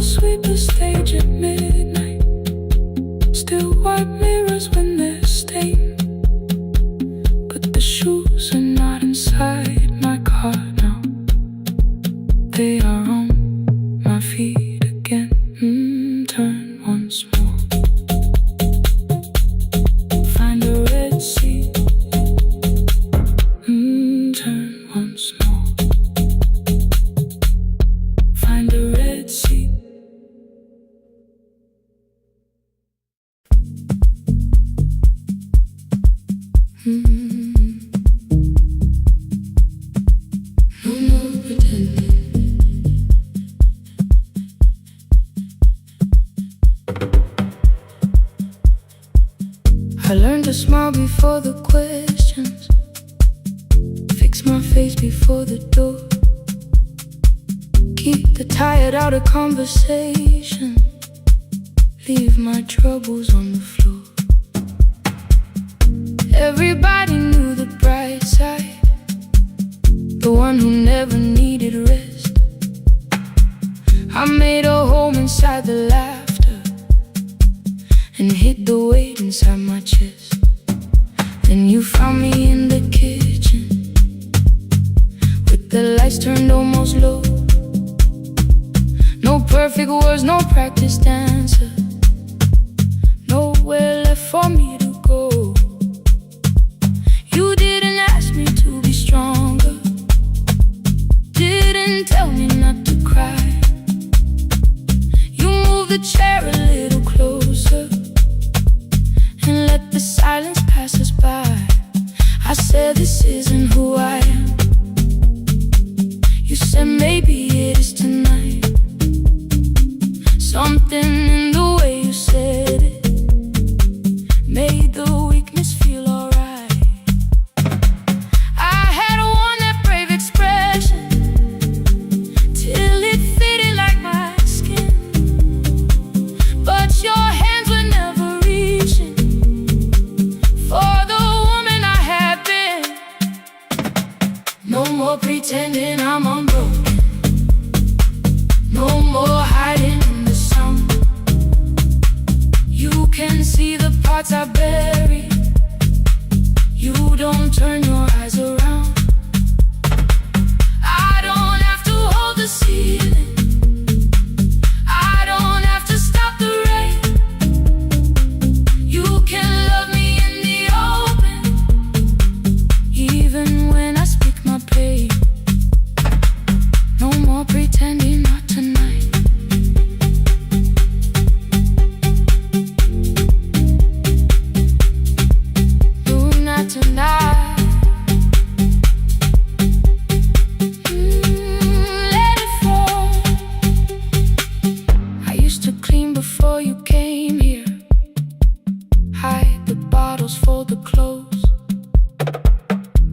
sweep the stage at midnight. Still white mirrors when they're stained, but the shoes are not inside my car now. They are on my feet again. Turn once more. Find a red seat. Turn once more. Find a red seat. No more pretending. I learned to smile before the questions, fix my face before the door, keep the tired out of conversation, leave my troubles on the floor. Everybody knew the bright side, the one who never needed rest. I made a home inside the laughter and hid the weight inside my chest. Then you found me in the kitchen with the lights turned almost low. No perfect words, no practice dancer, nowhere left for me to go. You didn't ask me to be stronger, didn't tell me not to cry. You moved the chair a little closer and let the silence pass us by. I said this isn't who I am. You said maybe it is tonight. Something in the way you said it made the weakness feel alright. I had worn that brave expression till it fitted like my skin, but your hands were never reaching for the woman I had been. No more pretending I'm unbroken, no more hiding in the sound. You can see the parts I bury, you don't turn your eyes around. I don't have to hold the ceiling, I don't have to stop the rain. You can love me in the open, even when I speak my pain. No more pretending, not tonight. No, not tonight. Let it fall. I used to clean before you came here, hide the bottles, fold the clothes,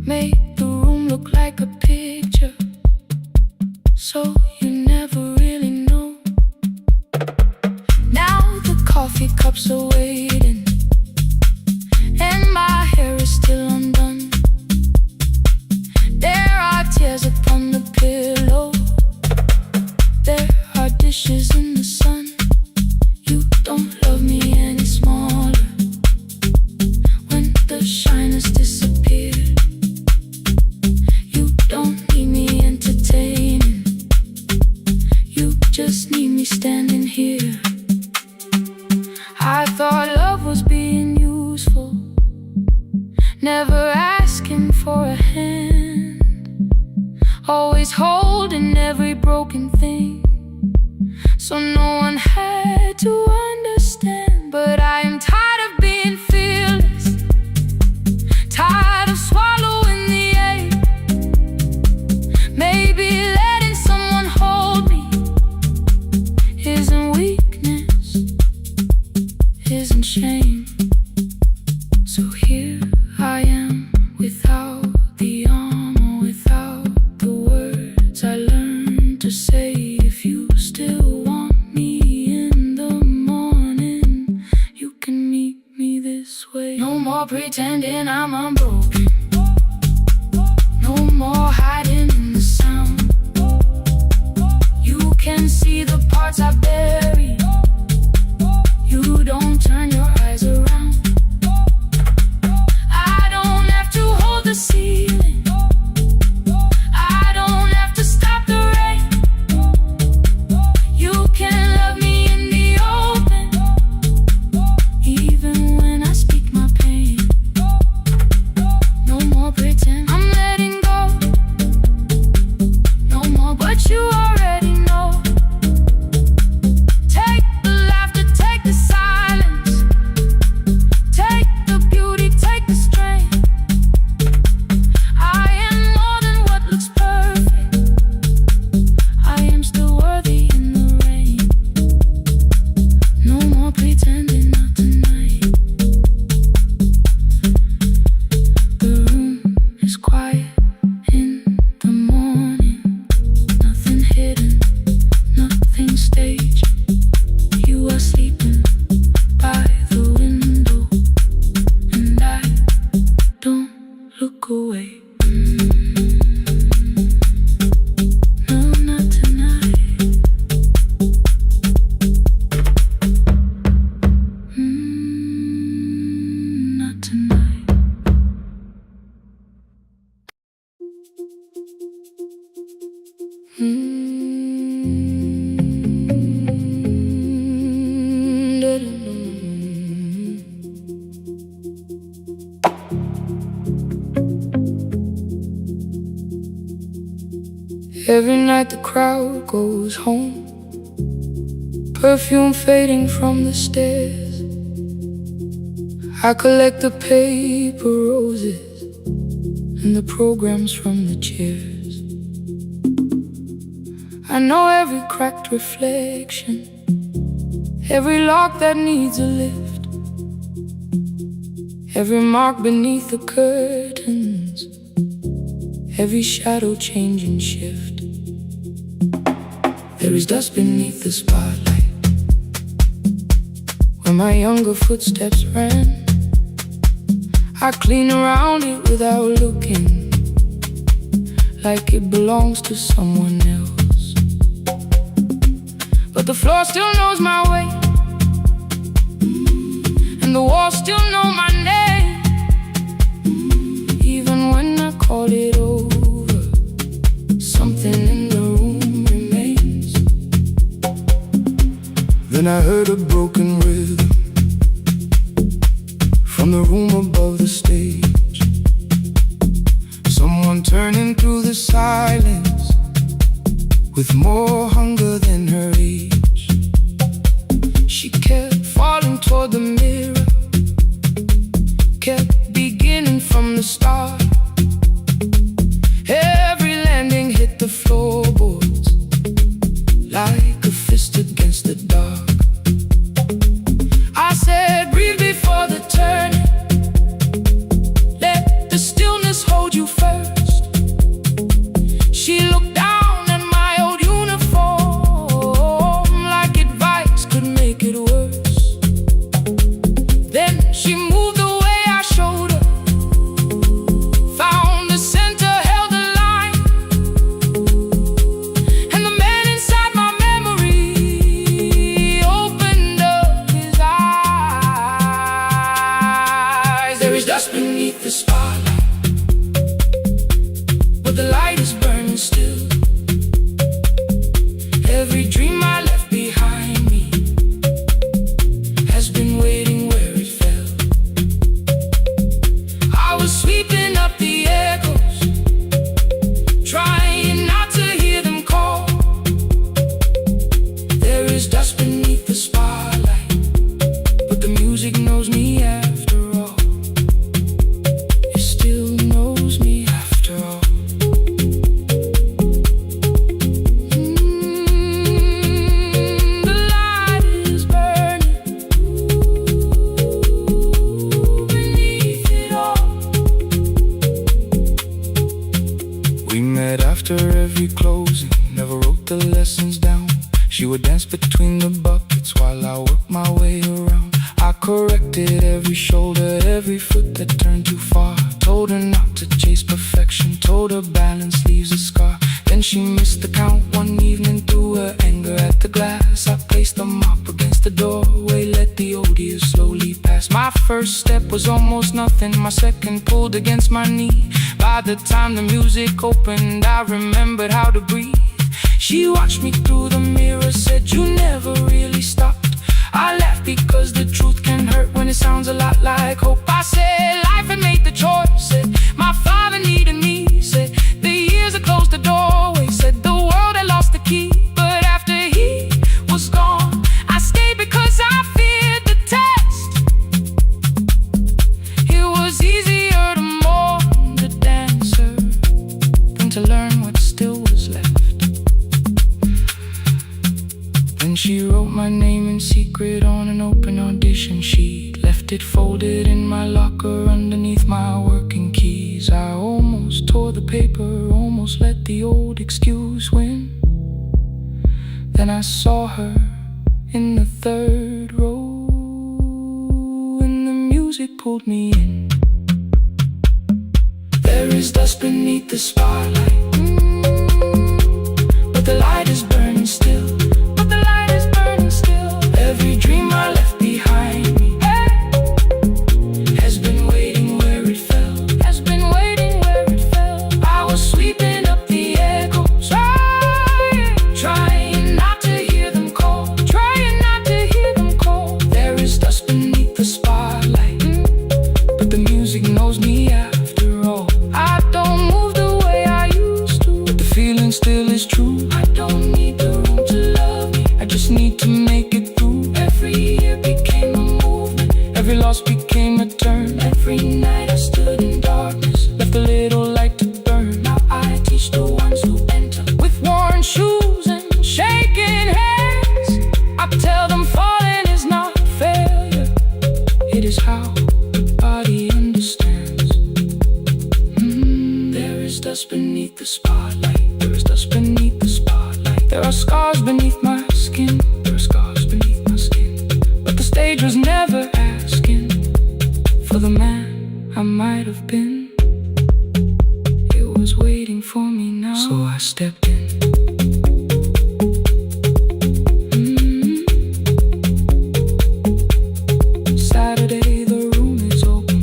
make the room look like a picture, so you never really know. Now the coffee cups are waiting and my hair is still undone. There are tears upon the pillow, there are dishes in the sun. You don't love me any smaller when the shine has disappeared. You don't need me entertaining, you just need me standing here. I thought love was being useful, never asking for a hand, always holding every broken thing, so no one had to understand. But I am tired of being fearless, tired of swallowing the ache. Maybe letting someone hold me isn't weakness, isn't shame. So here I am, without the armor, without the words I learned to say. If you still want me in the morning, you can meet me this way. No more pretending I'm unbroken, no more hiding in the sound. You can see the parts I bear, Every night the crowd goes home, perfume fading from the stairs. I collect the paper roses and the programs from the chairs. I know every cracked reflection, every lock that needs a lift, every mark beneath the curtains, every shadow change and shift. There is dust beneath the spotlight where my younger footsteps ran. I clean around it without looking, like it belongs to someone else. But the floor still knows my way, and the walls still know my name. Even when I call it over, something in the room remains. Then I heard a broken rhythm from the room above the stage. Someone turning through the silence with more hunger than her age. She kept falling toward the mirror, kept beginning from the start. Every landing hit the floorboards like a fist against the dark. I said, breathe before the turning, let the stillness hold you first. She looked down at my old uniform like advice could make it worse. Then she moved the way I showed her, found the center, held the line, and the man inside my memory opened up his eyes. There is dust beneath the spotlight, but the light is burning still. Every dream I left behind me has been waiting where it fell. I was sweeping up the echoes, trying not to hear them call. There is dust beneath the spotlight, but the music knows me after all. It still knows me after all. The light is burning beneath it all. We met after every closing, never wrote the lessons down. She would dance between the buckets while I worked my way around. I corrected every shoulder, every foot that turned too far. Told her not to chase perfection, told her balance leaves a scar. Then she missed the count one evening, threw her anger at the glass. I placed the mop against the doorway, let the odious slowly pass. My first step was almost nothing, my second pulled against my knee. By the time the music opened, I remembered how to breathe. She watched me through the mirror, said, you never really stopped. I laughed because the truth can hurt when it sounds a lot like hope. I said, life had made the choice, said, my father needed me, said, the years had closed the doorway, said, the world had lost the key. But after he was gone, I stayed because I feared the test. It was easier to mourn the dancer than to learn what still was left. Then she wrote my name in secret on an open audition sheet, left it folded in my locker underneath my working keys. I almost tore the paper, almost let the old excuse win. Then I saw her in the third row, and the music pulled me in. There is dust beneath the spotlight, but the light is burning still. Every dream I left behind me has been waiting where it fell, has been waiting where it fell. I was sweeping up the echoes, trying not to hear them call, trying not to hear them call. There is dust beneath the spotlight, but the music knows me after all. I don't move the way I used make it through. Every year became a movement, every loss became a turn. Every night I stood in darkness, left a little light to burn. Now I teach the ones who enter with worn shoes and shaking hands. I tell them falling is not failure, it is how the body understands. There is dust beneath the spotlight, there is dust beneath the spotlight. There are scars beneath my skin, there are scars beneath my skin. But the stage was never asking for the man I might have been. It was waiting for me now, so I stepped in. Saturday, the room is open,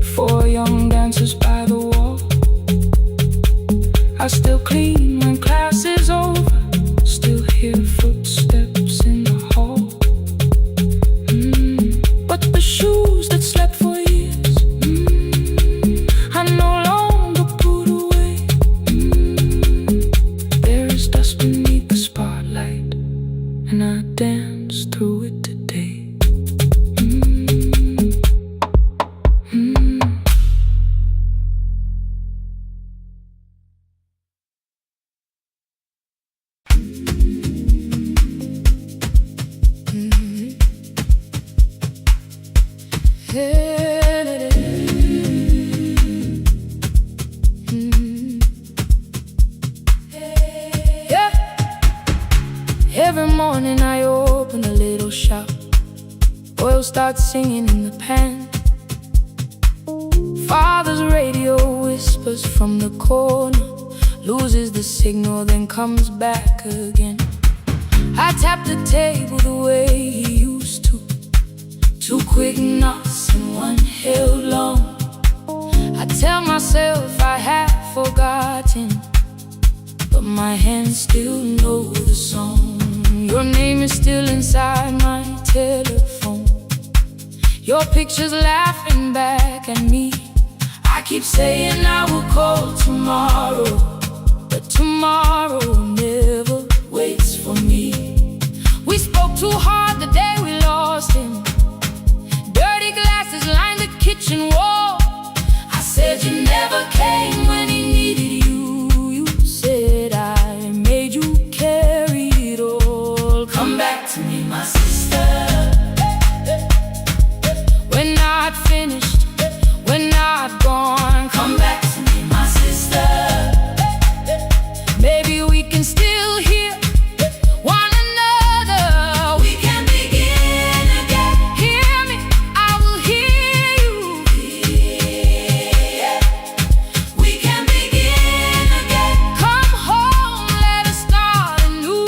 4 young dancers by the wall. I still clean when class is over, still hear footsteps in the hall. But the shoes that slept for years, I no longer put away. There is dust beneath the spotlight, and I dance through it today. Yeah. Every morning I open a little shop, oil starts singing in the pan. Father's radio whispers from the corner, loses the signal, then comes back again. I tap the table the way he used to, 2 quick knocks and 1 held long. I tell myself I have forgotten, but my hands still know the song. Your name is still inside my telephone, your picture's laughing back at me. I keep saying I will call tomorrow, but tomorrow never waits for me. We spoke too hard the day we lost him, dirty glasses lined the kitchen wall. I said you never came when he needed you, you said I made you carry it all. Come back to me, my sister, we're not finished, we're not gone. Come back to me, my sister, maybe we can still hear one another. We can begin again. Hear me, I will hear you. Yeah. We can begin again. Come home, let us start anew.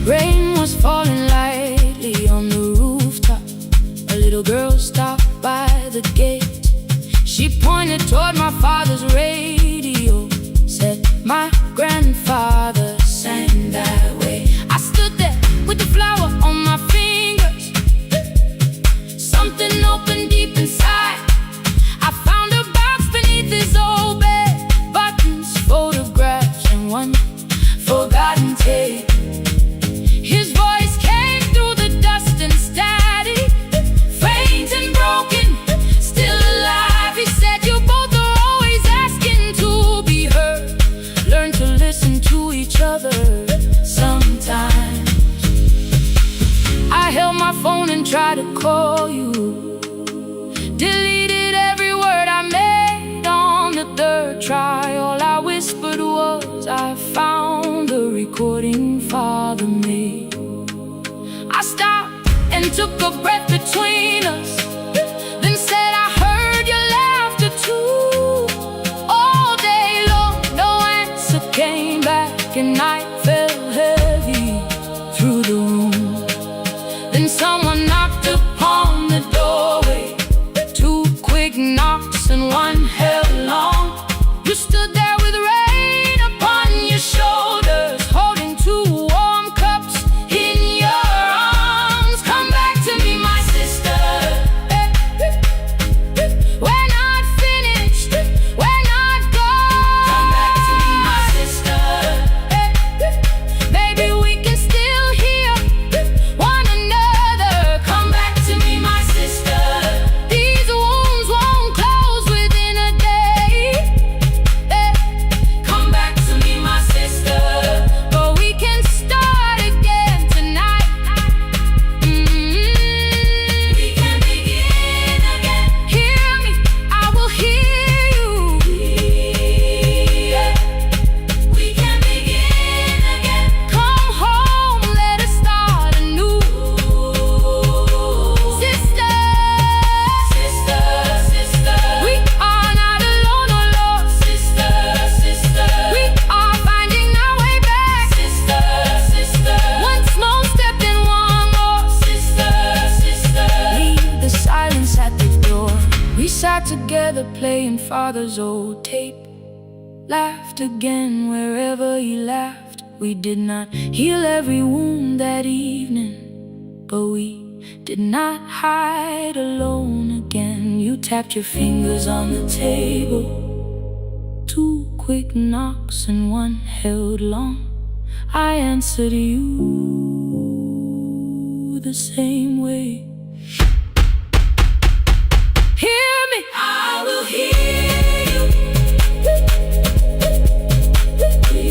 Rain was falling lightly on the rooftop. A little girl stopped by the gate. She pointed toward my father's radio, said my grandfather sang that way. I stood there with the flower on my fingers, something opened deep inside. I found a box beneath his old bed, buttons, photographs, and 1 forgotten tape. His voice came through the dust and static, faint and broken, still alive. He said you both are always asking to be heard, learn to listen to each other sometimes. I held my phone and tried to call you, deleted every word I made on the 3rd try. All I whispered was I found the recording Father made. I stopped and took a breath between us, then said I heard your laughter too. All day long, no answer came back, and I felt heavy through the room. Then someone knocked upon the doorway, 2 quick knocks and 1 held long. You stood there with rain upon your playing father's old tape. Laughed again wherever he laughed. We did not heal every wound that evening, but we did not hide alone again. You tapped your fingers on the table, 2 quick knocks and 1 held long. I answered you the same way. Hear me, I will hear you. We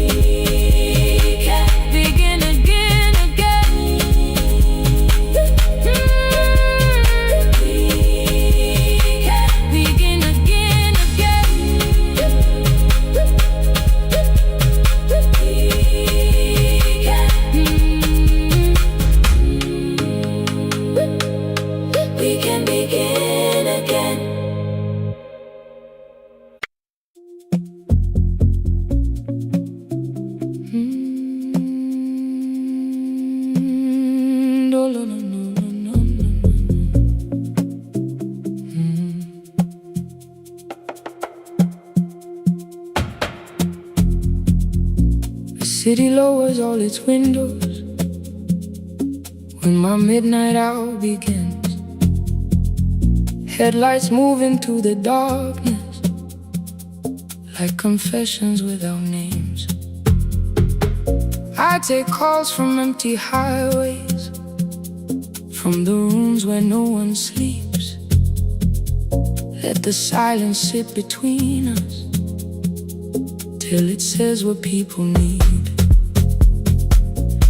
can begin again, again. We can begin again, again. We can begin again. The city lowers all its windows when my midnight hour begins. Headlights move into the darkness like confessions without names. I take calls from empty highways, from the rooms where no one sleeps. Let the silence sit between us till it says what people need.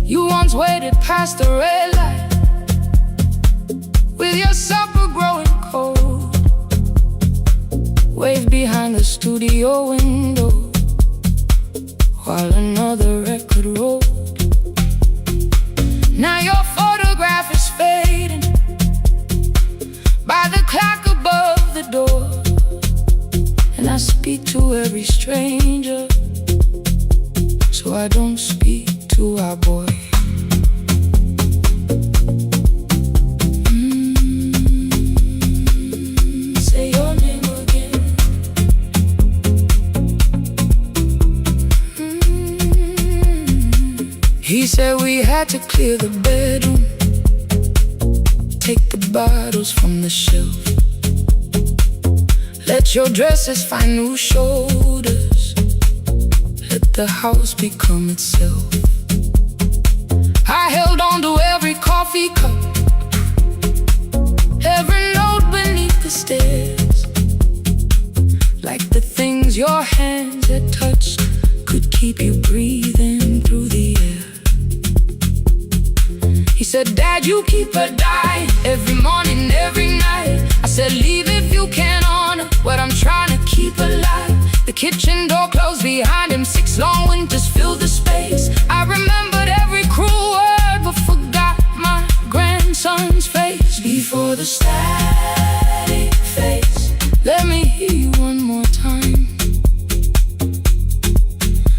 You once waited past the red light with your supper growing cold, waved behind the studio window while another record rolled. Now your photograph is fading by the clock above the door, and I speak to every stranger, so I don't speak to our boy. Say your name again. He said we had to clear the bedroom, take the bottles from the shelf, let your dresses find new shoulders, let the house become itself. I held on to every coffee cup, every note beneath the stairs, like the things your hands had touched could keep you breathing through the air. He said, Dad, you keep her dying every morning, every night. I said, leave if you can honor what I'm trying to keep alive. The kitchen door closed behind him, 6 long winters filled the space. I remembered every cruel word but forgot my grandson's face. Before the static fades, let me hear you one more time.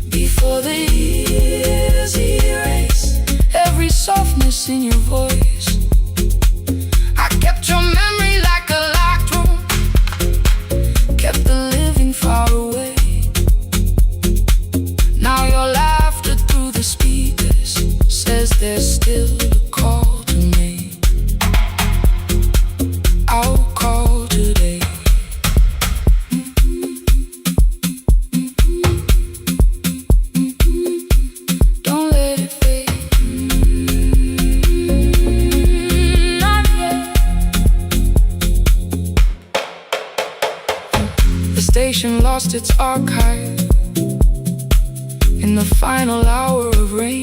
Before the years erase every softness in your voice, I kept your memory like a locked room, kept the living far away. Now your laughter through the speakers says there's still a call to make. I'll call today. Don't let it fade. Not yet. The station lost its archive in the final hour of rain,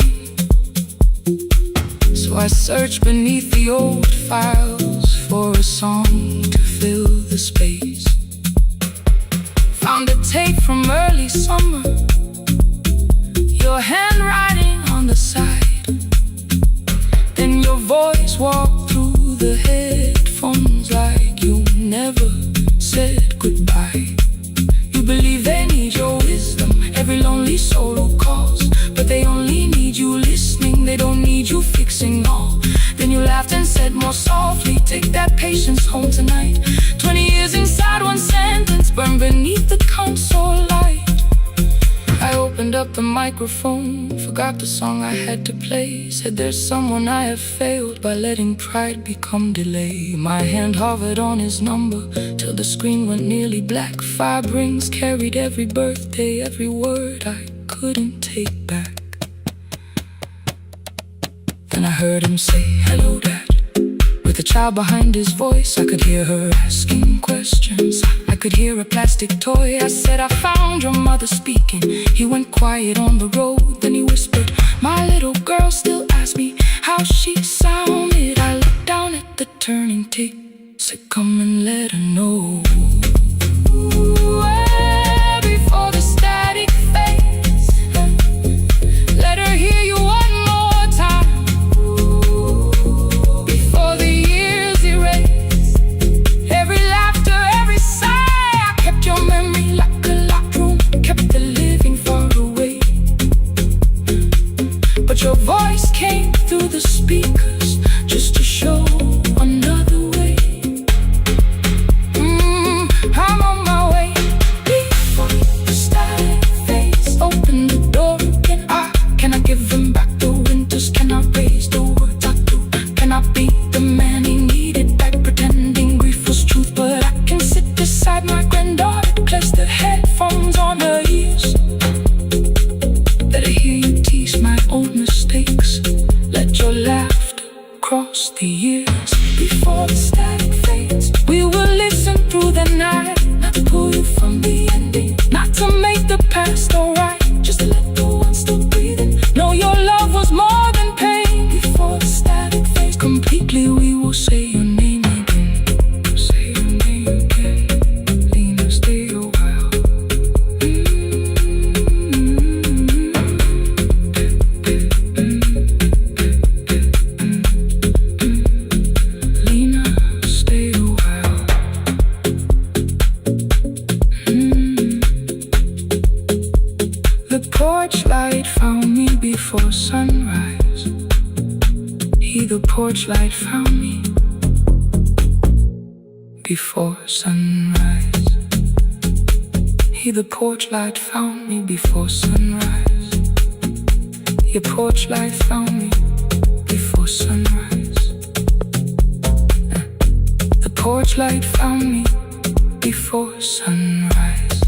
so I searched beneath the old files for a song to fill the space. Found a tape from early summer, your handwriting on the side, then your voice walked through the headphones like you never said goodbye. You believe they need your wisdom, every lonely soul who calls, but they only need you listening, they don't need you fixing all. Then you laughed and said more softly, take that patience home tonight. 20 years inside one sentence, burn microphone, forgot the song I had to play. Said there's someone I have failed by letting pride become delay. My hand hovered on his number till the screen went nearly black. 5 rings carried every birthday, every word I couldn't take back. Then I heard him say, "Hello, Dad." With a child behind his voice, I could hear her asking questions. I could hear a plastic toy. I said, "I found your mother speaking." He went quiet on the road, then he whispered, "My little girl still asks me how she sounded." I looked down at the turning tape, said, "Come and let her know." Before the static fades, let her hear you one more time. Before the years erase every laughter, every sigh, I kept your memory like a locked room, kept the living far away. But your voice came through the speakers just to show another way. I'm on my way. Before the static fades, open the door again. Can I give him back the winters? Can I raise the words I do? Can I be the man he needed back, pretending grief was truth? But I can sit beside my granddaughter, place the headphones on her ears. Let her hear you tease my old mistakes. Let your laughter cross the years. Before the static fades, we will listen through the night, not to pull you from the ending, not to make the past alright, just to let the one still breathing know your love was more than pain. Before the static fades completely, we will say your name again. Say your name again. Lena, stay a while. Lena, stay a while. The porch light found me before sunrise. The porch light found me before sunrise. The porch light found me before sunrise. Your porch light found me before sunrise. The porch light found me before sunrise.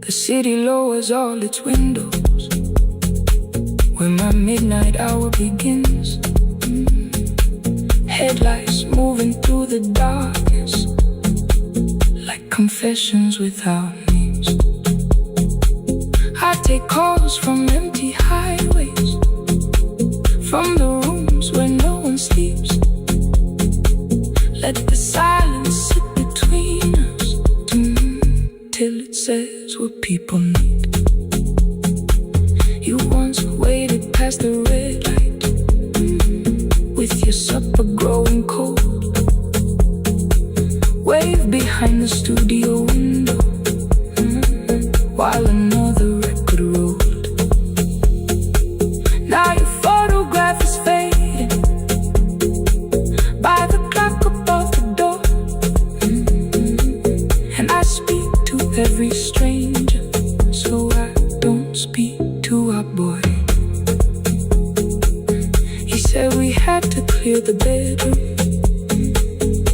The city lowers all its windows when my midnight hour begins. Headlights moving through the darkness like confessions without names. I take calls from empty highways, from the rooms where no one sleeps. Let the silence sit between us till it says what people need. You once waited past the red light with your supper growing cold. Wave behind the studio window while another record rolled. Now your photograph is fading by the clock above the door. And I speak to every stranger, so I don't speak to our boy. He said we had to clear the bedroom,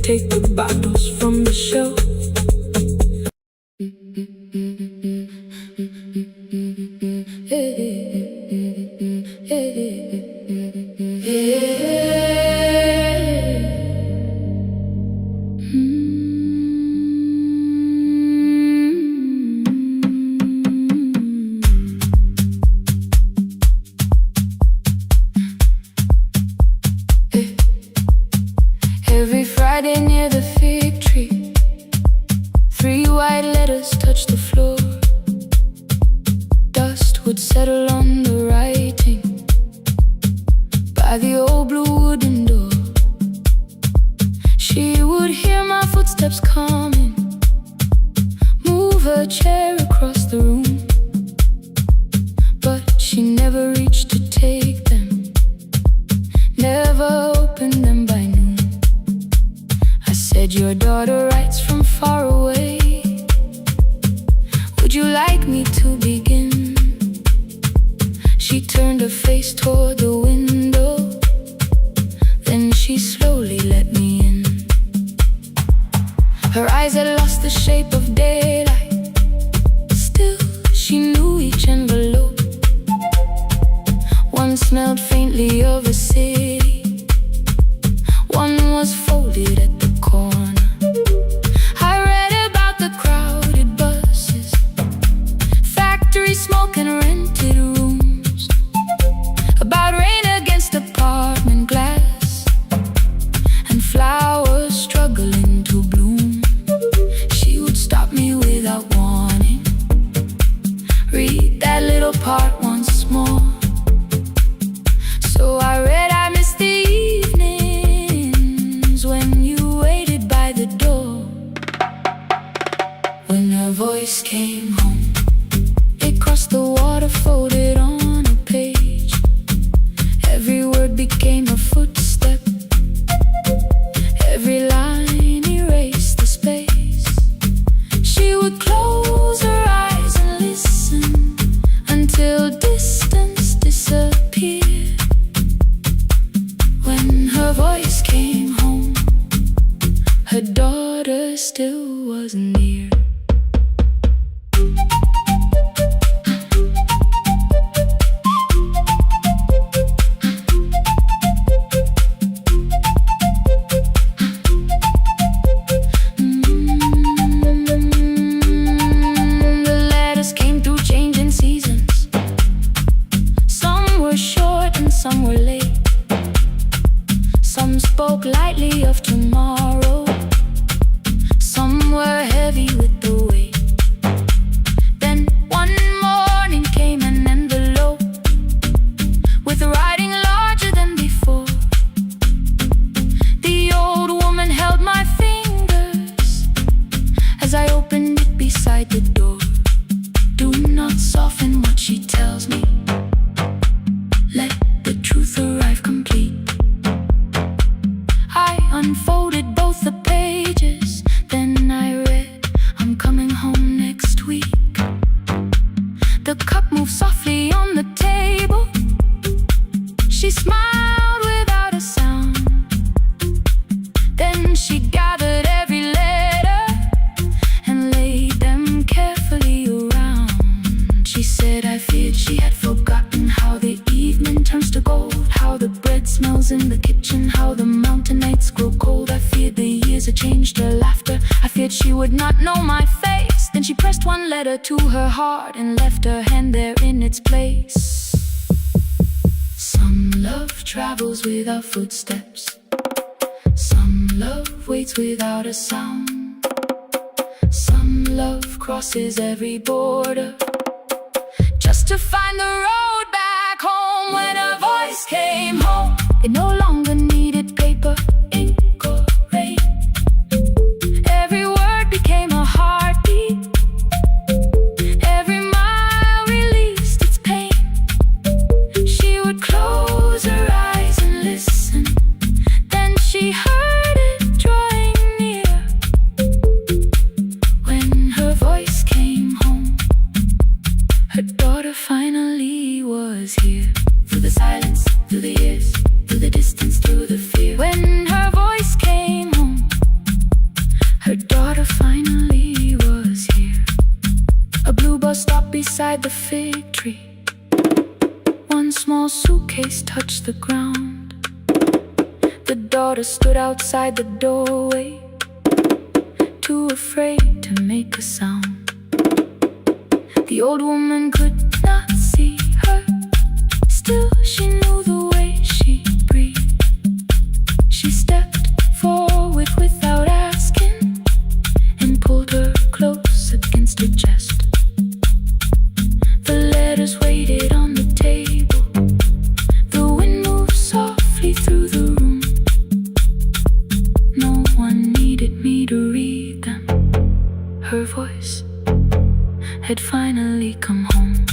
take the bottles from the shelf. Every Friday near the fig tree, 3 white letters touch the floor. Dust would settle on the writing by the old blue wooden door. She would hear my footsteps coming, move her chair across the room, but she never reached to take them, never opened them by noon. I said, your daughter writes from far away. Would you like me to begin? She turned her face toward the window, then she slowly let me in. Her eyes had lost the shape of daylight, still she knew each envelope. One smelled faintly of a city, one was folded at the corner. I read about the crowded buses, factory smoke and rented rooms, about rain against apartment glass and flowers struggling to bloom. She would stop me without warning, read that little part once more. So I read, I miss the evenings when you waited by the door. When her voice came home, it crossed the water, folded on a page. Every word became a footstep, every line erased the space. She would close her eyes and listen until distance disappeared. When her voice came home, her daughter still wasn't near. The letters came through changing seasons. Some were short and some were late. Some spoke lightly of tomorrow, some were heavy with the weight. Then one morning came an envelope with writing larger than before. The old woman held my fingers as I opened it beside the door. Do not soften what she tells me, let the truth arrive complete. I unfolded both the pages, then I read, I'm coming home next week. The cup moved softly on the table. She smiled without a sound. Then she gathered every letter and laid them carefully around. She said, I feared she had forgotten how the evening turns to gold, how the bread smells in the kitchen, how the mountain nights grow cold. I feared the years had changed her laughter. I feared she would not know my face. Then she pressed one letter to her heart and left her hand there in its place. Some love travels without footsteps, some love waits without a sound, some love crosses every border just to find the road back home. When her voice came home, it no longer needed paper, ink or rain. Every word became a heartbeat, every mile released its pain. She would close her eyes and listen, then she heard it drawing near. When her voice came home, her daughter finally was here. Through the silence, through the years, through the distance, through the fear. When her voice came home, her daughter finally was here. A blue bus stopped beside the fig tree. One small suitcase touched the ground. The daughter stood outside the doorway, too afraid to make a sound. The old woman could not see her, still she knew the way she breathed. She stepped forward without asking and pulled her close against her chest. The letters waited on the table. The wind moved softly through the room. No one needed me to read them. Her voice had finally come home.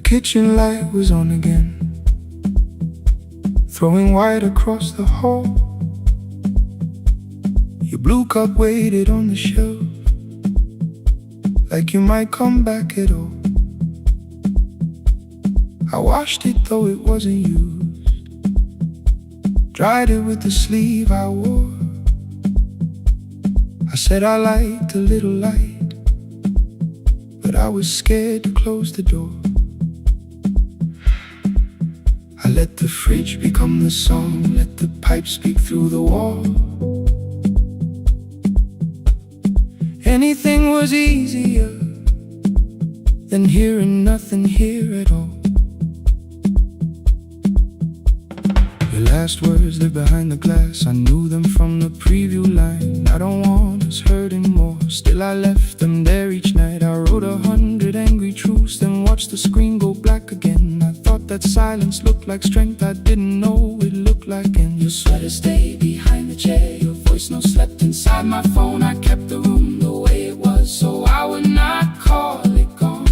kitchen light was on again, throwing white across the hall. Your blue cup waited on the shelf, like you might come back at all. I washed it though it wasn't used, dried it with the sleeve I wore. I said I liked a little light, but I was scared to close the door. I let the fridge become the song, let the pipe speak through the wall. Anything was easier than hearing nothing here at all. Your last words live behind the glass, I knew them from the preview line. I don't want us hurting more, still I left them there each night. I wrote 100 angry truths, then watched the screen go black again. I thought that silence looked like strength, I didn't know it looked like. And your sweater stayed behind the chair, your voice no slept inside my phone. I kept the room the way it was, so I would not call it gone.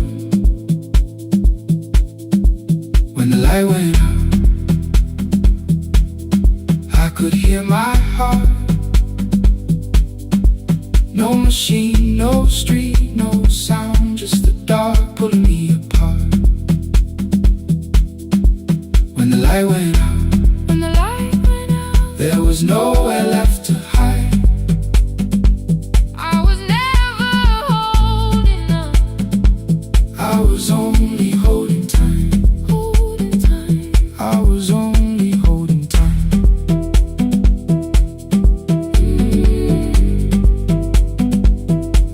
When the light went out, I could hear my heart. No machine, no street, no sound, just the dark pulling me apart. When the light went out, there was nowhere left to hide. I was never holding up, I was only holding time. I was only holding time.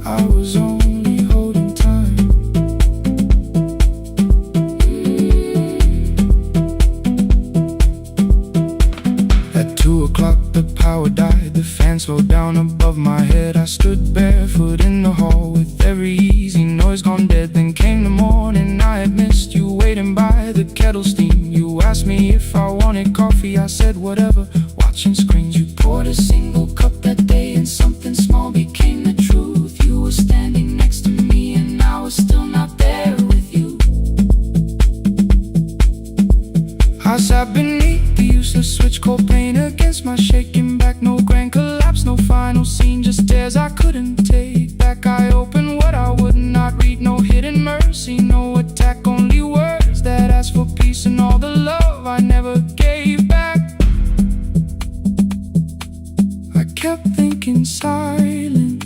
I was only holding time. At 2 o'clock the power died, the fan slowed down above my head. I stood barefoot in the hall with every easy noise gone dead. Then came the morning, I had missed you waiting by the kettle steam. You asked me if I wanted coffee, I said whatever, watching screens. You poured a single cup that day and something small became the truth. You were standing next to me and I was still not there with you. I sat beneath the useless switch, cold pain against my shaking back. No grand collapse, no final scene, just tears I couldn't take back. I opened what I would not read, no hidden mercy, no attack, only words that ask for peace and all the love I never gave back. I kept thinking silence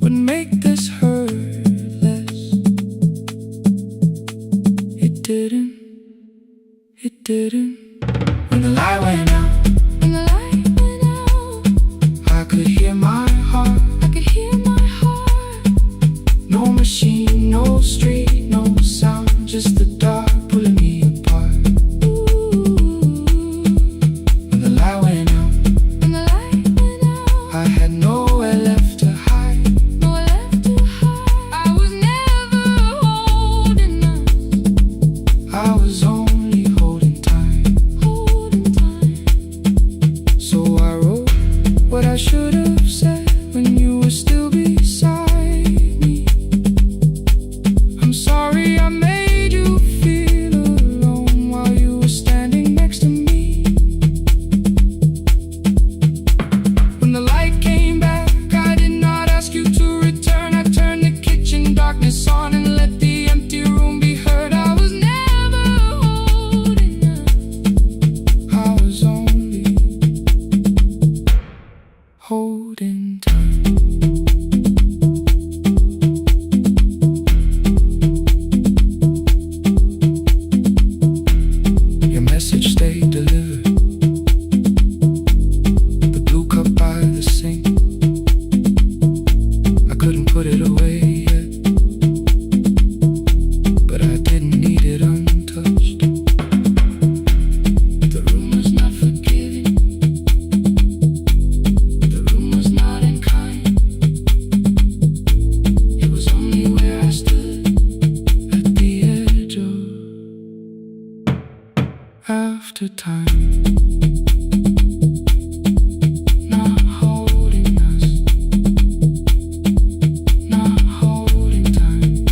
would make this hurt less. It didn't, it didn't. When the light went out, I could hear my heart. No machine, no street, no sound, just the dark pulling me apart. When the light went out, I had nowhere left to hide. I was never holding us, I was only holding time. So I wrote what I should have said when you were still beside me. I'm sorry I made you feel alone while you were standing next to me. When the light came back, I did not ask you to return. I turned the kitchen darkness on and let the empty room be heard. I was never holding up, I was only holding time. Your message stayed delivered, the blue cup by the sink. I couldn't put it away yet, but I didn't need it untouched. The room was not forgiving, the room was not unkind. It was only where I stood at the edge of after time. Not holding us, not holding time.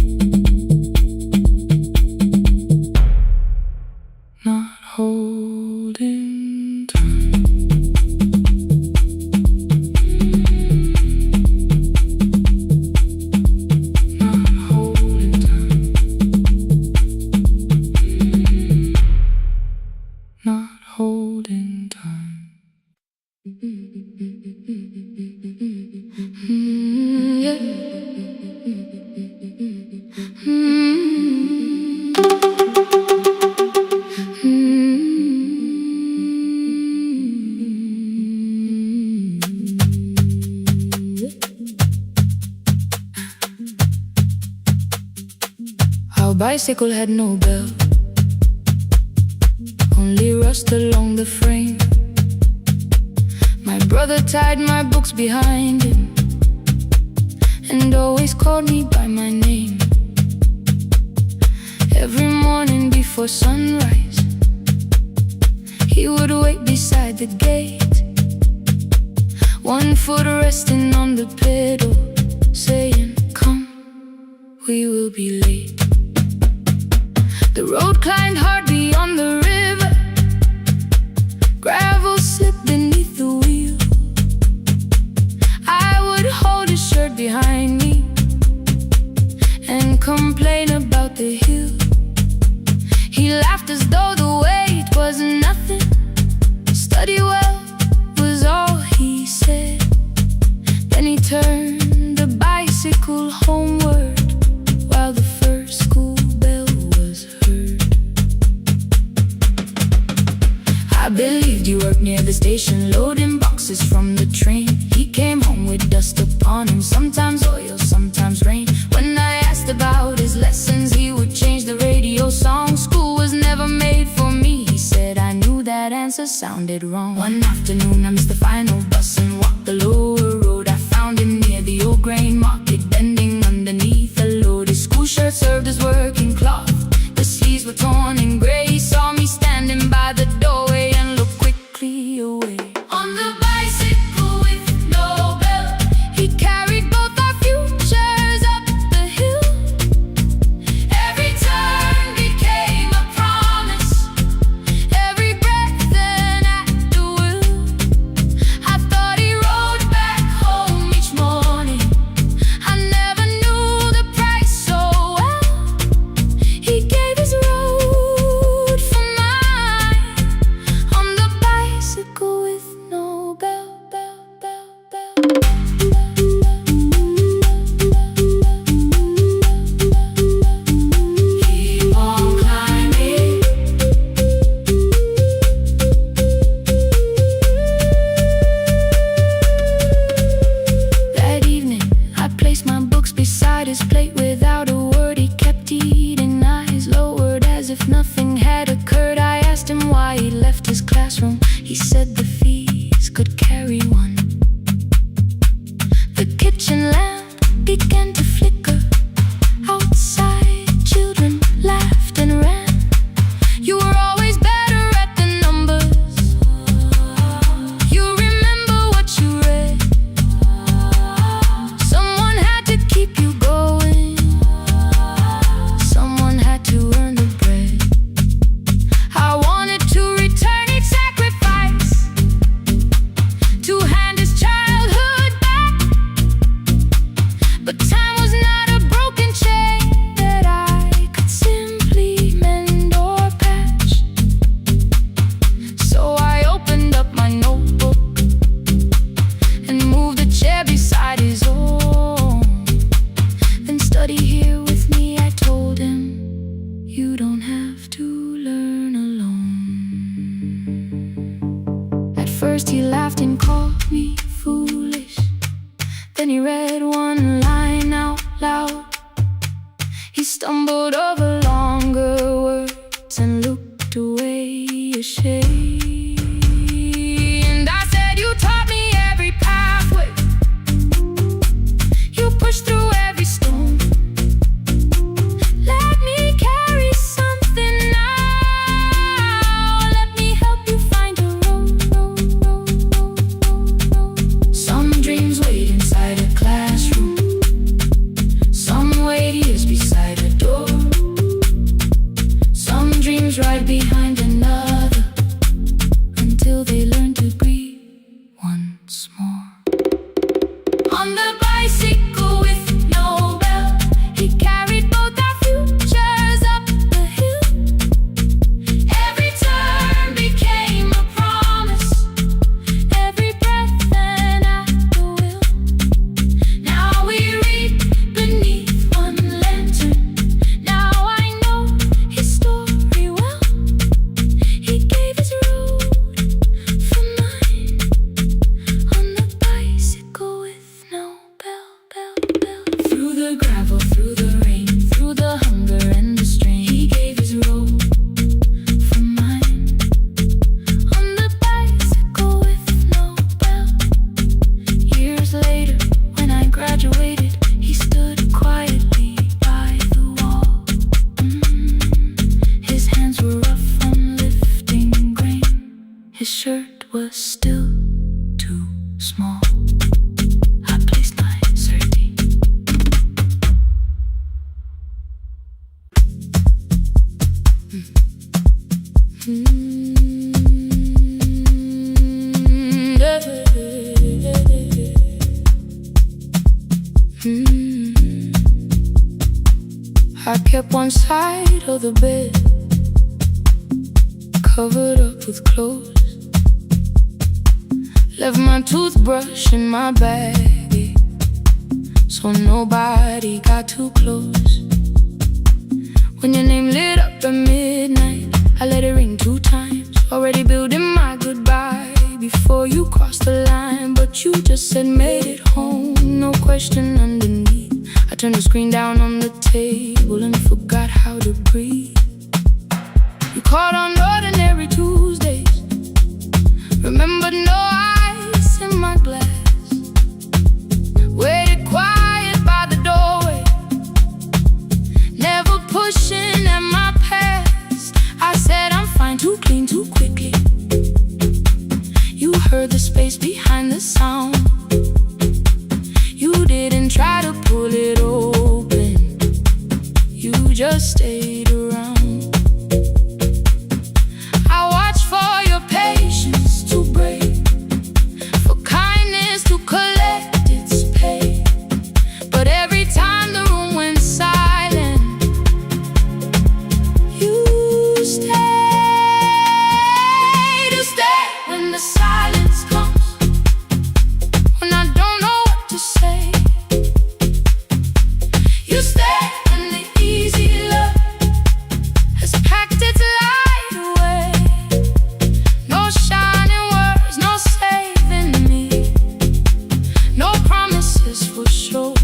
Our bicycle had no bell, only rust along the frame. My brother tied my books behind him and always called me by my name. Every morning before sunrise, he would wait beside the gate, one foot resting on the pedal, saying, "Come, we will be late." The road climbed hard beyond the river, gravel slipped beneath the wheel. I would hold his shirt behind me and complain about the hill. He laughed as though the weight was nothing. Study well was all he said. Then he turned the bicycle homeward while the first school bell was heard. I believed you worked near the station, loading boxes from the train. He came home with dust upon him, sometimes oil, sometimes rain. When I asked about his lessons, he would change the radio song. School was never made for me, he said. I knew that answer sounded wrong. One afternoon I missed the final bus and walked the lower road. I found him near the old grain market, bending underneath a load. His school shirt served as working cloth, the sleeves were torn and gray. He saw me standing by the doorway and looked quickly away. On the bicycle with no bell, he carried both our futures up the hill. Every turn became a promise, every breath an act of will. I thought he rode back home each morning, I never knew the price so well. He gave his road for mine, on the bicycle with no bell, bell, bell, bell. Keep on climbing. That evening, I placed my books beside his plate without a word. He kept eating, eyes lowered as if nothing had occurred. I asked him why he left his classroom. He said the fees could carry one. The kitchen lamp began to flicker. Outside, children laughed and ran. You were always better at the numbers. You remember what you read. Someone had to keep you going, someone had to earn the bread. I wanted to return each sacrifice, to hand his childhood back. But time was not a broken chain that I could simply mend or patch. So I opened up my notebook and moved a chair beside his own. Then study here with me, I told him. You don't have to learn alone. At first he laughed and called me foolish. Then he read one line out loud. He stumbled over longer words and looked away ashamed. And I said, you taught me every pathway, you pushed through every stone. Let me carry something now, let me help you find a road. Some dreams wait inside a classroom, some wait years beside a door. was still too small. I placed my certainty. I kept one side of the bed covered up with clothes. Left my toothbrush in my bag, so nobody got too close. When your name lit up at midnight, I let it ring 2 times. Already building my goodbye before you crossed the line, but you just said made it home, no question underneath. I turned the screen down on the table and forgot how to breathe. You called on ordinary Tuesdays, remembered no ice in my glass. Waited quiet by the doorway, never pushing at my past. I said I'm fine, too clean, too quickly. You heard the space behind the sound. You didn't try to pull it open, you just stayed around. I watched for your patience to break, for kindness to collect its pay. But every time the room went silent, you stayed. You stay when the silence comes, when I don't know what to say. You stay when the easy love has packed its light away. No shining words, no saving me, no promises for sure.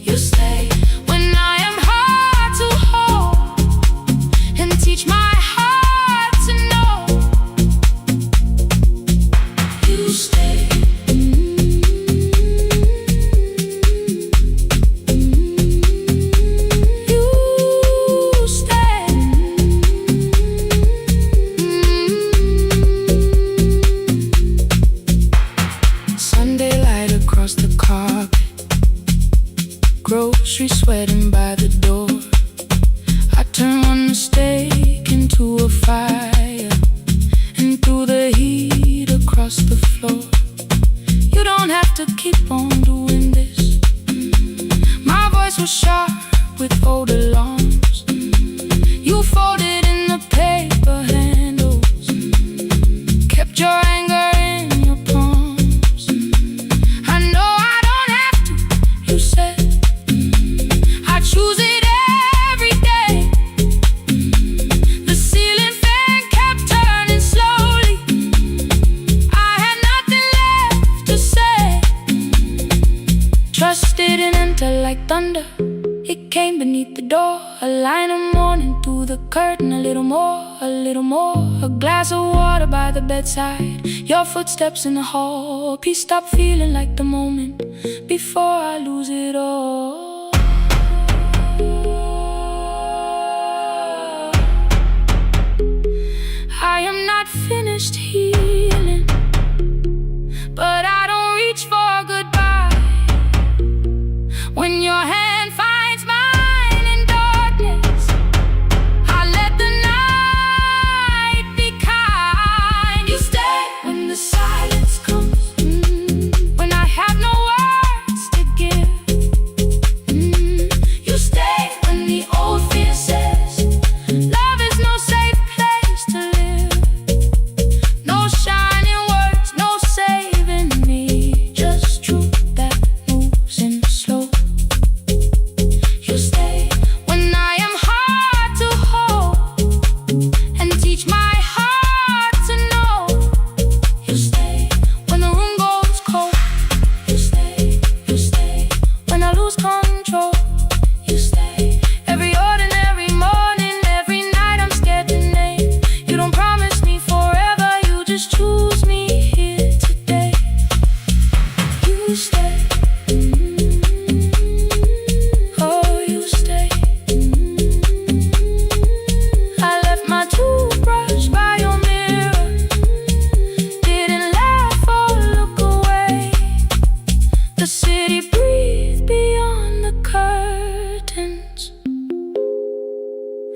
You stay when I am hard to hold and teach my heart to know. You stay. You stay. Sunday light across the carpet, grocery sweating by the door. I turn one mistake into a fire, and through the heat across the floor. You don't have to keep on doing this. My voice was sharp with old alarms. You folded in the paper handles, kept your anger in your palms. I know I don't have to, you said. I choose it every day. The ceiling fan kept turning slowly. I had nothing left to say. Trusted and enter like thunder. It came beneath the door, a line of mourning through the curtain. A little more, a little more. A glass of water by the bedside, your footsteps in the hall. Peace stopped feeling like the moment before I lose it all. I am not finished healing, but I don't reach for goodbye. When your hand finds mine in darkness, I let the night be kind. You stay when the silence comes, when I have no words to give.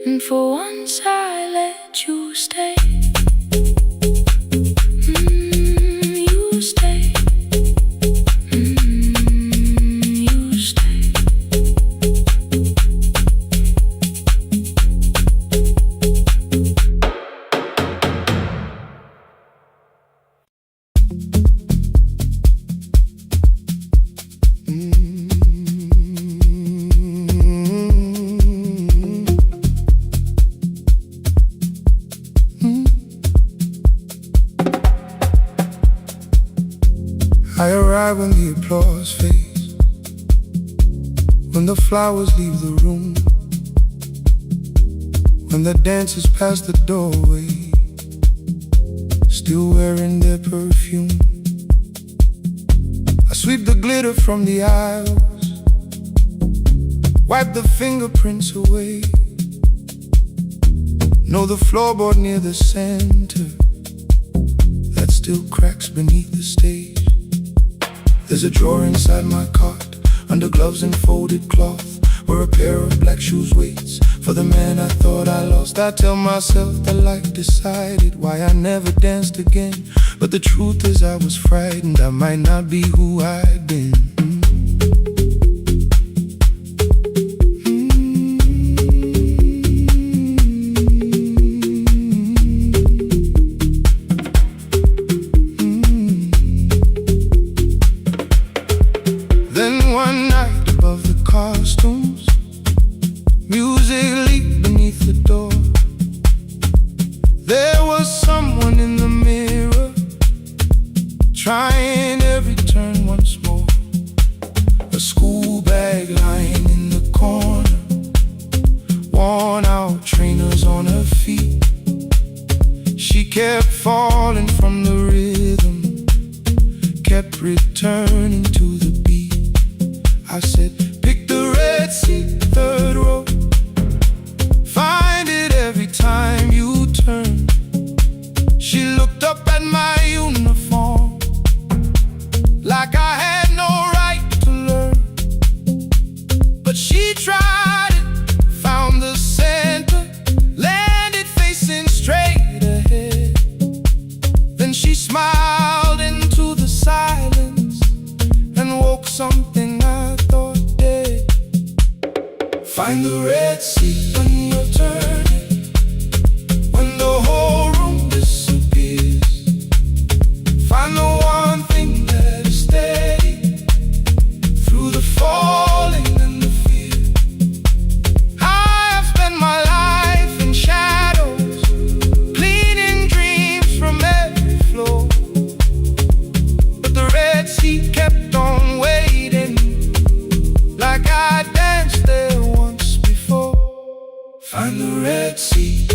and for once I let you stay. You stay. You stay. I arrive when the applause fades, when the flowers leave the room, when the dancers pass the doorway, still wearing their perfume. I sweep the glitter from the aisles, wipe the fingerprints away. Know the floorboard near the center that still cracks beneath the stage. There's a drawer inside my cart, under gloves and folded cloth, where a pair of black shoes waits for the man I thought I lost. I tell myself that life decided why I never danced again, but the truth is I was frightened I might not be who I'd been. One night above the costumes, music leaked beneath the door. There was someone in the mirror, trying every turn once more. A school bag lying in the corner, worn out trainers on her feet. She kept falling from the rhythm, kept returning to the beat. I said, pick the red seat, third row. Find it every time you turn. She looked up at my uniform, like I had no right to learn. But she tried it, found the center, landed facing straight ahead. Then she smiled into the silence and woke something I thought dead. Find the red seat when you're turning, when the whole room disappears. Find the one thing that is steady through the falling and the fear. I have spent my life in shadows, cleaning dreams from every floor, but the red seat kept on waiting, like I danced there once before. Find the red seat,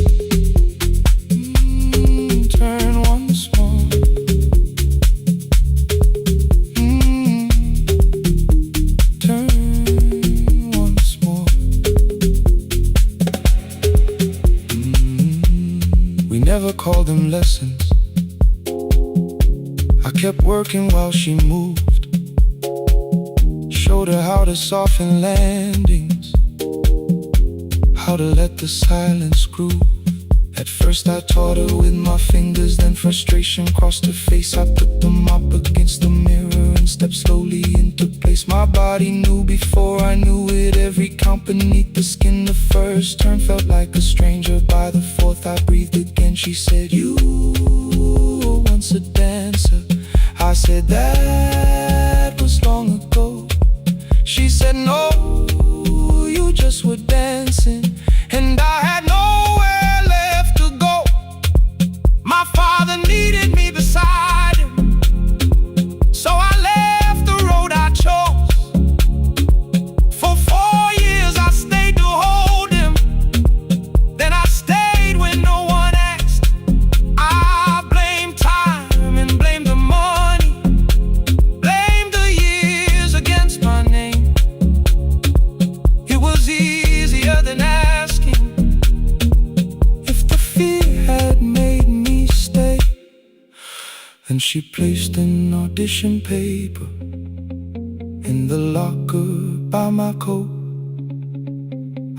turn once more. Turn once more. We never called them lessons. I kept working while she moved, showed her how to soften landings, how to let the silence groove. At first I taught her with my fingers, then frustration crossed her face. I put them up against the mirror and stepped slowly into place. My body knew before I knew it, every count beneath the skin. The first turn felt like a stranger, by the fourth I breathed again. She said, you were once a dancer. I said, that was long ago. She said, no, you just were dancing, and I had nowhere left to go. My father needed me beside him, so I left the road I chose. For 4 years I stayed to hold him, then I stayed when no one asked. I blamed time and blamed the money, blamed the years against my name. It was easier than asking if the fear had made me stay. Then she placed an audition paper in the locker by my coat.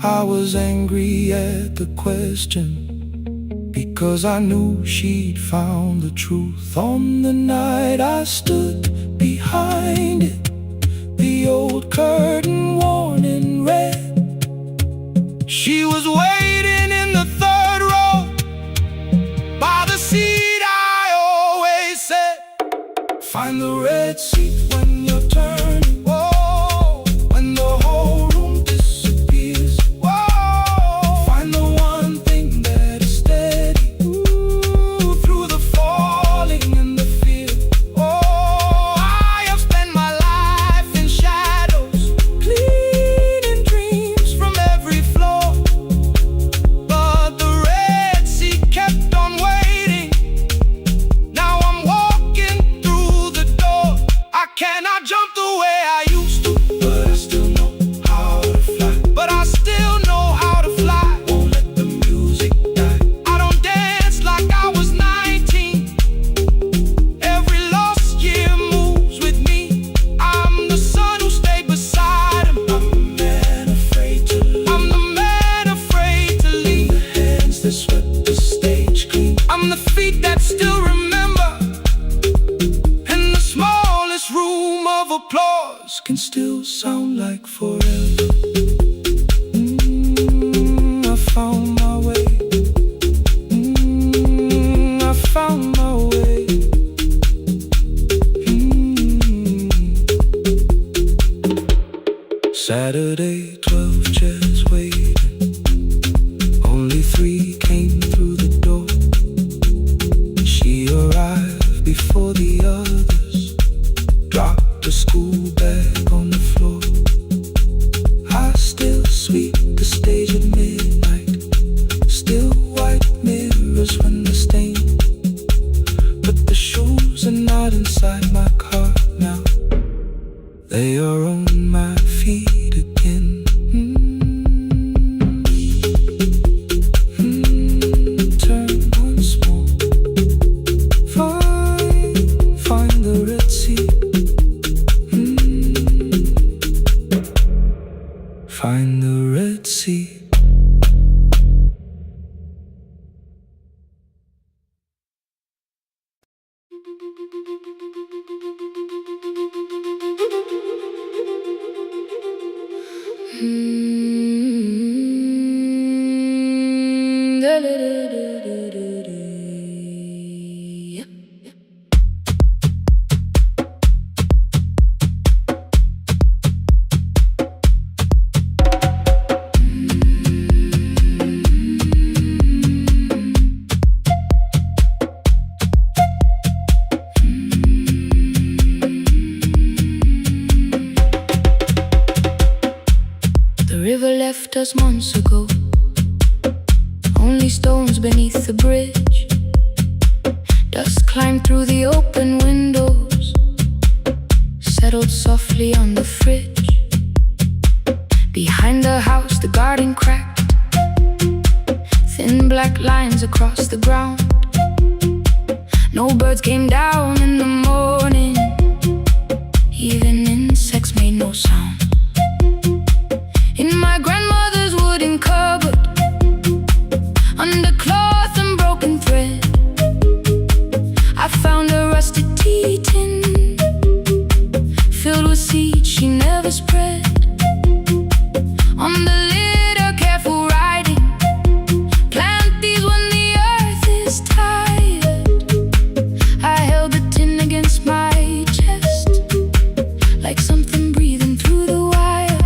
I was angry at the question, because I knew she'd found the truth. On the night I stood behind it, the old curtain worn in red. She was waiting in the third row, by the seat I always said, find the red seat when you're turning. Whoa, when the whole room disappears. Whoa, find the one thing that is steady. Ooh, through the falling and the fear. Oh, I have spent my life in shadows, cleaning dreams from every floor. But the red seat kept on waiting. Now I'm walking through the door. I cannot jump the way I used to, but I still know how to fly. But I still know how to fly. Won't let the music die. I don't dance like I was 19. Every lost year moves with me. I'm the son who stayed beside him. I'm the man afraid to leave. I'm the man afraid to leave. The hands that swept the stage clean. I'm the feet that still remember. And the smallest room of applause can still sound like forever. I found my way. I found my way. Saturday, 12 chairs waiting. Only 3 came through the door. She arrived before the others, dropped a school bag on the floor. I still sweep the stage at midnight, still white mirrors when the stain. But the shoes are not inside my car now, they are on my feet again. Turn once more. Find the red seat. Find the red seat. The river left us months ago, only stones beneath the bridge. Dust climbed through the open windows, settled softly on the fridge. Behind the house the garden cracked, thin black lines across the ground. No birds came down in the morning, even insects made no sound. In my grandmother's wooden cupboard, under cloth and broken thread, I found a rusted tea tin, filled with seeds she never spread. On the lid a careful writing, plant these when the earth is tired. I held the tin against my chest, like something breathing through the wire.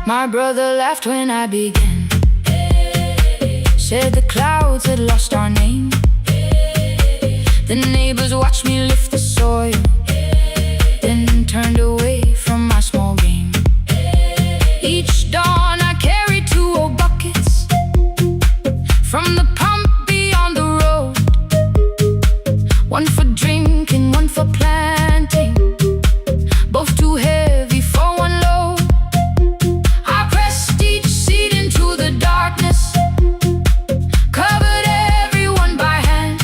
My brother laughed when I began, said the clouds had lost our name. The neighbors watched me lift the soil, then turned away from my small game. Each dawn I carried 2 old buckets from the pump beyond the road, one for drinking, one for planting, both too heavy for one load. I pressed each seed into the darkness, covered everyone by hand.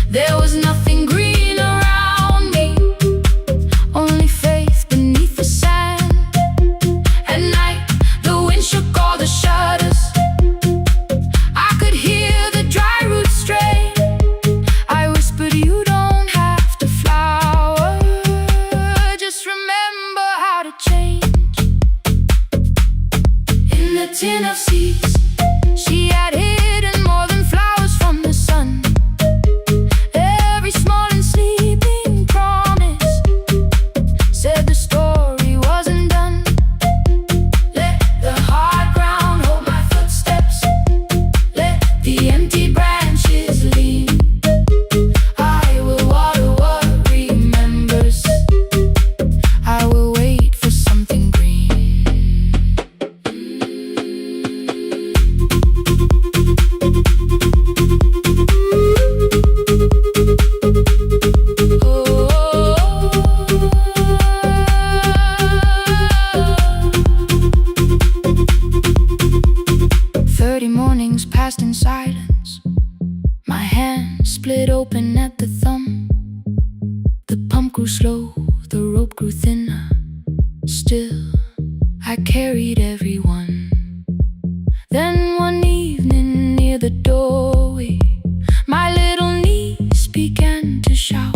There was nothing green around. tin of seeds. She had hidden more than flowers from the sun. Every small and sleeping promise said the story wasn't done. Let the hard ground hold my footsteps. Let the empty branches lean. I will water what remembers. I will wait for something green. 30 mornings passed in silence. My hand split open at the thumb. The pump grew slow, the rope grew thinner. Still, I carried everyone. Then one evening near the doorway, my little niece began to shout.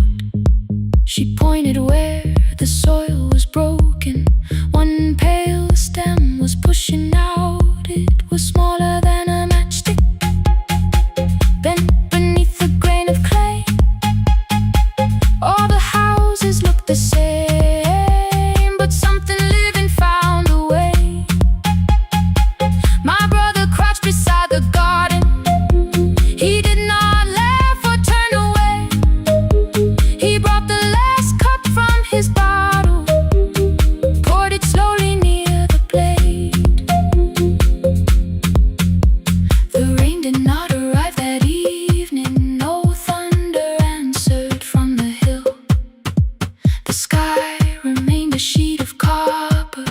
She pointed where the soil was broken. One pale stem was pushing out. It was smaller than a matchstick, bent beneath a grain of clay. All the houses looked the same, but something living found a way. My brother crouched beside the garden. He did not laugh or turn away. He brought the last cup from his bottle, poured it slowly near the blade. The rain did not arrive that evening. No thunder answered from the hill. The sky remained a sheet of copper.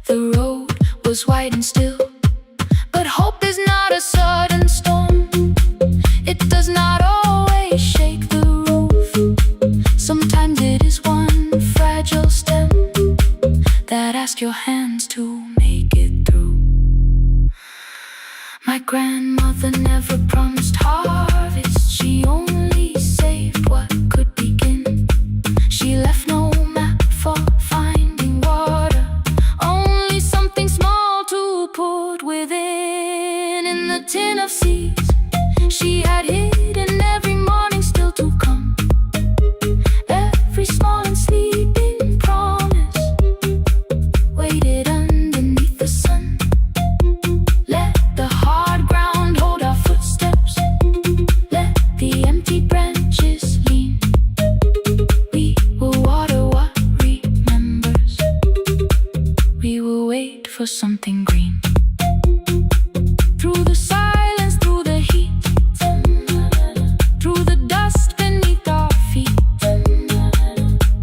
The road was white and still. But hope is not a sudden storm. It does not always shake the roof. Sometimes it is one fragile stem that asks your hands to make it through. My grandmother never promised harvest. She only saved what could begin. She left no map for finding water, only something small to put within. In the tin of seeds she had hidden every morning still to come. Every small and sleeping promise waited underneath the sun. Let the hard ground hold our footsteps. Let the empty branches lean. We will water what remembers. We will wait for something green. Through the silence, through the heat, through the dust beneath our feet,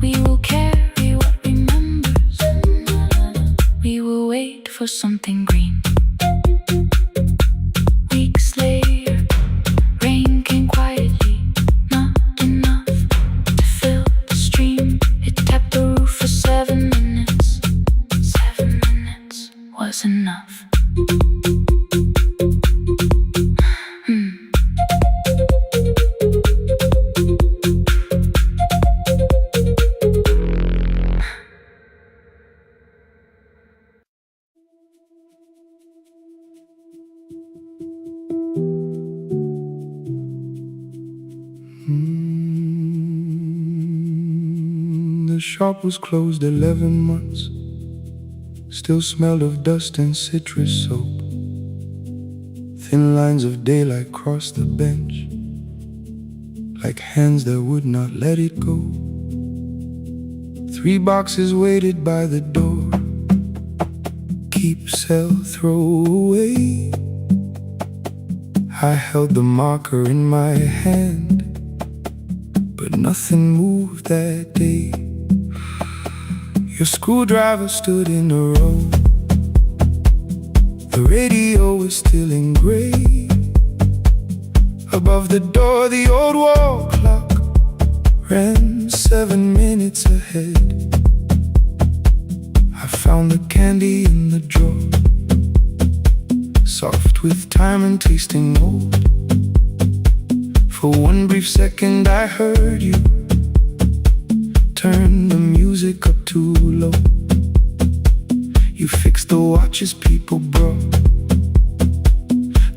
we will carry what remembers. We will wait for something green. Weeks later, rain came quietly, not enough to fill the stream. It tapped the roof for 7 minutes. 7 minutes was enough. The shop was closed 11 months. Still smelled of dust and citrus soap. Thin lines of daylight crossed the bench, like hands that would not let it go. 3 boxes waited by the door. Keep, sell, throw away. I held the marker in my hand, but nothing moved that day. Your screwdriver stood in a row. The radio was still in gray. Above the door, the old wall clock ran 7 minutes ahead. I found the candy in the drawer, soft with time and tasting old. For one brief second I heard you turn the music up too low. You fixed the watches people broke,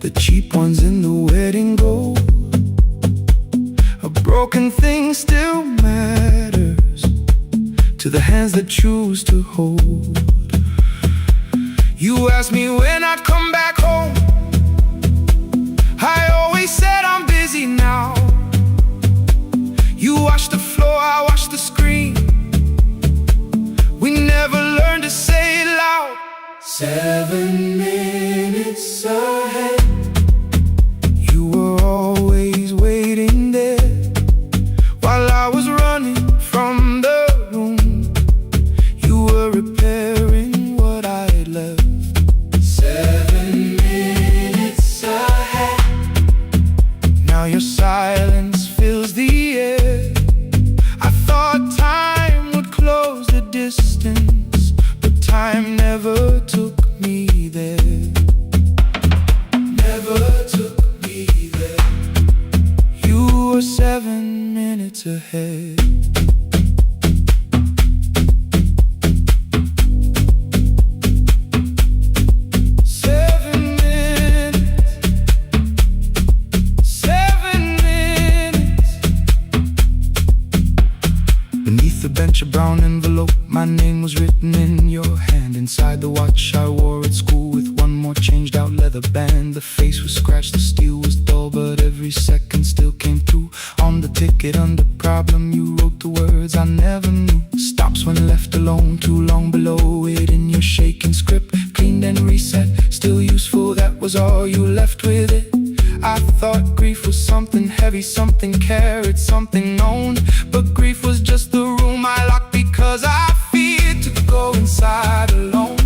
the cheap ones in the wedding gold. A broken thing still matters to the hands that choose to hold. You asked me when I'd come back home. I always said I'm busy now. You watch the floor, I watch the screen. We never learned to say it loud. 7 minutes ahead. You were always waiting there while I was running from the room. You were repairing what I had left. 7 minutes ahead. Now your silence fills the air. I thought time would close the distance, but time never took me there. Never took me there. You were 7 minutes ahead. A brown envelope, my name was written in your hand. Inside the watch I wore at school with one more changed out leather band. The face was scratched, the steel was dull, but every second still came through. On the ticket under problem you wrote the words I never knew. Stops when left alone, too long below it in your shaking script. Cleaned and reset, still useful, that was all you left with it. I thought grief was something heavy, something carried, something known. But grief was just the room I locked because I feared to go inside alone.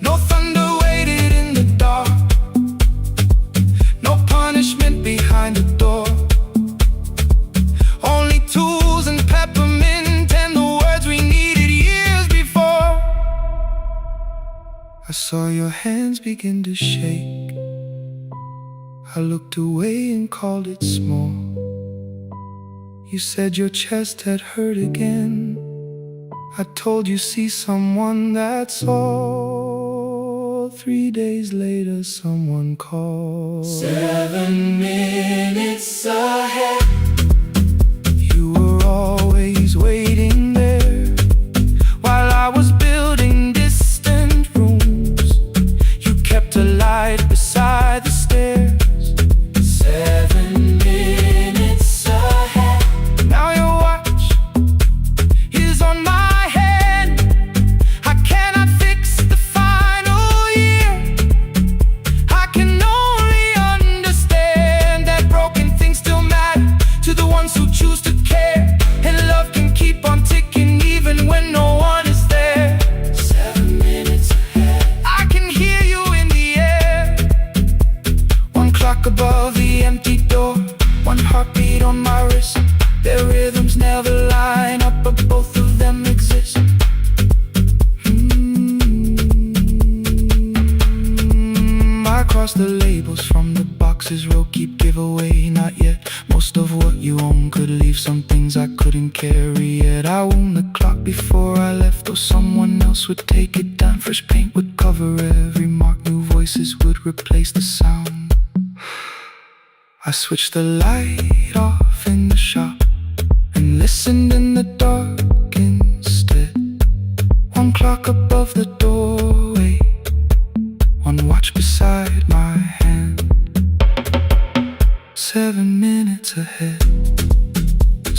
No thunder waited in the dark, no punishment behind the door. Only tools and peppermint and the words we needed years before. I saw your hands begin to shake. I looked away and called it small. You said your chest had hurt again. I told you see someone, that's all. 3 days later someone called. 7 minutes ahead. You were always waiting there while I was building distant rooms. You kept a light beside the stairs. 7 minutes ahead. Now your watch is on my head. I cannot fix the final year. I can only understand that broken things still matter to the ones who choose to care. And love can keep on ticking even when no one is there. 7 minutes ahead. I can hear you in the air. One clock above the empty door, one heartbeat on my wrist. Their rhythms never line up, but both of them exist. I cross the labels from the boxes, row keep giveaway, not yet. Most of what you own could leave some things I couldn't carry yet. I wound the clock before I left, or someone else would take it down. Fresh paint would cover every mark, new voices would replace the sound. I switched the light off in the shop and listened in the dark instead. One clock above the doorway, one watch beside my hand. 7 minutes ahead.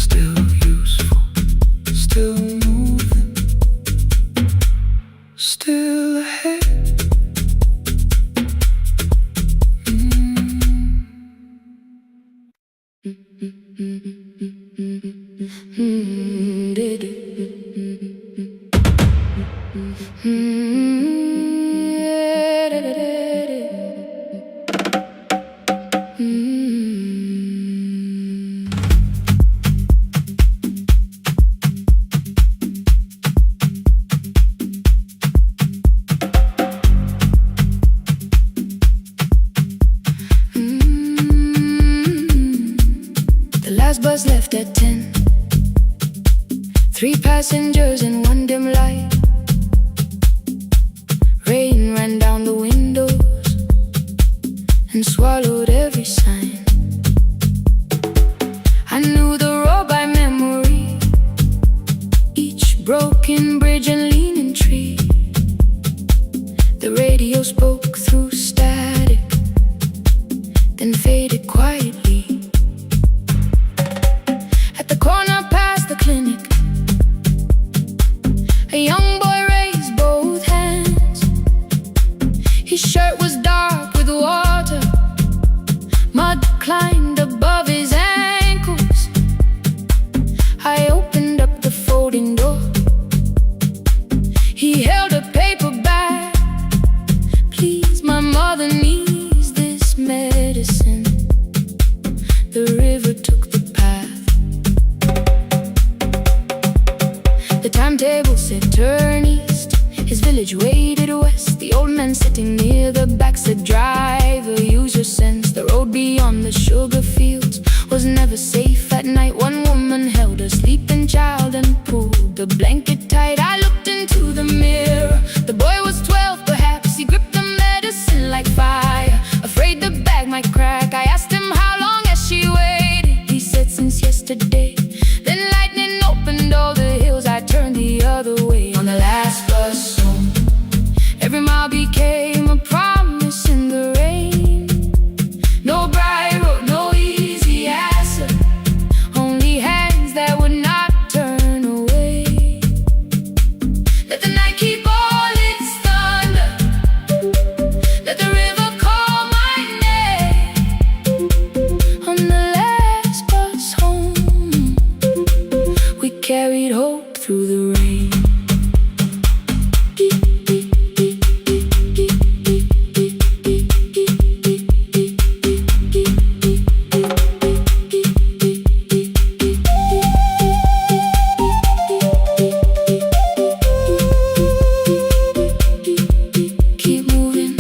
Still useful, still moving, still ahead. bus left at 10. 3 passengers and 1 dim light. and swallowed every sign. I knew the road by memory, each broken bridge and leaning tree. The radio spoke through static, then faded quietly. At the corner past the clinic, a young boy raised both hands. His shirt was dark with water, mud climbed above his ankles. I opened up the folding door. He held a paper bag. Please, my mother needs this medicine. The river took the path. The timetable said turn east. His village waded west. The old man sitting near the back said driver, use your sense. The road beyond the sugar fields was never safe at night. One woman held a sleeping child and pulled the blanket tight. I looked into the mirror. The boy was 12 perhaps. He gripped the medicine like fire, afraid the bag might crack. I asked him how long has she waited. He said since yesterday. Then lightning opened all the hills. I turned the other way on the last bus home. Every mile became a promise in the rain. No bright road, no easy answer, only hands that would not turn away. Let the night keep all its thunder, let the river call my name. On the last bus home, we carried hope through the rain. Keep moving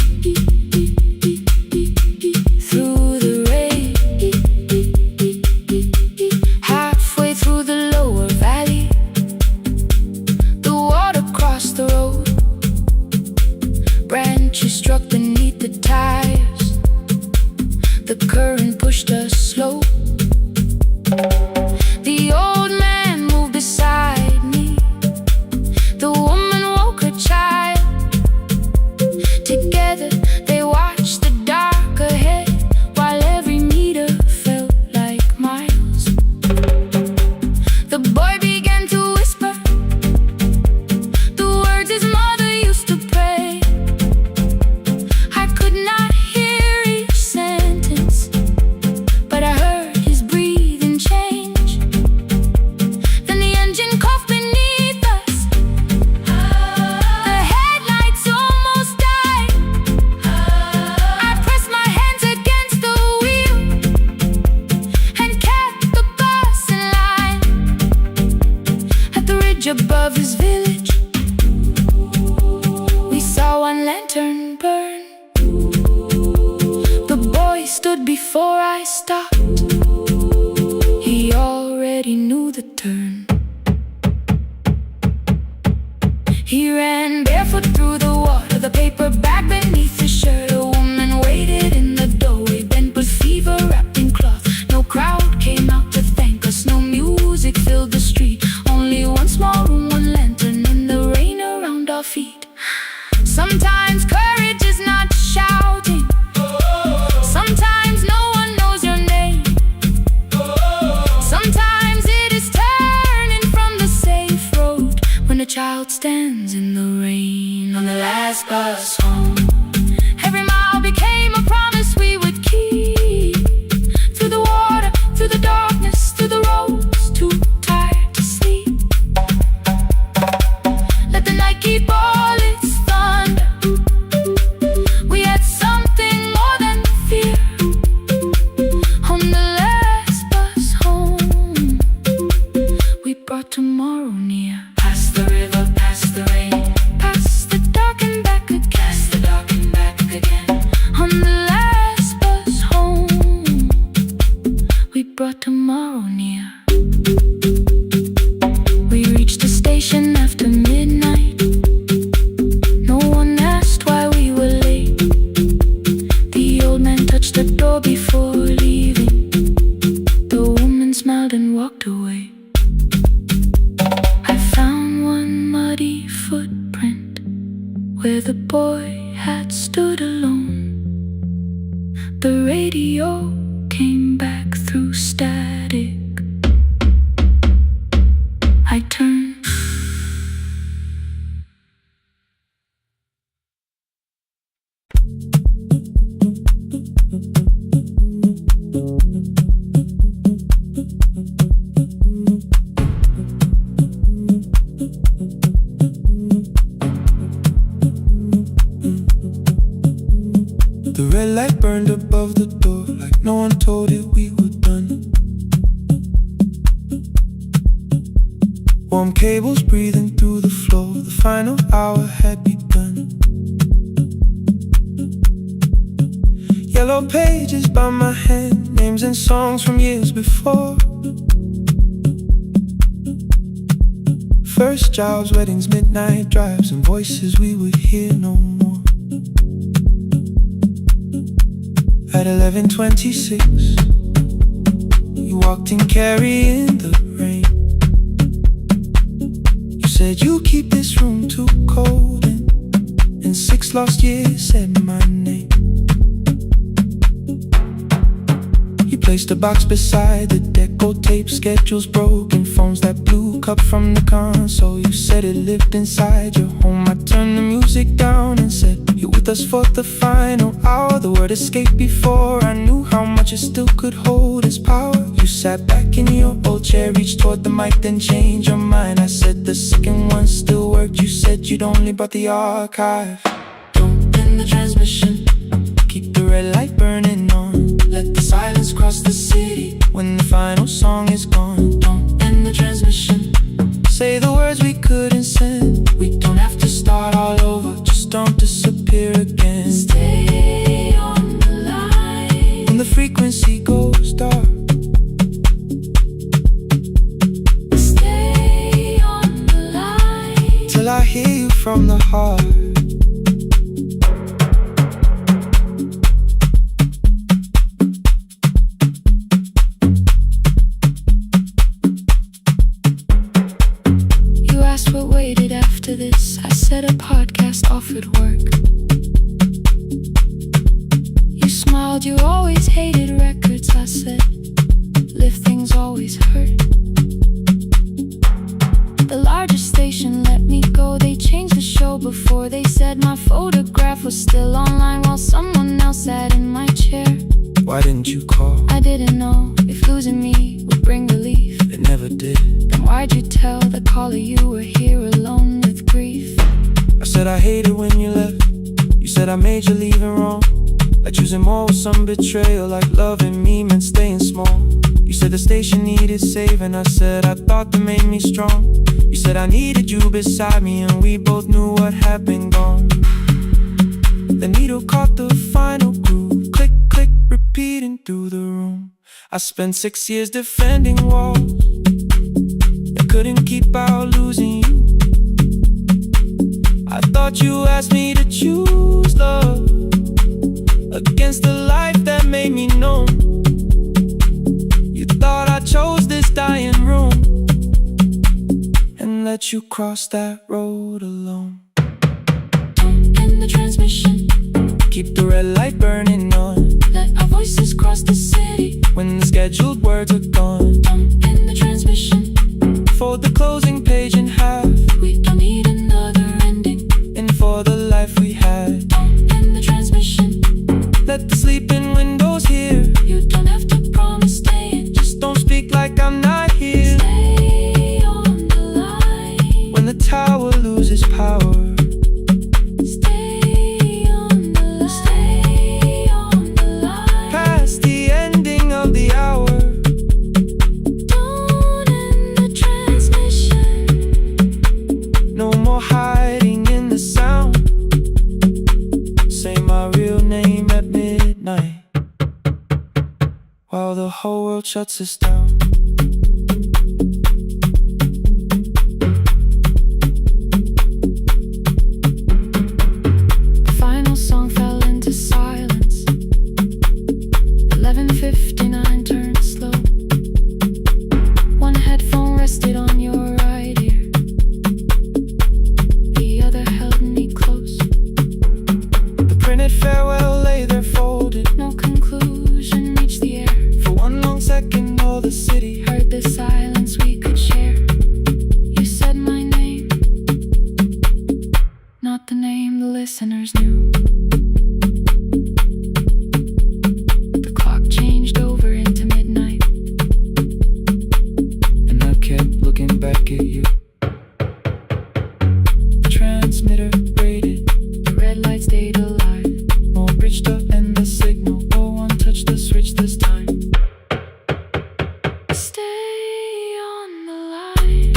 through the rain. Halfway through the lower valley, the water crossed the road. Branches struck beneath the tires. The current pushed us slow. The old man moved beside me. The woman woke her child. Together they watched the dark ahead, while every meter felt like miles. The boy began to whisper the words his mother used to pray. I could not hear each sentence, but I heard his breathing change. Then the engine coughed beneath us. The headlights almost died. I pressed my hands against the wheel and kept the bus in line. At the ridge above his village, we saw one lantern burn. The boy stood before I stopped. He already knew the turn. He ran barefoot through the water, the paper bag beneath his shirt. A woman waited in the doorway, bent with fever wrapped in cloth. No crowd came out to thank us, no music filled the street. Only one small room, one lantern, and the rain around our feet. Sometimes courage is not shouting. Sometimes no one knows your name. Sometimes it is turning from the safe road when a child stands in the rain. On the last bus home, every mile became a promise we would keep. Through the water, through the darkness, through the roads too tired to sleep. Let the night keep all its thunder. We had something more than fear. On the last bus home, we brought tomorrow near. Past the river, past the rain, past the dark and back again. Past the dark had stood alone. The radio came back through static. I turned. The red light burned above the door, like no one told it we were done. Warm cables breathing through the floor, the final hour had begun. Yellow pages by my hand, names and songs from years before. First jobs, weddings, midnight drives, and voices we would hear no more. At 11:26, you walked in carrying the rain. You said you keep this room too cold, and in 6 lost years said my name. You placed a box beside the deco tape, schedules broken, phones that blew, cup from the console. You said it lived inside your home. I turned the music down and said, you're with us for the final hour. The word escaped before I knew how much it still could hold its power. You sat back in your old chair, reached toward the mic, then changed your mind. I said the second one still worked. You said you'd only brought the archive. Don't end the transmission, keep the red light burning on. Let the silence cross the city when the final song is gone. Don't end the transmission, say the words we couldn't send. We don't have to start all over, just don't disappear again. Stay on the line when the frequency goes dark. Stay on the line Till I hear you from the heart. You asked what waited after this. I said a podcast offered work. You smiled, you always hated records. I said, live things always hurt. The largest station let me go. They changed the show before they said my photograph was still online while someone else sat in my chair. Why didn't you call? I didn't know if losing me would bring relief. It never did. Then why'd you tell the caller you were here alone with grief? I said I hated when you left. You said I made you leaving wrong, like choosing more with some betrayal, like loving me meant staying small. You said the station needed saving. I said I thought that made me strong. You said I needed you beside me, and we both knew what had been gone. The needle caught the final groove, click, click, repeating through the room. I spent 6 years defending walls that couldn't keep out losing you. I thought you asked me to choose love against the life that made me known. You thought I chose this dying room and let you cross that road alone. Don't end the transmission, keep the red light burning on. let our voices cross the city when the scheduled words are gone. Don't end the transmission, fold the closing page in half. we don't need another ending. And for the life we had, Don't end the transmission, let the sleeping windows hear. you don't have to promise staying. Just don't speak like I'm not here. Stay on the line When the tower loses power, Stay on the line Stay on the line past the ending of the hour. Don't end the transmission, No more hiding in the sound. Say my real name at midnight while the whole world shuts us down. The final song fell into silence. 11:59 turned slow. One headphone rested on your right ear, the other held me close. listeners knew. The clock changed over into midnight, and I kept looking back at you. The transmitter braided, the red light stayed alive. all bridged up and the signal. No one touched the switch this time. Stay on the line.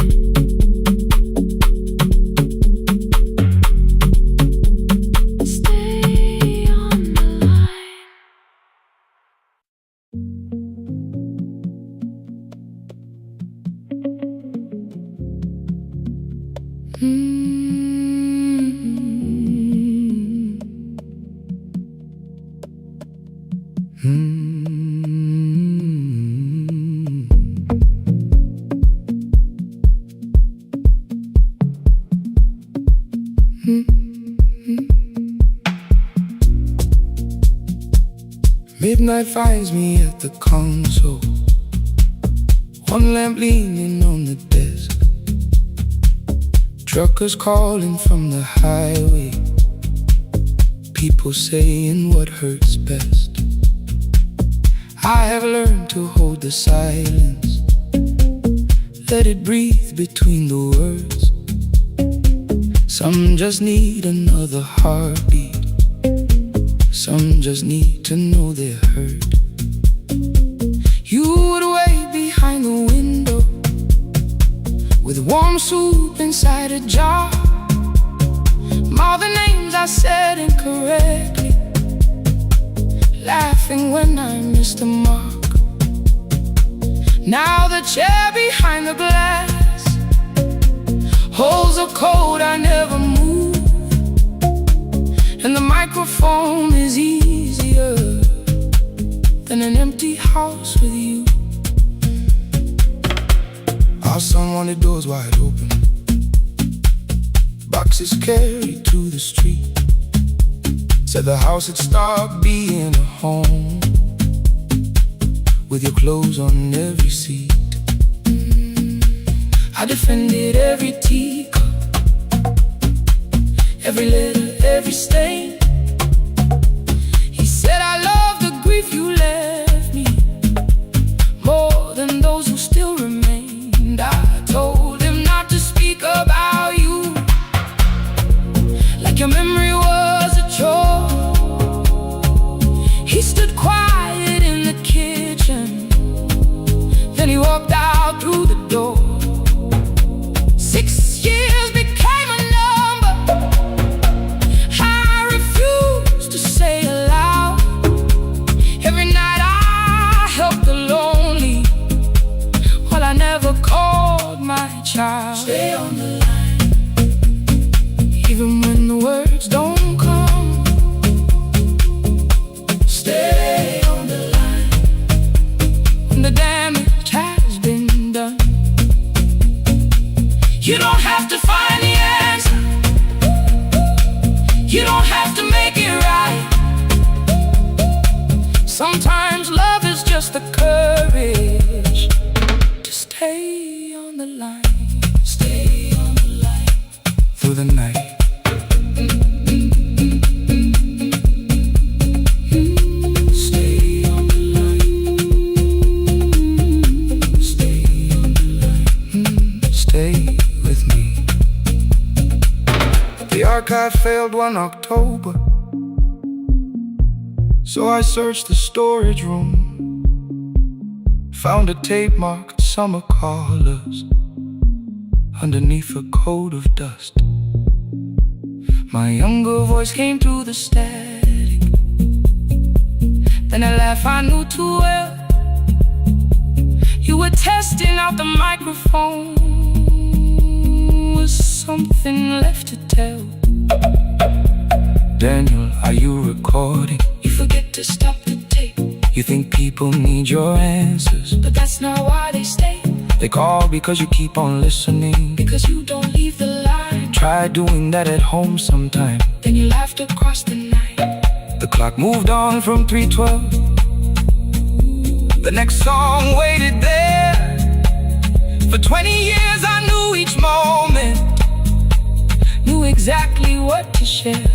Stay on the line. Midnight finds me at the console, one lamp leaning on the desk. Truckers calling from the highway, people saying what hurts best. I have learned to hold the silence, let it breathe between the words. Some just need another heartbeat, some just need to know they're heard. You would wait behind the window with warm soup inside a jar. All the names I said incorrectly, laughing when I missed the mark. Now the chair behind the glass holds a code I never moved, and the microphone is easier than an empty house with you. Our son wanted doors wide open, boxes carried to the street. Said the house had stopped being a home, with your clothes on every seat. I defended every teacup, every letter, every stain. He said I love the grief you left me more than those who still remained. I told him not to speak about you like your memory was a chore. He stood quiet in the kitchen, then he walked out through the door. 6 years became a number I refused to say aloud. Every night I helped the lonely, while I never called my child. Stay on the line, even when the words don't come. Stay on the line, when the damage has been done. You don't have to find the answer, you don't have to make it right. Sometimes love is just the courage to stay on the line. Stay on the line through the night. Stay on the line. Stay on the line. Stay with me. The archive failed one October, so I searched the storage room, found a tape marked Summer Callers underneath a coat of dust. My younger voice came through the static, then a laugh I knew too well. You were testing out the microphone, was something left to tell? Daniel, are you recording? You forget to stop the tape. You think people need your answers, but that's not why they stay. They call because you keep on listening, because you don't leave the line. Try doing that at home sometime, then you laughed across the night. The clock moved on from 3:12. The next song waited there. For 20 years I knew each moment, knew exactly what to share.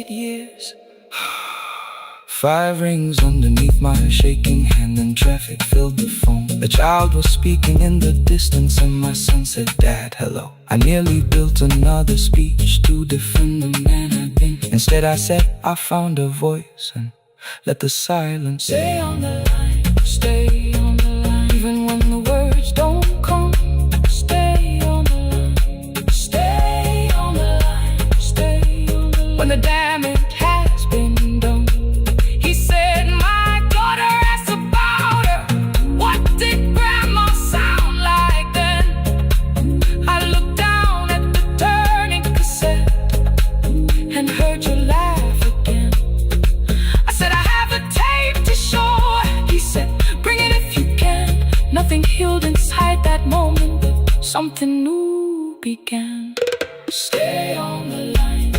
wasted years. 5 rings underneath my shaking hand, and traffic filled the phone. A child was speaking in the distance, and my son said, "Dad, hello." I nearly built another speech to defend the man I've been. Instead I said, I found a voice, and let the silence stay on the line. Stay on the line, even when the words don't come. Stay on the line. Stay on the line. Stay on the line. When the damage has been done, he said, "My daughter asked about her. What did grandma sound like then?" I looked down at the turning cassette and heard you laugh again. I said, "I have a tape to show." He said, "Bring it if you can." Nothing healed inside that moment, but something new began. Stay on the line.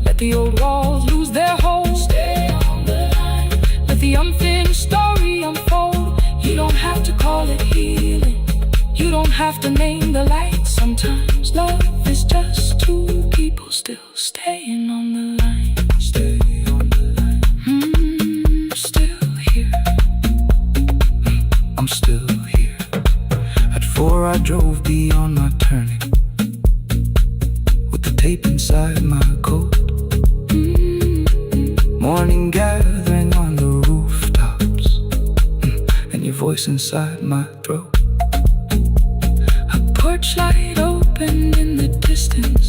Let the old walls lose their hold. Stay on the line. Let the unfinished story unfold. You don't have to call it healing. You don't have to name the light. Sometimes love is just two people still staying on the line. Stay on the line. Still here. I'm still here. At 4 I drove beyond my turning, with the tape inside my coat. Morning gathering on the rooftops, and your voice inside my throat. A porch light opened in the distance.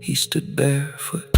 He stood barefoot.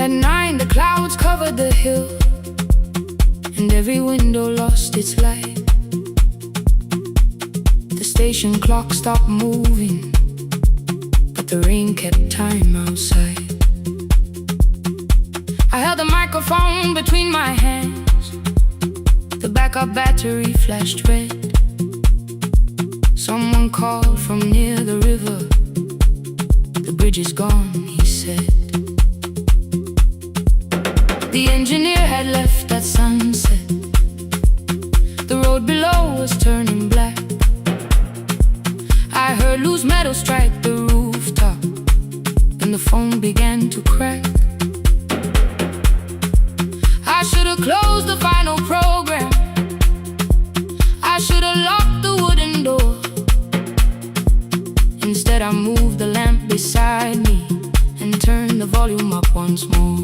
At 9 the clouds covered the hill, and every window lost its light. The station clock stopped moving, but the rain kept time outside. I held the microphone between my hands. The backup battery flashed red. Someone called from near the river. "The bridge is gone," he said. The engineer had left at sunset. The road below was turning black. I heard loose metal strike the rooftop, and the phone began to crack. I should have closed the final program. I should have locked the wooden door. Instead I moved the lamp beside me and turned the volume up once more.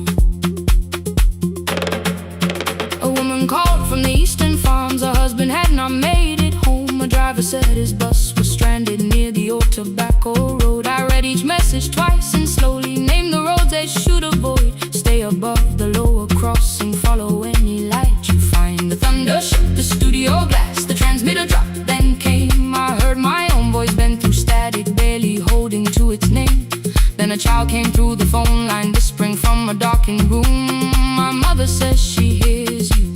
A woman called from the eastern farms. Her husband had not made it home. A driver said his bus was stranded near the old tobacco road. I read each message twice and slowly named the roads they should avoid. Stay above the lower crossing, follow any light you find. The thunder shook the studio glass, the transmitter dropped, then came. I heard my own voice bend through static, barely holding to its name. Then a child came through the phone line, whispering from a darkened room. My mother says she hears you.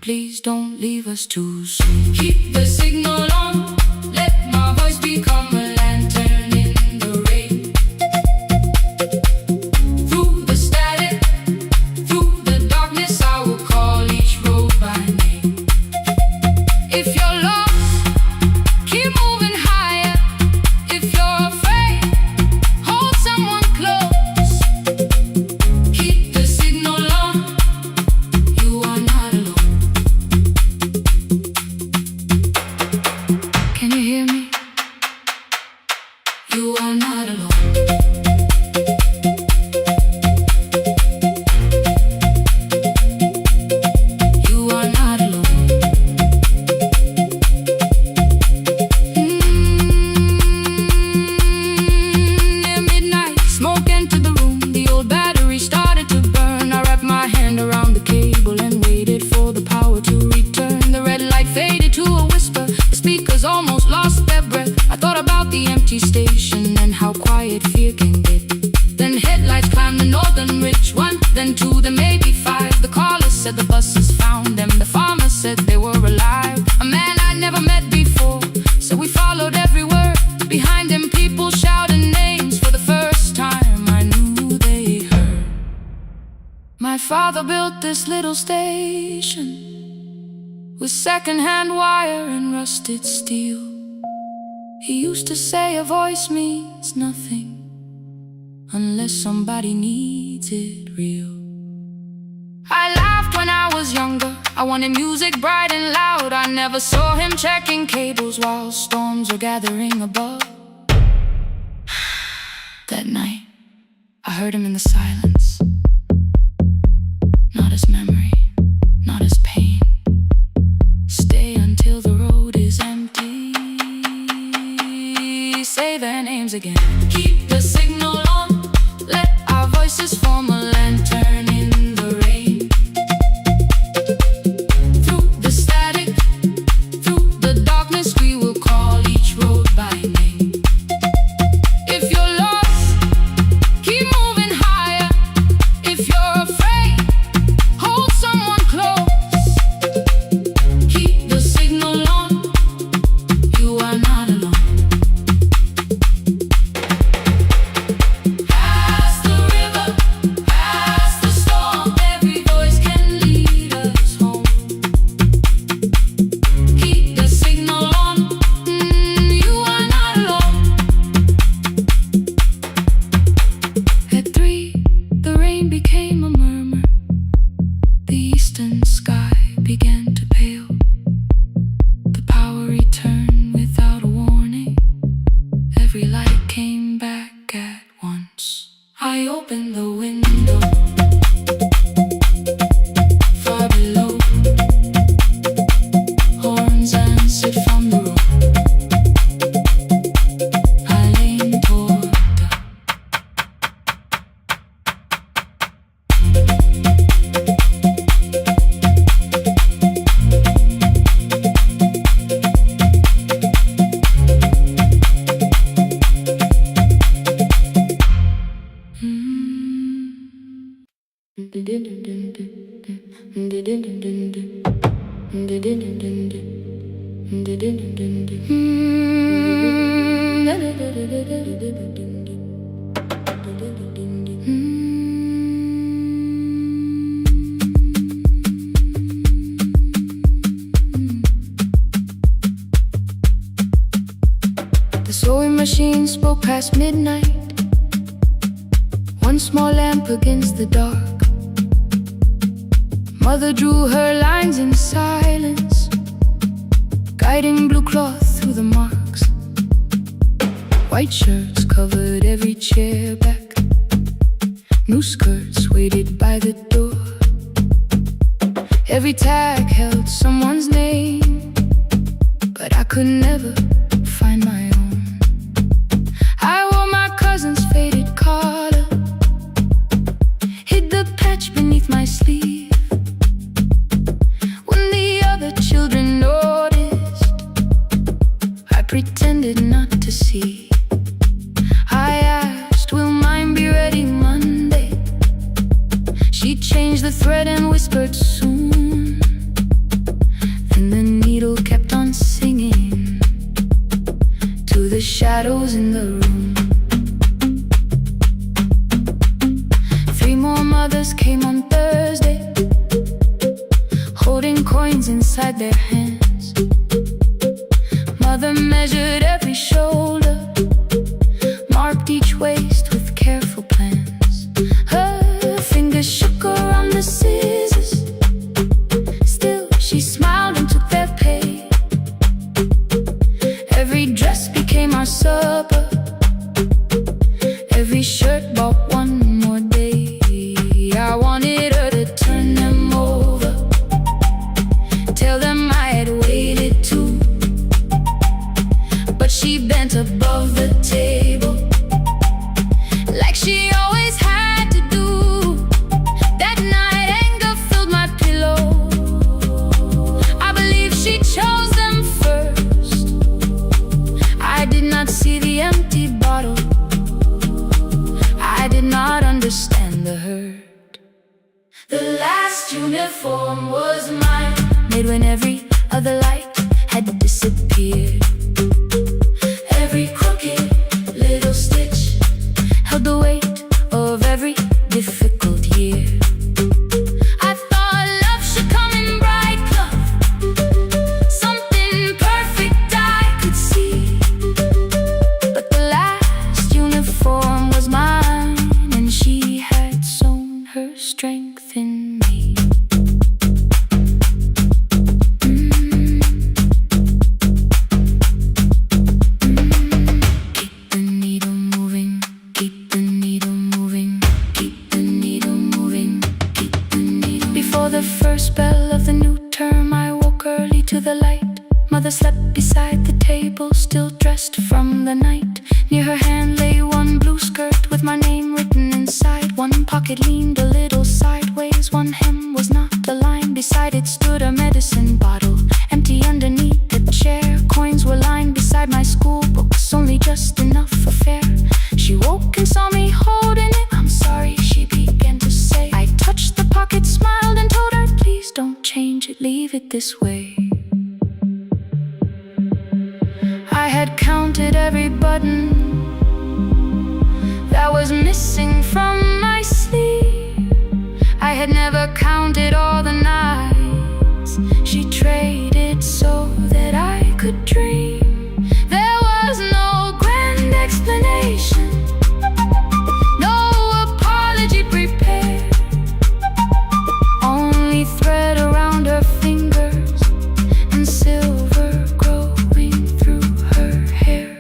Please don't leave us too soon. Keep the signal on. Let my voice become a lantern in the rain. Through the static, through the darkness, I will call each road by name. If you're lost, keep moving higher. If you're afraid, hold someone close. Keep the signal on. You are not alone. Can you hear me? You are not alone. You are not alone. Near midnight, smoke entered the room. The old battery started to burn. I wrapped my hand around the cable and waited for the power to return. The red light faded to a whisper. The speakers almost lost their breath. I empty station and how quiet fear can get. Then headlights climbed the northern ridge, one, then two, then maybe five. The caller said the buses found them. The farmer said they were alive. A man I'd never met before, so we followed every word. Behind them people shouted names. For the first time I knew they heard. My father built this little station with second-hand wire and rusted steel. He used to say a voice means nothing unless somebody needs it real. I laughed when I was younger. I wanted music bright and loud. I never saw him checking cables while storms were gathering above. That night, I heard him in the silence. Not as memory, not as pain. Stay until the road is empty. Say their names again. Keep the signal on. Let our voices form a lantern in the rain. Through the static, through the darkness, we will call each road by name. If you're lost, keep moving higher. If you're afraid, hold someone close. Keep the signal on. You are not alone. I opened the window. Far below, horns answered from the road. I leaned toward The sewing machine spoke past midnight. One small lamp against the dark. Mother drew her lines in silence, guiding blue cloth through the marks. White shirts covered every chair back. New skirts waited by the door. Every tag held someone's name, but I could never find my own. I wore my cousin's faded collar, hid the patch beneath my sleeve. When the other children noticed, I pretended not to see. I asked, will mine be ready Monday? She changed the thread and whispered soon. Then the needle kept on singing to the shadows in the room. 3 more mothers came on Thursday, holding coins inside their hands. Mother measured every shoulder, marked each waist with careful plans. Her fingers shook around the scissors. Still she smiled and took their pay. Every dress became our supper. Every shirt bought one more day. I wanted her to turn them over, tell them I had waited too. But she bent above uniform was mine, made when every other light had disappeared. Every crooked little stitch held the weight of every difficult year. I thought love should come in bright cloth, something perfect I could see. But the last uniform was mine, and she had sewn her strength in me. Keep the needle moving, keep the needle moving, keep the needle moving, keep the needle. Before the first bell of the new term, I woke early to the light. Mother slept beside the table, still dressed from the night. Near her hand lay one blue skirt with my name written inside. One pocket leaned a little sideways, one hem was not aligned. Beside it stood a medicine bottle, empty underneath the chair. Coins were lined beside my school books, only just enough for fare. She woke and saw me holding it. I'm sorry, she began to say. I touched the pocket, smiled and told her, please don't change it, leave it this way. I had counted every button that was missing from my sleeve. I had never counted all the nights she traded so that I could dream. There was no grand explanation, no apology prepared, only thread around her fingers and silver growing through her hair.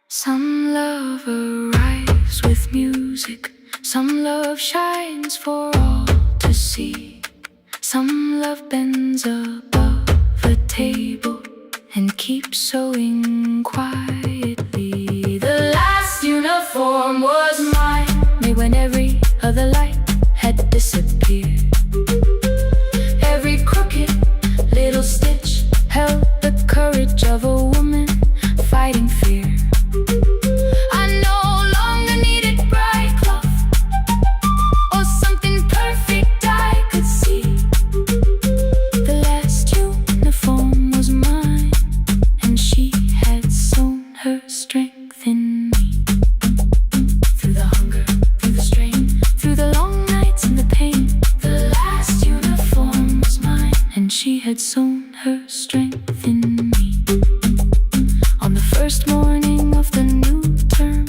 Some love arrives with music, some love shines for all to see. Some love bends above a table and keeps sewing quietly. The last uniform was mine, made when every other light had disappeared. Every crooked little stitch held the courage of a woman fighting fear. I no longer needed bright cloth or something perfect I could see. The last uniform was mine, and she had sewn her strength in me. Through the hunger, through the strain, through the long nights and the pain, the last uniform was mine, and she had sewn her strength in me. On the first morning of the new term,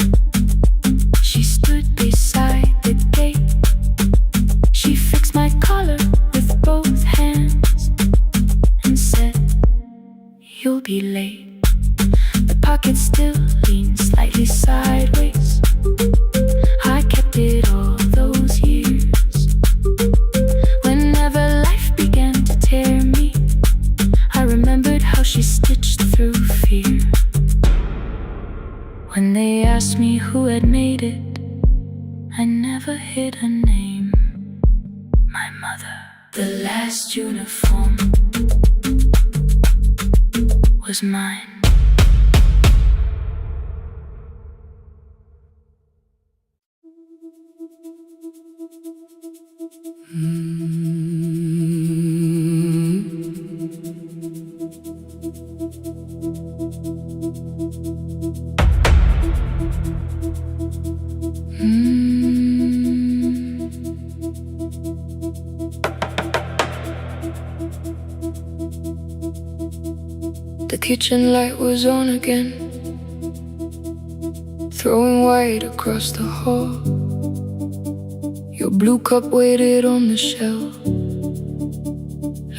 she stood beside the gate. She fixed my collar with both hands and said, you'll be late. The pocket still leaned slightly sideways. I kept it all those years. Whenever life began to tear me, I remembered how she stitched through fear. When they asked me who had made it, I never hid her name. My mother. The last uniform was mine. The kitchen light was on again, throwing white across the hall. Your blue cup waited on the shelf,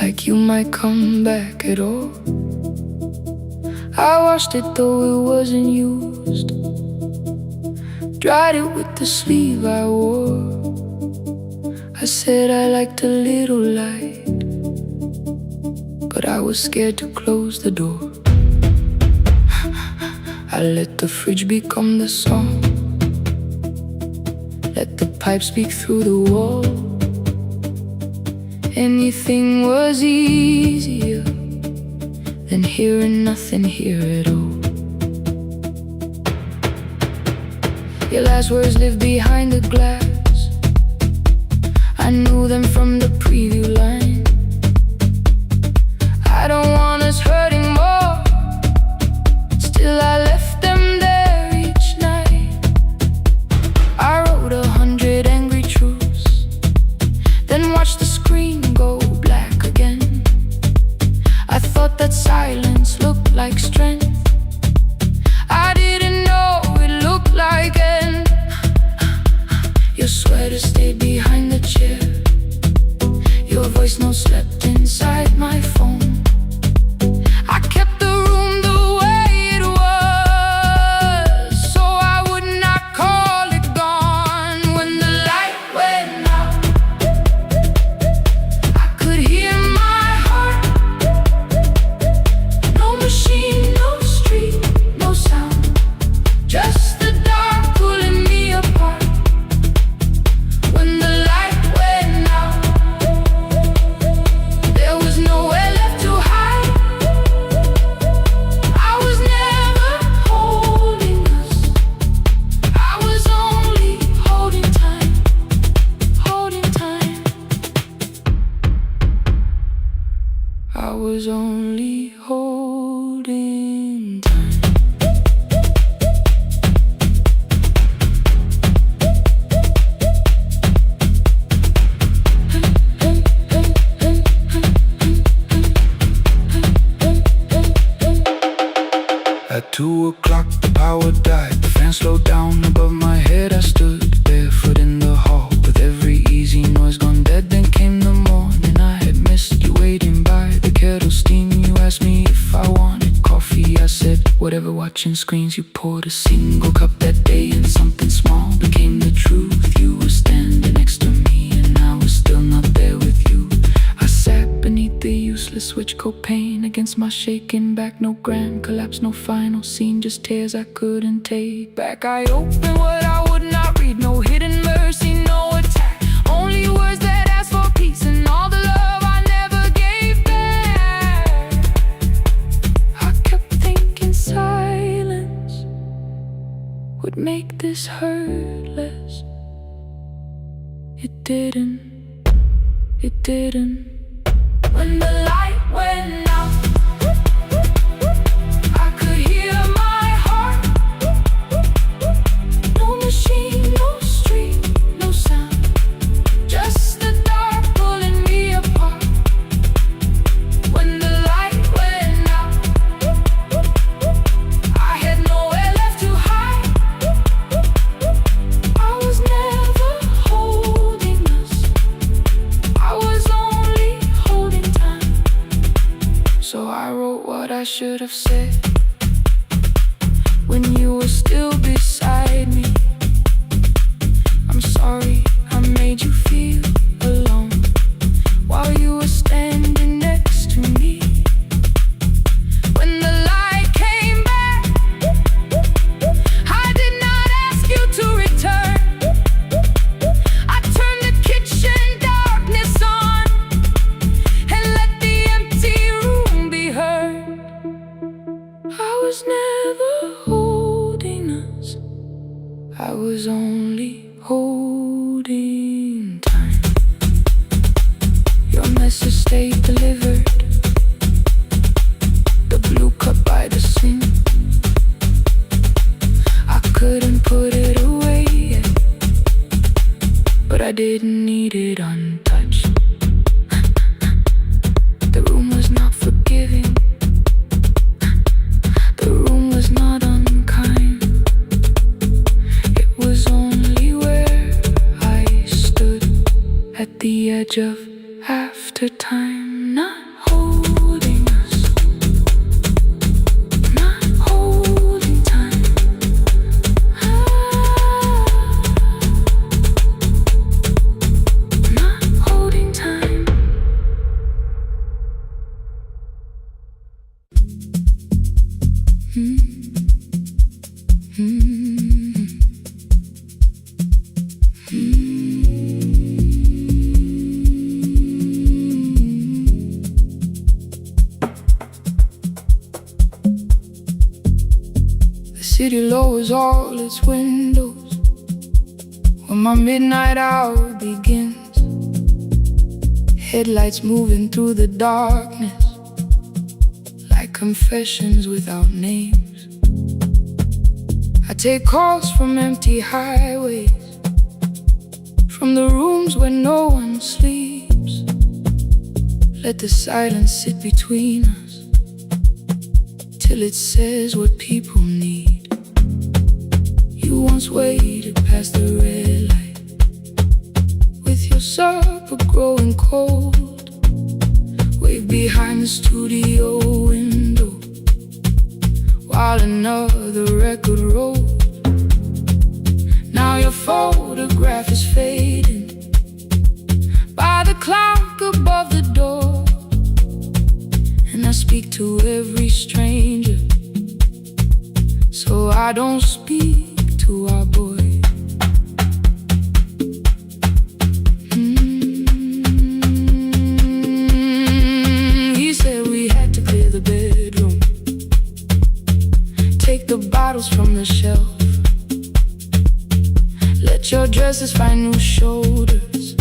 like you might come back at all. I washed it though it wasn't used, dried it with the sleeve I wore. I said I liked a little light, but I was scared to close the door. I let the fridge become the song, let the pipe speak through the wall. Anything was easier than hearing nothing here at all. Your last words live behind the glass. I I knew them from the preview line. I don't want us hurting more. Still I left them there each night. I wrote 100 angry truths, then watched the screen go black again. I thought that silence looked like strength. I didn't know it looked like end. Your sweater stayed behind the chair. Your voice no slept inside my phone. I kept the room the way it was, so I would not call it gone. When the light went out, I could hear my heart. No machine, no street, no sound, just the dark pulling me apart. When the light went out, there was nowhere left to hide. I was never holding us, I was only holding time, holding time. I was only holding time. At 2 o'clock the power died. The fan slowed down above my head. I stood barefoot in the hall with every easy noise gone dead. Then came the morning. I had missed you waiting by the kettle steam. You asked me if I wanted coffee. I said whatever, watching screens. You poured a single cup that day, and something small became the truth. You were standing next to me, and I was still not there with you. I sat beneath the useless switch, copain against my shaking back. No grand collapse, no final scene, just tears I couldn't take back. I opened what I would not read, no hidden mercy, no attack. Only words that ask for peace and all the love I never gave back. I kept thinking silence would make this hurt less. It didn't, it didn't. When the light went out, I could hear my heart. No machine, no street, no sound, just the dark pulling me apart. When the light went out, I had nowhere left to hide. I was never holding us, I was only holding time. So I wrote what I should have said when you were still beside me. I'm sorry I made you feel alone while you were standing next to me. When the light came back, I did not ask you to return. I turned the kitchen darkness on and let the empty room be heard. I was never holding us, I was only holding time. Your message stayed delivered, the blue cup by the sink. I couldn't put it away yet, but I didn't need it untouched. The room was not forgiving, the room was not unkind. It was only where I stood at the edge of after time, not holding us, not holding time. Not holding time. city lowers all its windows when my midnight hour begins. Headlights moving through the darkness, like confessions without names. I take calls from empty highways, from the rooms where no one sleeps. Let the silence sit between us, till it says what people need. You once waited past the red light, with your supper growing cold. Wait behind the studio window, while another record rolls. Now your photograph is fading by the clock above the door. And I speak to every stranger, so I don't speak to our boy. He said we had to clear the bedroom, take the bottles from the shelf, let your dresses find new shoulders,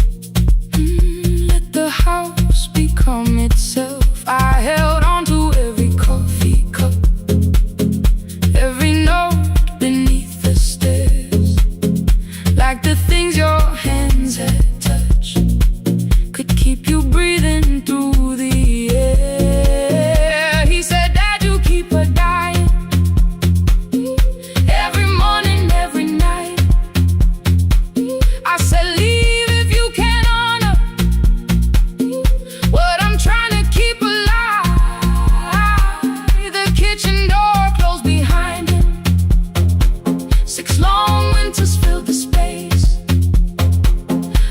let the house become itself. I held on to every coffee cup, every note beneath the stairs, like the things your hands had touched could keep you breathing through the air. He said, Dad, you keep her dying, every morning, every night. I said, leave if you can honor what I'm trying to keep alive. The kitchen door closed behind him, 6 long winters filled the space.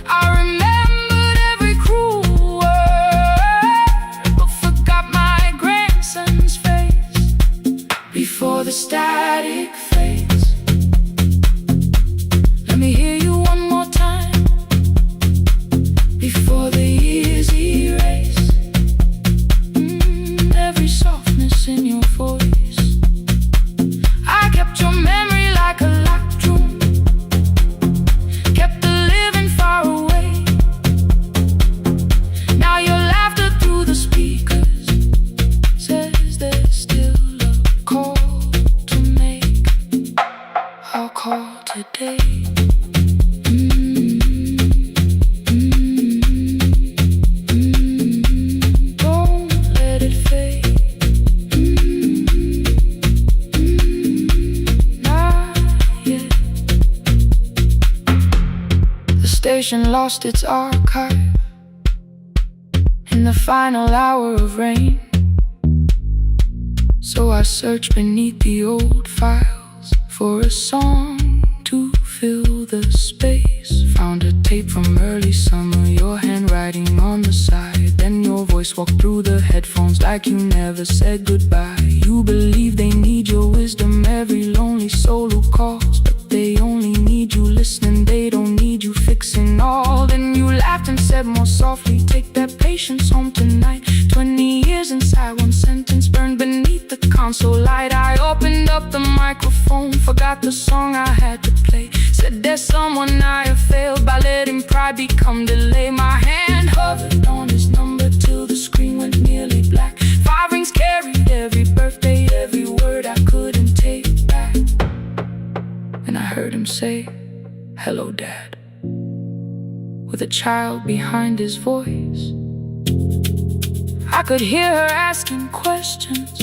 I remembered every cruel word, but forgot my grandson's face. Before the static fades, let me hear you one more time. Before the years erase every softness in your voice. I kept your memory like a locked room, kept the living far away. Now your laughter through the speakers says there's still a call to make. I'll call today. Don't let it fade. Not yet. The station lost its archive in the final hour of rain, so I searched beneath the old files for a song to fill the space. Found a tape from early summer, your handwriting on the side. Then your voice walked through the headphones like you never said goodbye. You believe they need your wisdom, every lonely soul who calls, but they only need you listening, they don't need you fixing all. Then you laughed and said more softly, take that patience home tonight. 20 years inside one sentence burned beneath the console light. I opened up the microphone, forgot the song I had to play. Said there's someone I have failed by letting pride become delay. My hand hovered on his number till the screen went nearly black. 5 rings carried every birthday, every word I couldn't take back. And I heard him say, hello, Dad, with a child behind his voice. I could hear her asking questions,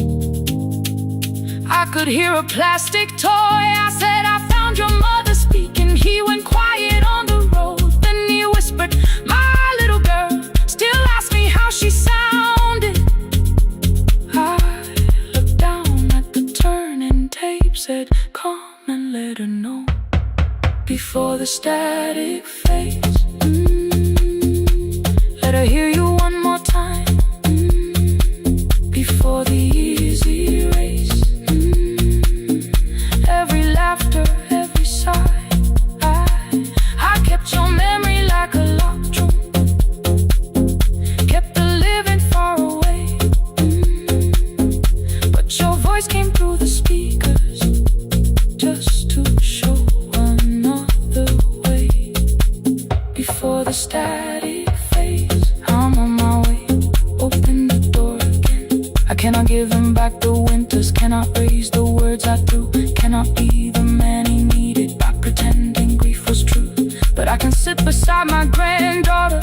I could hear a plastic toy. I said, I found your mother speaking. He went quiet on the road, then he whispered, my little girl still asks me how she sounded. I looked down at the turning tape, said, come and let her know before the static fades. Let her hear you one more time, before the years erase every laughter, every sigh. I kept your memory like a locked room, kept the living far away, but your voice came through the speakers just to show another way. Before the static fades, I'm on man he needed by pretending grief was true. But I can sit beside my granddaughter,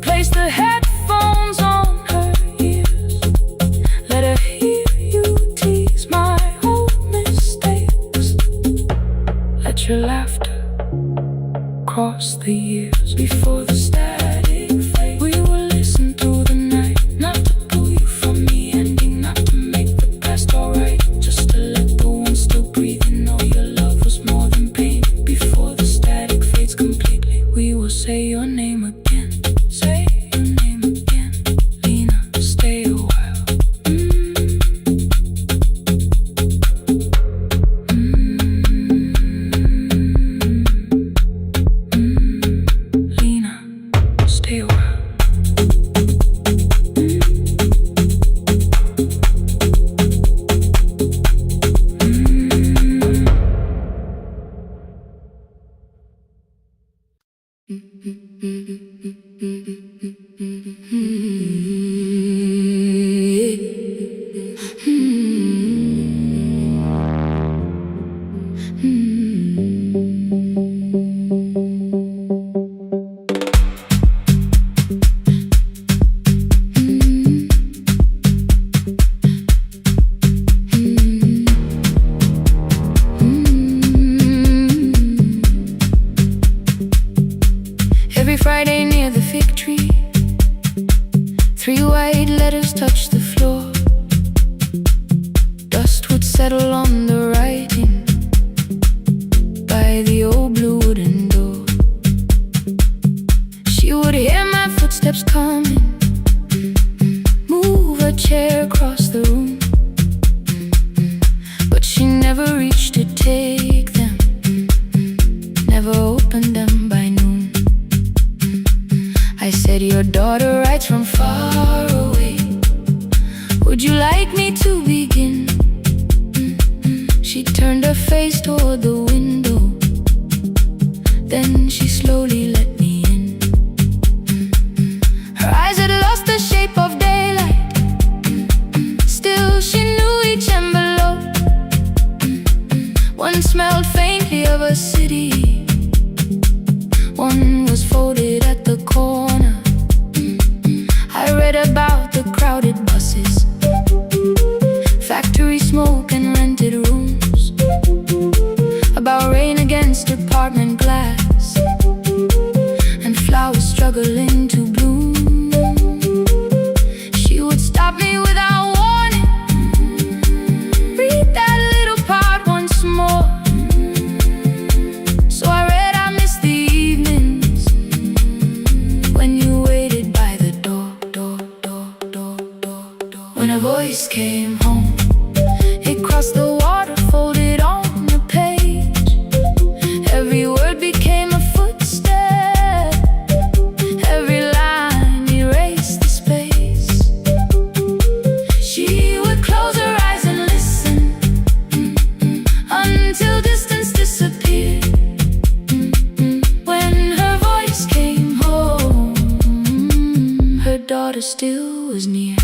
place the headphones on her ears, let her hear you tease my old mistakes. Let your laughter cross the years before the static fades. We will listen through the night, not to pull you from the ending, not to make the past alright, just to let the one still breathe and know your love was more than pain. Before the static fades completely, we will say your name again. Say your name again. Lena, stay a while. Lena, stay a while. Every Friday near the fig tree, 3 white letters touched the floor. Dust would settle on the writing by the old blue wooden door. She would hear my footsteps coming, move a chair across the room, but she never reached to take them, never opened them by noon. I said, your daughter writes from far away, would you like me to begin? She turned her face toward the window, then she slowly let me in. Her eyes had lost the shape of daylight, still she knew each envelope. One smelled faintly of a city, one was folded at the corner. I read about the crowded buses, factory smoke and rented rooms, about rain against apartment glass, and flowers struggling to bloom. She would stop me without warning, read that little part once more. So I read, I miss the evenings when you waited by the door. When a voice came home, it crossed the water, folded on the page. Every word became a footstep, every line erased the space. She would close her eyes and listen until distance disappeared. When her voice came home, her daughter still was near.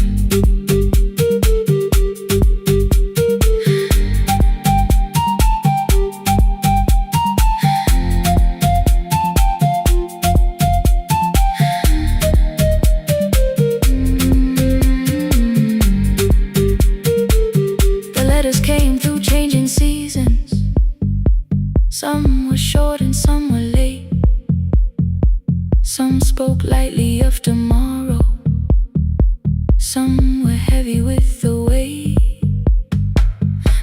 The letters came through changing seasons, some were short and some were late. Some spoke lightly of tomorrow, some were heavy with the weight.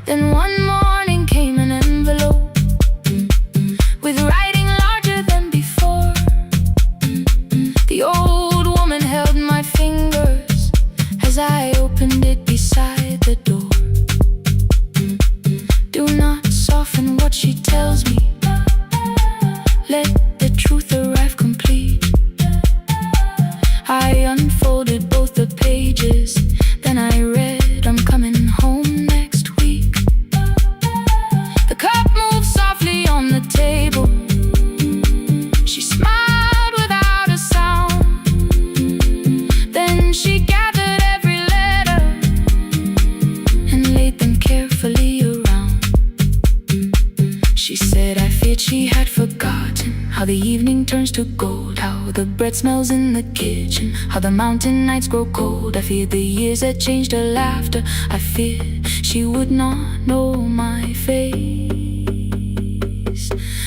Then one morning came an envelope with writing larger than before. The old woman held my fingers as I opened it beside the door. Do not soften what she tells me, let the truth arrive complete. I unfolded both the pages, then I read She said I feared she had forgotten how the evening turns to gold, how the bread smells in the kitchen, how the mountain nights grow cold. I feared the years had changed her laughter. I feared she would not know my face.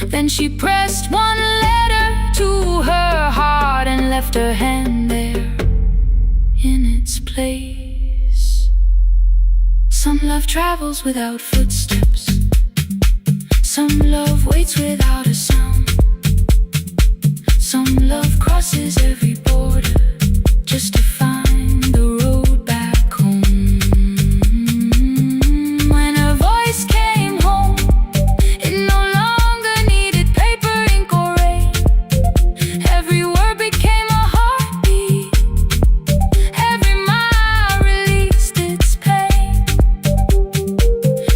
Then she pressed one letter to her heart and left her hand there in its place. Some love travels without footsteps, some love waits without a sound, some love crosses every border just to find the road back home. When her voice came home, it no longer needed paper, ink or rain. Every word became a heartbeat, every mile released its pain.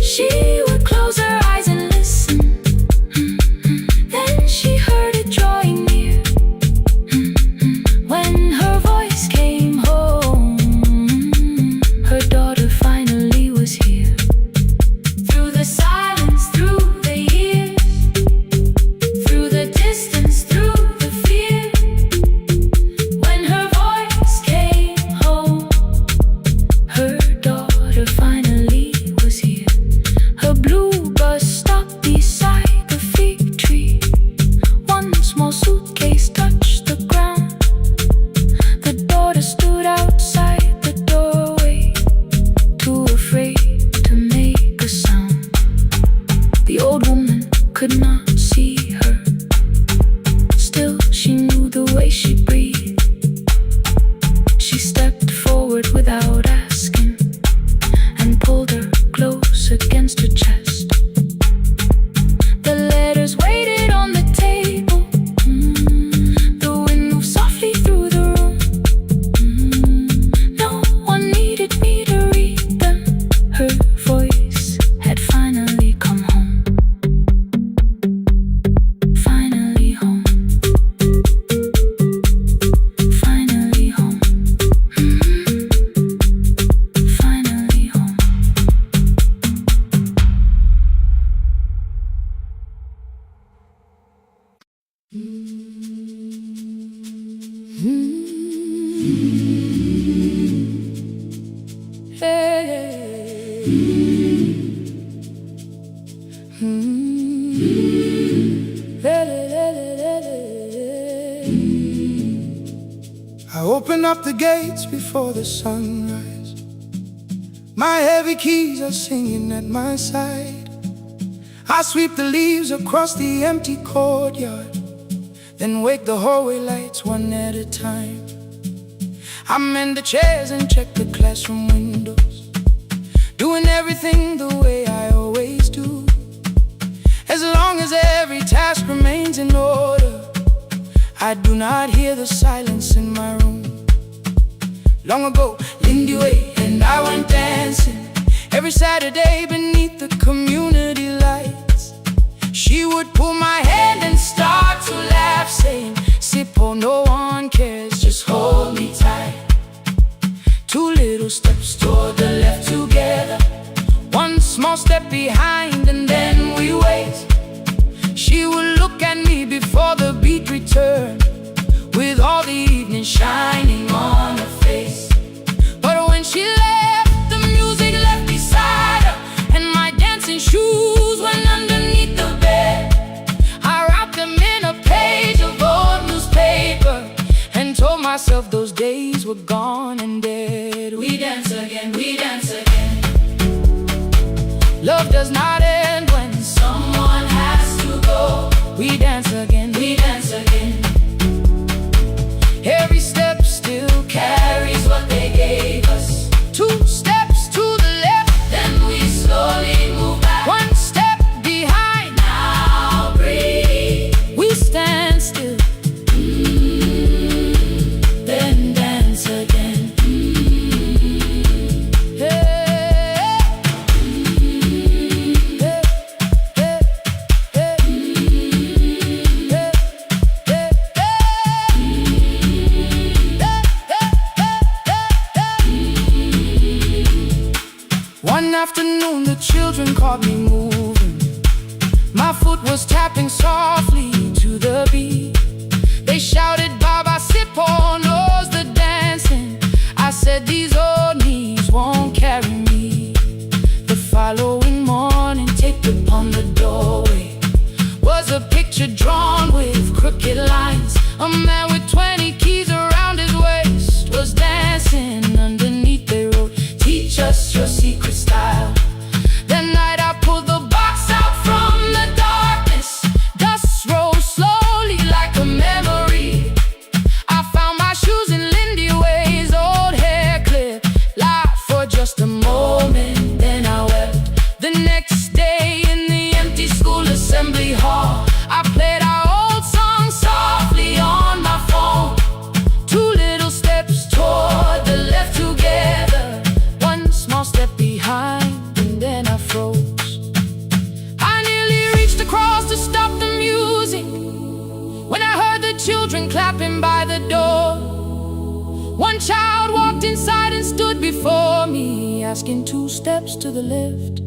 She would close her eyes and listen, then she heard it drawing near. When her voice came home, her daughter finally was here. Through the silence, through the years, through the distance, through the fear. When her voice came home, her daughter finally was here. Her blue bus stopped beside the fig tree. One small suitcase touched the ground. The daughter stood outside the doorway, too afraid to make a sound. The old woman could not see her, still she knew the way she breathed. She stepped forward without asking and pulled her close against her chest. The letters waited on the table. The wind moved softly through the room. No one needed me to read them. Her voice had finally come home. Finally home. Finally home. Finally home. I open up the gates before the sunrise. My heavy keys are singing at my side. I sweep the leaves across the empty courtyard, then wake the hallway lights one at a time. I mend the chairs and check the classroom windows, doing everything the way I always do. As long as every task remains in order, I do not hear the silence in my room. Long ago, Lindy Way and I went dancing every Saturday beneath the community lights. She would pull my hand and start to laugh, saying, "Sippo, no one cares, just hold me tight." Two little steps toward the left together, one small step behind, and then we wait. She would look at me before the beat returned, with all the evening shining on her face. But when she left, the music left beside her, and my dancing shoes went underneath the bed. I wrapped them in a page of old newspaper and told myself those days were gone and dead. We dance again, we dance again. Love does not end. foot was tapping softly to the beat. They shouted, Baba, Sipo knows the dancing. I said, these old knees won't carry me. The following morning, taped upon the doorway was a picture drawn with crooked lines. A man with 20 keys around his waist was dancing. Underneath they wrote, teach us your secret style. That night I pulled the box out from the darkness. Dust rose slowly like a memory. I found my shoes in Lindy Way's old hair clip. Laughed for just a moment, then I wept. The next day in the empty school assembly hall, I played our old song softly on my phone. 2 little steps toward the left together, 1 small step behind, and then I froze. I nearly reached across to stop the music when I heard the children clapping by the door. 1 child walked inside and stood before me, asking 2 steps to the left,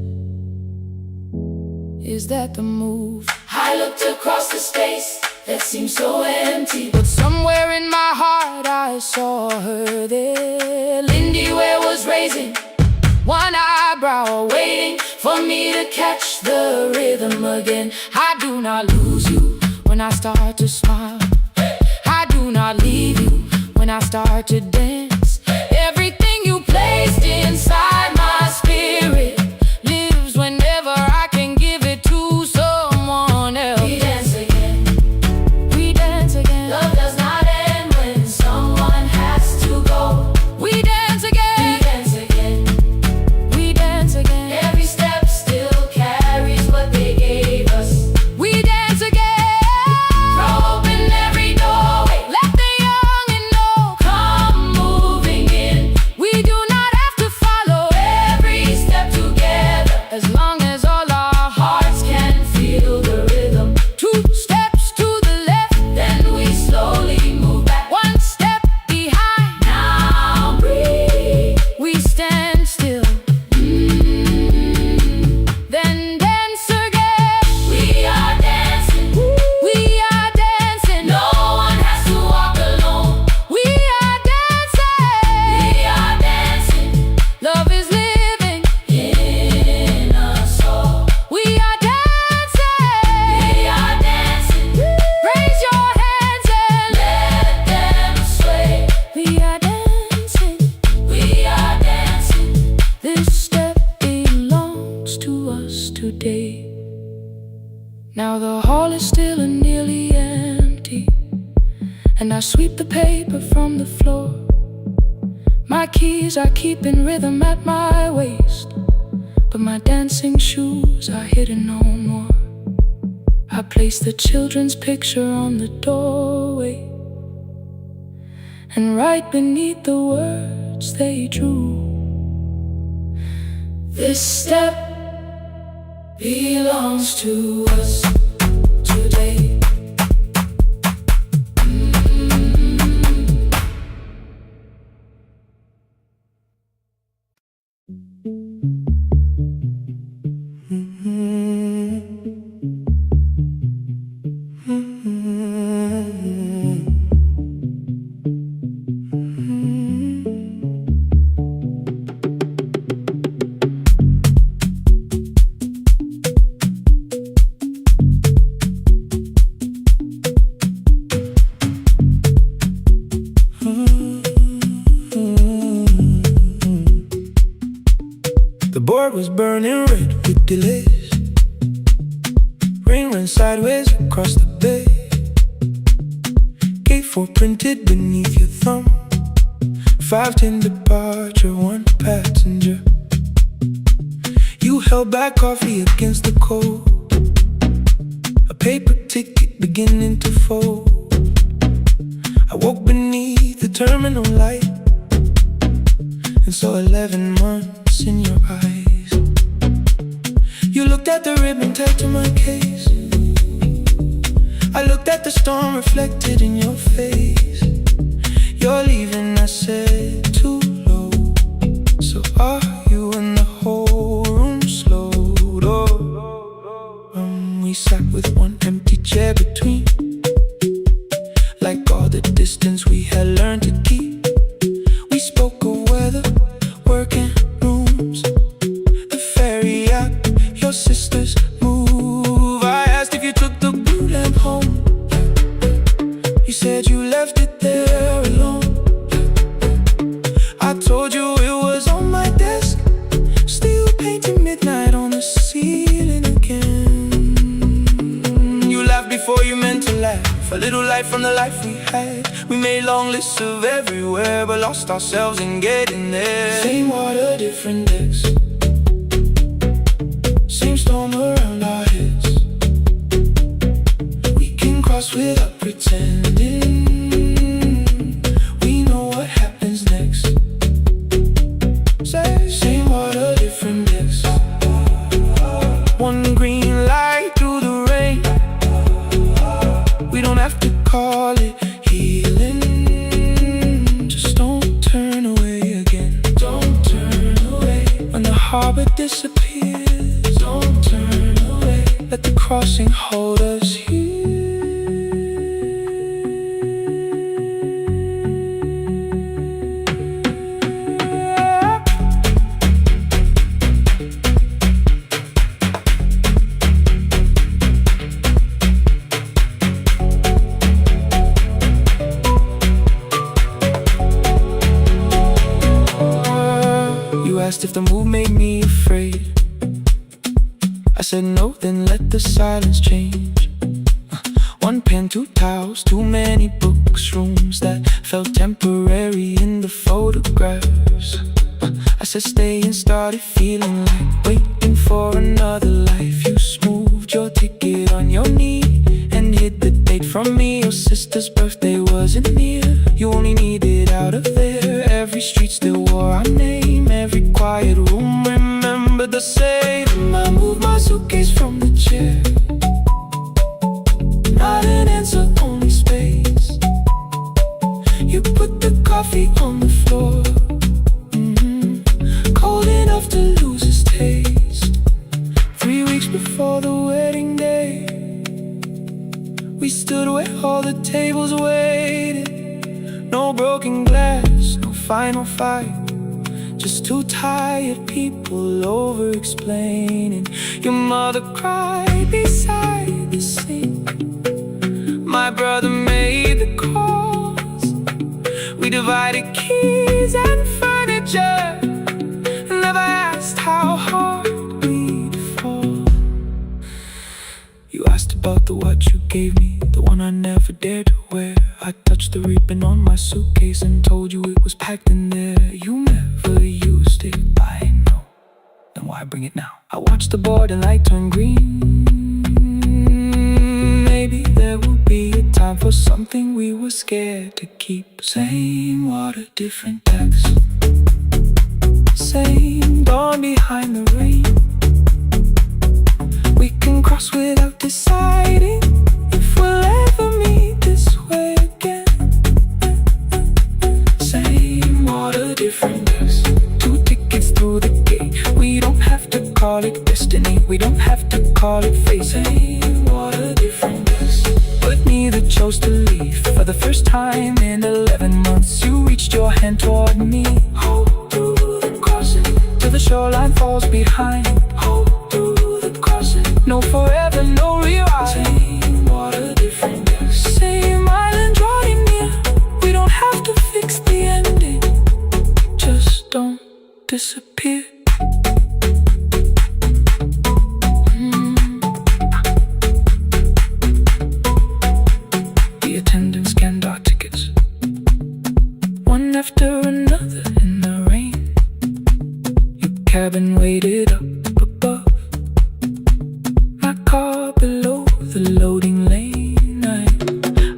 is that the move? I looked across the space that seemed so empty, but somewhere in my heart I saw her there. Lindy Ware was raising 1 eyebrow, waiting for me to catch the rhythm again. I do not lose you when I start to smile. I do not leave you when I start to dance. Everything you placed inside my spirit lives whenever I can give it to someone else. We dance again, we dance again. Love does not end when someone has to go. We dance again, we dance again, we dance again. Every step still carries what they gave us. We dance again, throw open every doorway, let the young and old come moving in. We do not have to follow every step together, as long as all our hearts can feel the rhythm. 2 steps to the left, then we slowly move back. 1 step behind, now breathe. We stand still, then dance again. We are dancing, we are dancing. No one has to walk alone. We are dancing, we are dancing. Love is living in us all. We are dancing, we are dancing. Raise your hands and let them sway. We are dancing, we are dancing. This step belongs to us today. Now the hall is still and nearly empty, and I sweep the paper from the floor. My keys are keeping rhythm at my waist, but my dancing shoes are hidden no more. I place the children's picture on the doorway, and right beneath the words they drew, this step belongs to us today. The board was burning red with delays. Rain ran sideways across the bay. Gate 4 printed beneath your thumb. 5:10 departure, 1 passenger. You held back coffee against the cold. A paper ticket beginning to fold. I woke beneath the terminal light and saw 11 months in your eyes. You looked at the ribbon tagged to my case. I looked at the storm reflected in your face. You're leaving, I said, too low. So are you? And the whole room slowed up. We sat with one empty chair between. Like all the distance we had learned to keep. We spoke of weather, work and rooms, the ferry app, your sister's move. I asked if you took the blue lamp home. You said you left it there alone. I told you it was on my desk, still painting midnight on the ceiling again. You laughed before you meant to laugh, a little light from the life we had. We made long lists of everywhere, but lost ourselves in getting there. Same water, different decks, same storm around our heads. We can cross without pretending. We know what happens next. Same water, different decks. One green light through the rain. We don't have to call it healing. Just don't turn away again. Don't turn away. When the harbor disappears, don't turn away. Let the crossing hold us here. Asked if the move made me afraid. I said no, then let the silence change. One pen, two towels, too many books, rooms that felt temporary in the photographs. I said stay and started feeling like waiting for another life. You smoothed your ticket on your knee and hid the date from me. Your sister's birthday wasn't near. You only needed out of there. Every street still wore our name. Every quiet room remembered the same. I moved my suitcase from the chair. Not an answer, only space. You put the coffee on the floor, cold enough to lose its taste. 3 weeks before the wedding day, we stood where all the tables waited. No broken glass, no final fight, just two tired people over-explaining. Your mother cried beside the sink. My brother made the calls. We divided keys and furniture, and never asked how hard we'd fall. You asked about the watch you gave me, the one I never dared to wear. I touched the ribbon on my suitcase and told you it was packed in there. You never used it, I know. Then why bring it now? I watched the border light turn green. Maybe there will be a time for something we were scared to keep. Same water, different decks. Same dawn behind the rain. We can cross without deciding if we'll ever meet this way again. Same water, different decks. 2 tickets through the gate. We don't have to call it destiny. We don't have to call it fate. Same water, different decks. But neither chose to leave. For the first time in 11 months, you reached your hand toward me. Hold through the crossing till the shoreline falls behind. Hold through the crossing. No forever, no rewrite. Same water, different decks. Same island drawing near. We don't have to fix the ending. Just don't disappear. The attendant scanned our tickets, one after another in the rain. Your cabin waited up above, my car below the loading lane.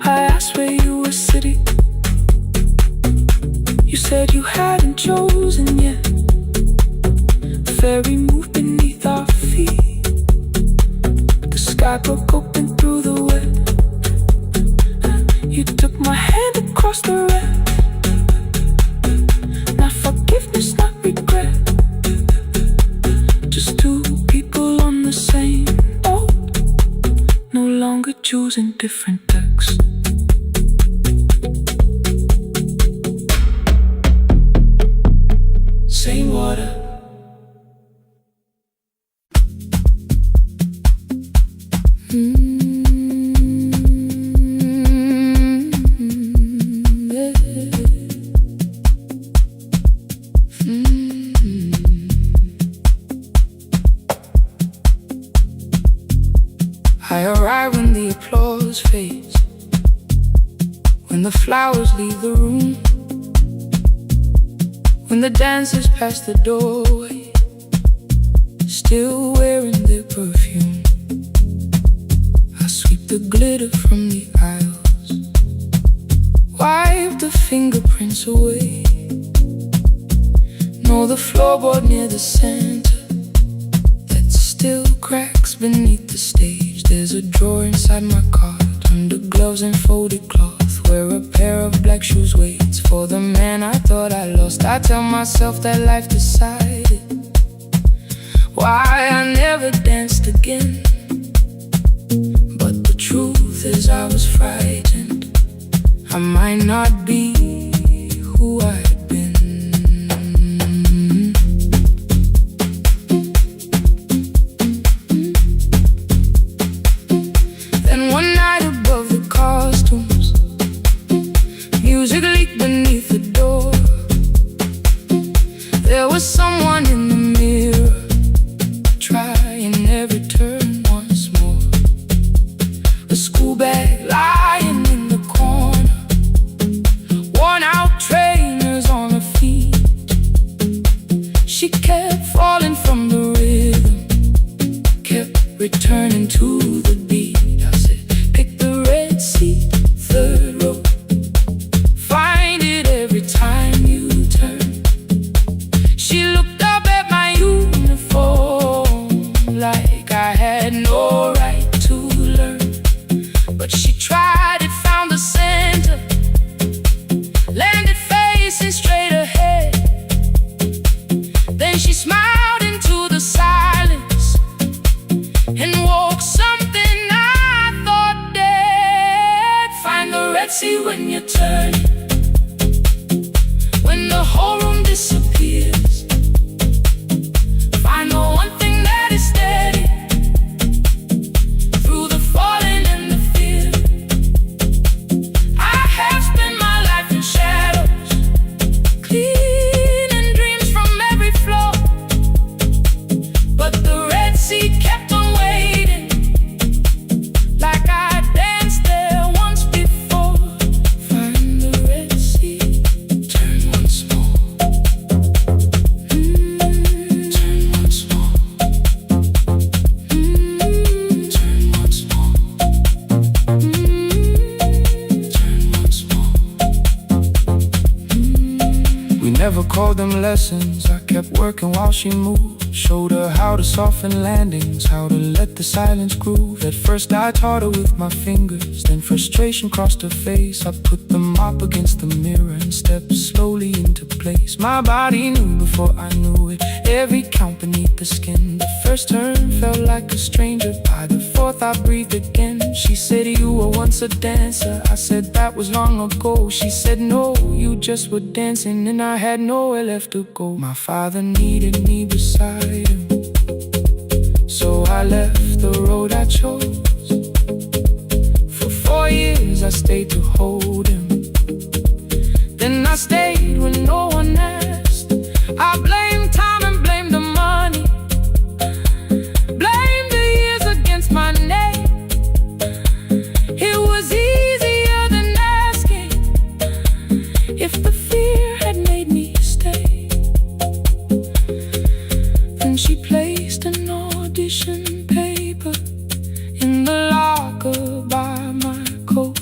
I asked where you were sitting. You said you hadn't chosen yet. The ferry moved beneath our feet. The sky broke open through the wet. You took my hand across the red. Not forgiveness, not regret. Just two people on the same boat. choosing different decks. Same water. I arrive when the applause fades, when the flowers leave the room, when the dancers pass the doorway, still wearing their perfume. I sweep the glitter from the aisles, wipe the fingerprints away. Know the floorboard near the center that still cracks beneath the stage. There's a drawer inside my cart, under gloves and folded cloth, where a pair of black shoes waits for the man I thought I lost. I tell myself that life decided why I never danced again. But the truth is I was frightened I might not be who I had been. Then one night above the costumes, music leaked beneath the door. There was someone in the mirror, trying every turn once more. A school bag lying in the corner, worn out trainers on her feet. She kept falling from the rhythm, kept returning to the beat. I said, pick the red seat, third row, find it every time you turn. She looked up at my uniform like I had no right to learn. But she tried it, found the center, landed facing straight ahead. Then she smiled into the silence and woke something I thought dead. Find the red sea when you turn, when the whole room disappears. Find the one thing that is steady through the falling and the fear. I have spent my life in shadows, cleaning dreams from every floor. But the red sea kept on waiting, like I danced there once before. Find the red sea, turn once more. Turn once more. Turn once more. Turn once more. We never called them lessons. I kept working while she moved, showed her how to soften landings, how to let the silence groove. At first I taught her with my fingers, then frustration crossed her face. I put the mop against the mirror and stepped slowly into place. My body knew before I knew it, every count beneath the skin. The first turn felt like a stranger, by the fourth I breathed again. She said, you were once a dancer. I said, that was long ago. She said, no, you just were dancing, and I had nowhere left to go. My father needed me beside him, so I left the road I chose. For 4 years I stayed to hold him, then I stayed when no one asked. I blamed time and blamed the money, blamed the years against my name. It was easier than asking if the fear had made me stay. Then she placed an audition paper in the locker by my coat.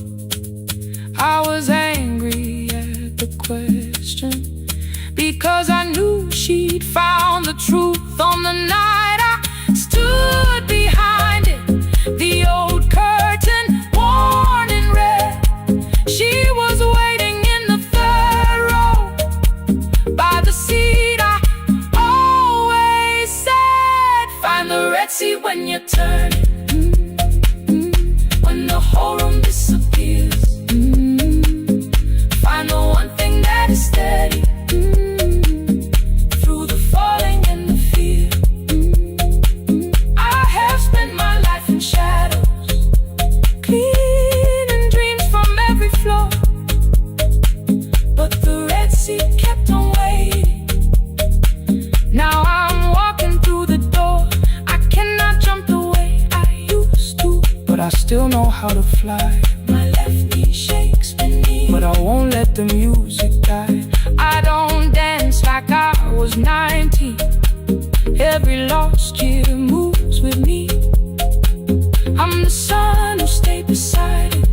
I was but I still know how to fly. My left knee shakes beneath, but I won't let the music die. I don't dance like I was 90. Every lost year moves with me. I'm the son who stayed beside it.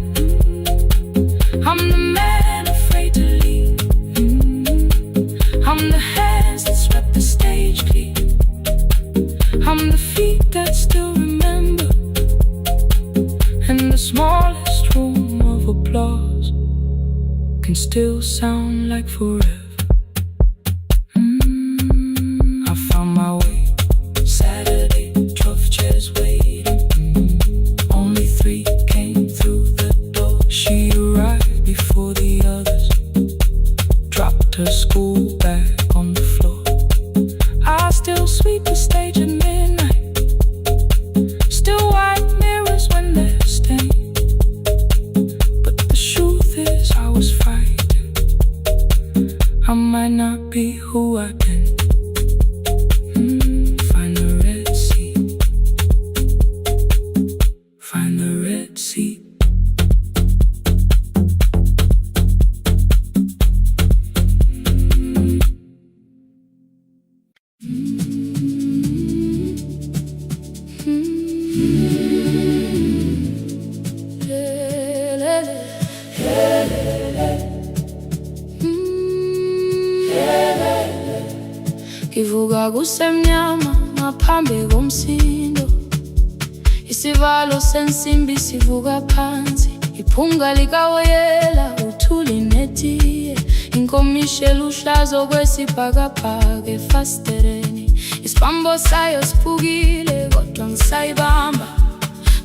I'm the man afraid to leave. I'm the hands that swept the stage clean. I'm the feet that still remember. And the smallest room of applause can still sound like forever. I found my way. Saturday, 12 chairs waiting. Only 3 came through the door. She arrived before the others, dropped her school bag on the floor. I still sweep the stage at midnight, still wipe mirrors when they're stained. But the truth is I was frightened. I might not be who I've been. Find the Red Sea. Find the Red Sea. Ngivuka kusemnyama ngaphambi komsindo, isivalo sensimbi sivuka phansi, iphunga likawoyela uthuli netiye, inkomishi luhlazo kwesibhakabhaka efasitereni, isibambo sayo siphukile kodwa ngisayibamba,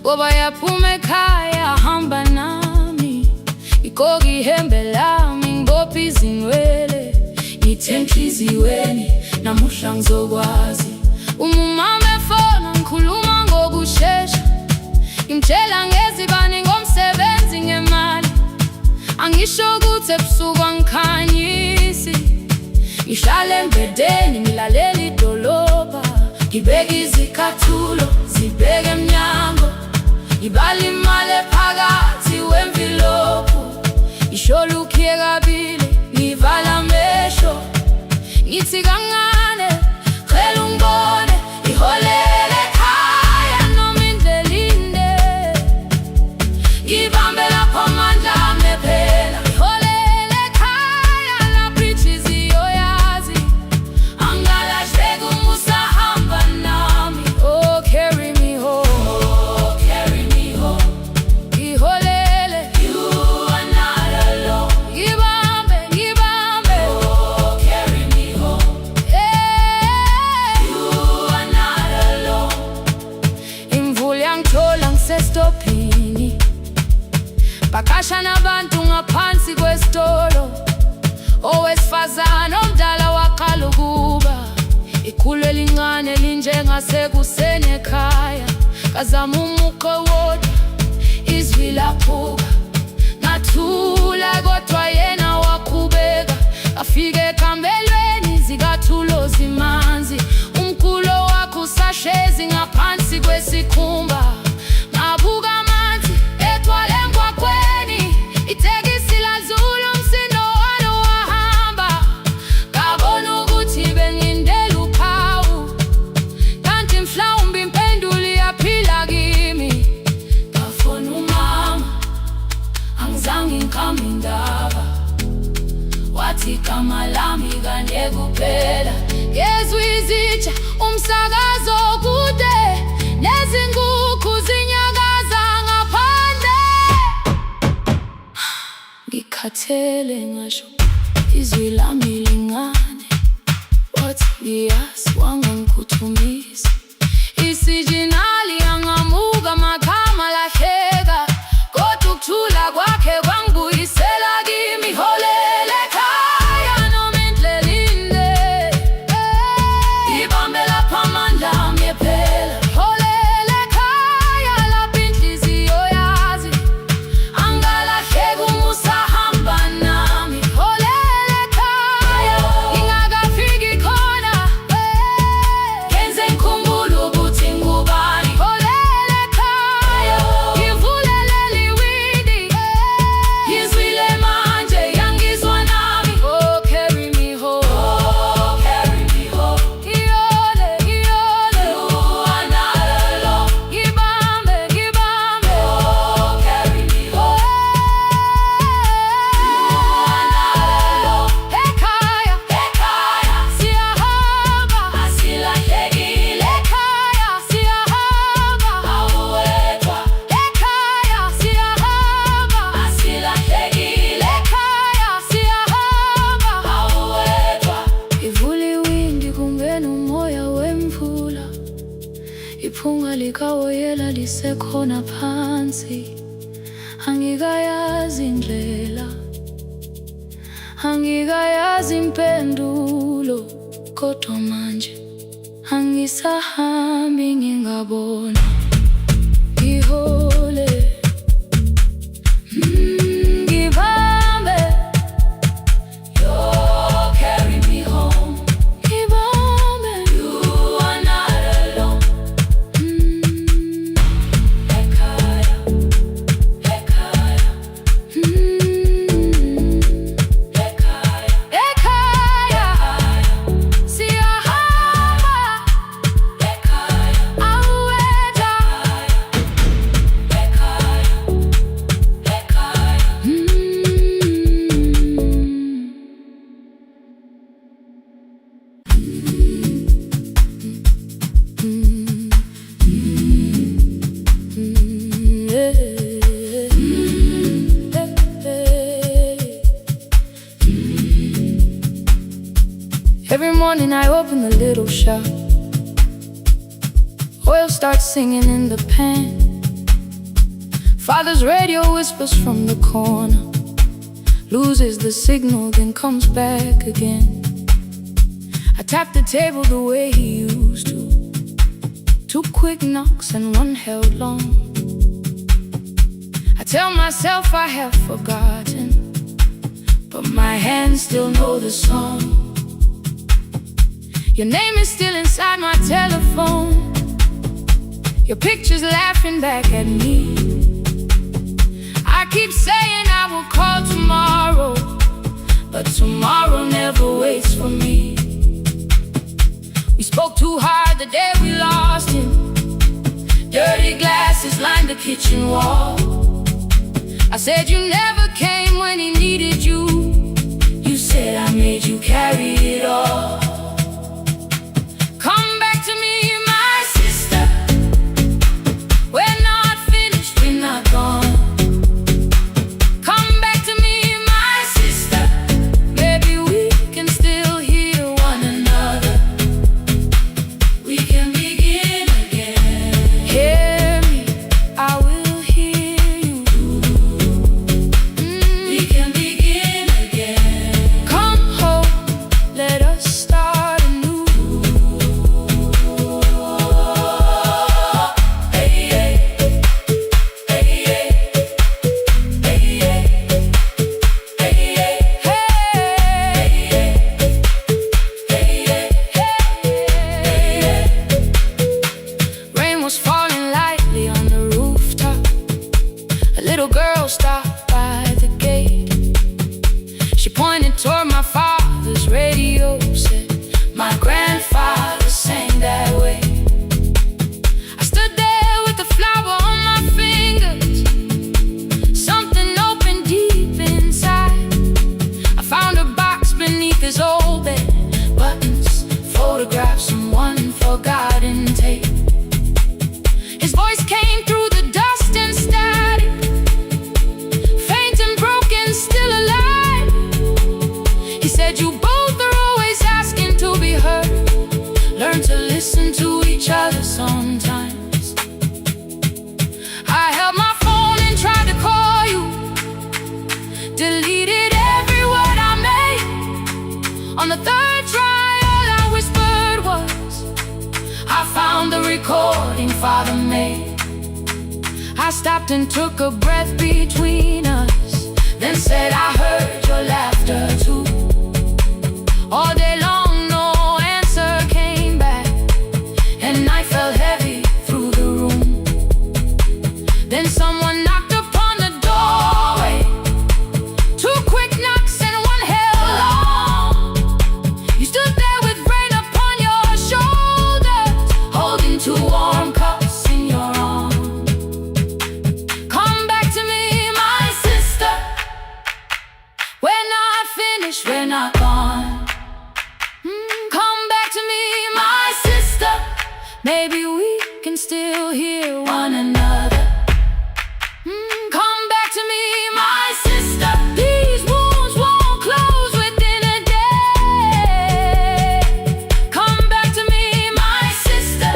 ngoba yaphuma ekhaya hamba nami, igqoka ihembe lami ngibopha izinwele, ngithe enhliziyweni namuhla ngizokwazi. Umama efona ngikhuluma ngokushesha, ngimtshela ngezibani ngomsebenzi ngemali, angisho ukuthi ebusuku angikhanyisi, ngihlala embedeni ngilalela idolobha, ngibeka izicathulo zibheke emnyango, ngibala imali ephakathi wemvilophu, ngisholukhiye kabili ngivala amehlo, ngithi kancane cela ungibone, iholele ekhaya noma indlela inde, ngibambe lapho amandla ami ephela, iholele ekhaya lapho inhliziyo yazi, angalahleki uma usahamba nami. Oh carry me home, oh carry me home, iholele, you are not alone, ngibambe ngibambe, oh carry me home, you are not alone. Imvula yangithola ngisestopini, bakasha nabantu ngaphansi kwesitolo, owesifazane omdala waqala ukuba, ikhulu elincane linjengasekuseni ekhaya, kazama umuqo wodwa izwi laphuka, ngathula kodwa yena waqhubeka, afike ekambelweni zikathulo zimanzi, umkhulo wakho usahlezi ngaphansi kwesikhumba, ngabuka amanzi etwala emgwaqweni, itekisi ladlula umsindo walo wahamba, ngabona ukuthi bengindela uphawu, kanti mhlawumbe impendulo iyaphila kimi. Ngafona umama, angizange ngikhambe indaba, wathi igama lami kanye kuphela, ngezwe izitsha umsakazo kude, nezinkukhu zinyakaza ngaphandle, ngikhathele ngasho izwi lami lingane, wathi ngiyazi wangangiphuthumisa, isijinali angamuka magama lahleka, kodwa ukuthula kwakhe kwangibuyisela kimi, iholele ekhaya noma indlela inde, ngibambe lapho amandla ami ephela, iholele ekhaya lapho inhliziyo yazi, angalahleki uma usahamba nami, iholele ekhaya ngingakafiki khona, ngenze ngikhumbule ukuthi ngubani. khona phansi, angikayazi indlela, angikayazi impendulo, kodwa manje angisahambi ngingabona. Ngihole, ngibambe, you carry me home. Ngibambe, you are not alone. Ekhaya, ekhaya, ekhaya, ekhaya, siyahamba, ekhaya, aweta, ekhaya, Every morning I open the little shop. Oil starts singing in the pan. Father's radio whispers from the corner, loses the signal, then comes back again. I tap the table the way he used to. 2 quick knocks and 1 held long. I tell myself I have forgotten, but my hands still know the song. Your name is still inside my telephone. Your picture's laughing back at me. I keep saying I will call tomorrow, but tomorrow never waits for me. We spoke too hard the day we lost him. Dirty glasses lined the kitchen wall. I said you never came when he needed you. You said I made you carry it all. Come back to me, my sister. We're not finished, we're not gone. Come back to me, my sister. Maybe we can still hear one another. We can begin again. Hear me, I will hear you. We can begin again. Come home, let us start anew. Hey, hey, hey, hey, hey, hey, hey. Rain was falling lightly on the rooftop. A little girl stopped by the gate. She pointed toward my father's radio, said, my grandfather sang that way. I stood there with the flower on my fingers. Something opened deep inside. I found a box beneath his old bed. Buttons, photographs, and 1 forgotten tape. His voice came through the dust and static, faint and broken, still alive. He said, you both are always asking to be heard. Learn to listen to each other sometimes. I held my phone and tried to call you, deleted every word I made. On the 3rd try, all I whispered was, I found the recording Father made. I stopped and took a breath between us, then said I heard your laughter too. All day long no answer came back, and night fell heavy through the room. Then someone knocked upon the doorway. 2 quick knocks and 1 held long. You stood there with rain upon your shoulders, holding 2 warm cups in your arms. Come back to me, my sister. We're not finished, we're not gone. Come back to me, my sister. Maybe we can still hear one another. Come back to me, my sister. These wounds won't close within a day. Come back to me, my sister.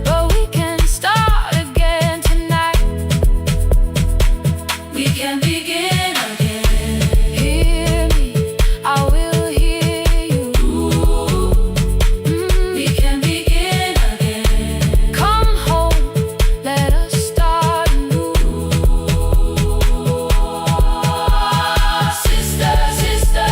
But we can start again tonight. we can begin again. Hear me, I will hear you. We can begin again. Come home, let us start anew. Sister, sister,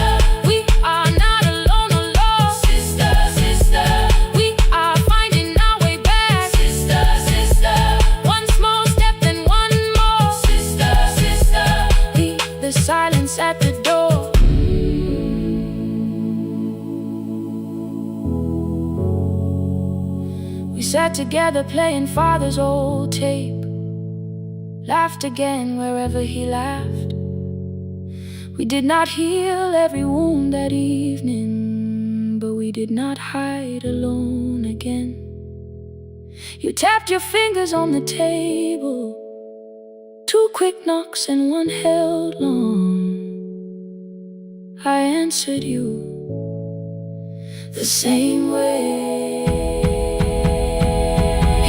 we are not alone, alone. Sister, sister, we are finding our way back. Sister, sister, one small step then one more. Sister, sister, leave the silence at the door. We sat together playing father's old tape, laughed again wherever he laughed. We did not heal every wound that evening, but we did not hide alone again. You tapped your fingers on the table, 2 quick knocks and 1 held long. I answered you the same way.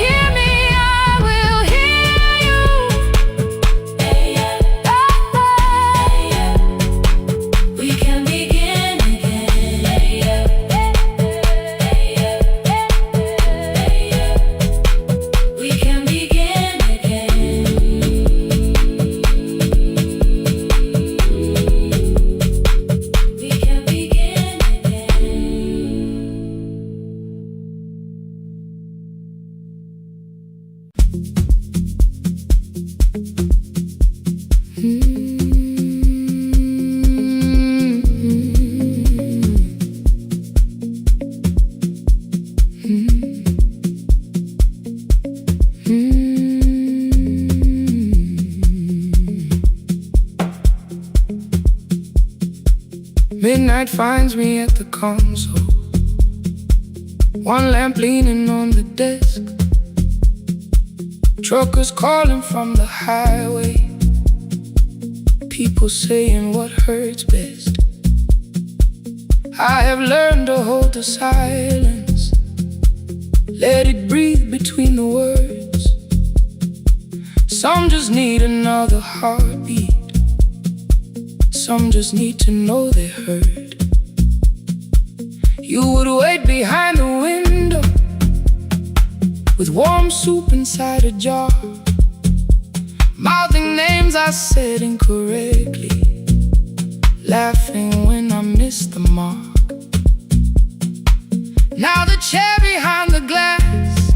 Hear me, I will hear you. We can begin again. We can begin again. We can begin again. Midnight finds me at the console, 1 lamp leaning on the desk. Truckers calling from the highway, people saying what hurts best. I have learned to hold the silence, let it breathe between the words. Some just need another heartbeat, some just need to know they're heard. You would wait behind the window with warm soup inside a jar, mouthing names I said incorrectly, laughing when I missed the mark. Now the chair behind the glass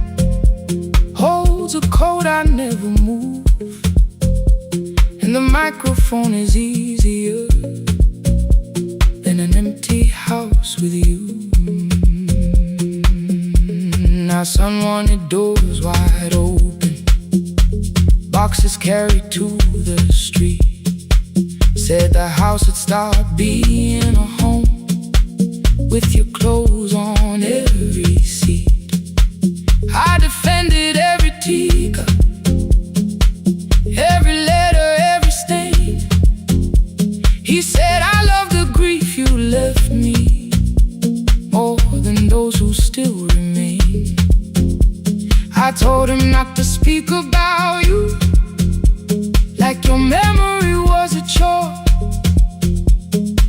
holds a coat I never move, and the microphone is easier than an empty house with you. Now son wanted doors wide open, boxes carried to the street. Said the house would start being a home with your clothes on every seat. I defended every teacup, every letter, every stain. He said I love the grief you left me more than those who still remain. I told him not to speak about you like your memory was a chore.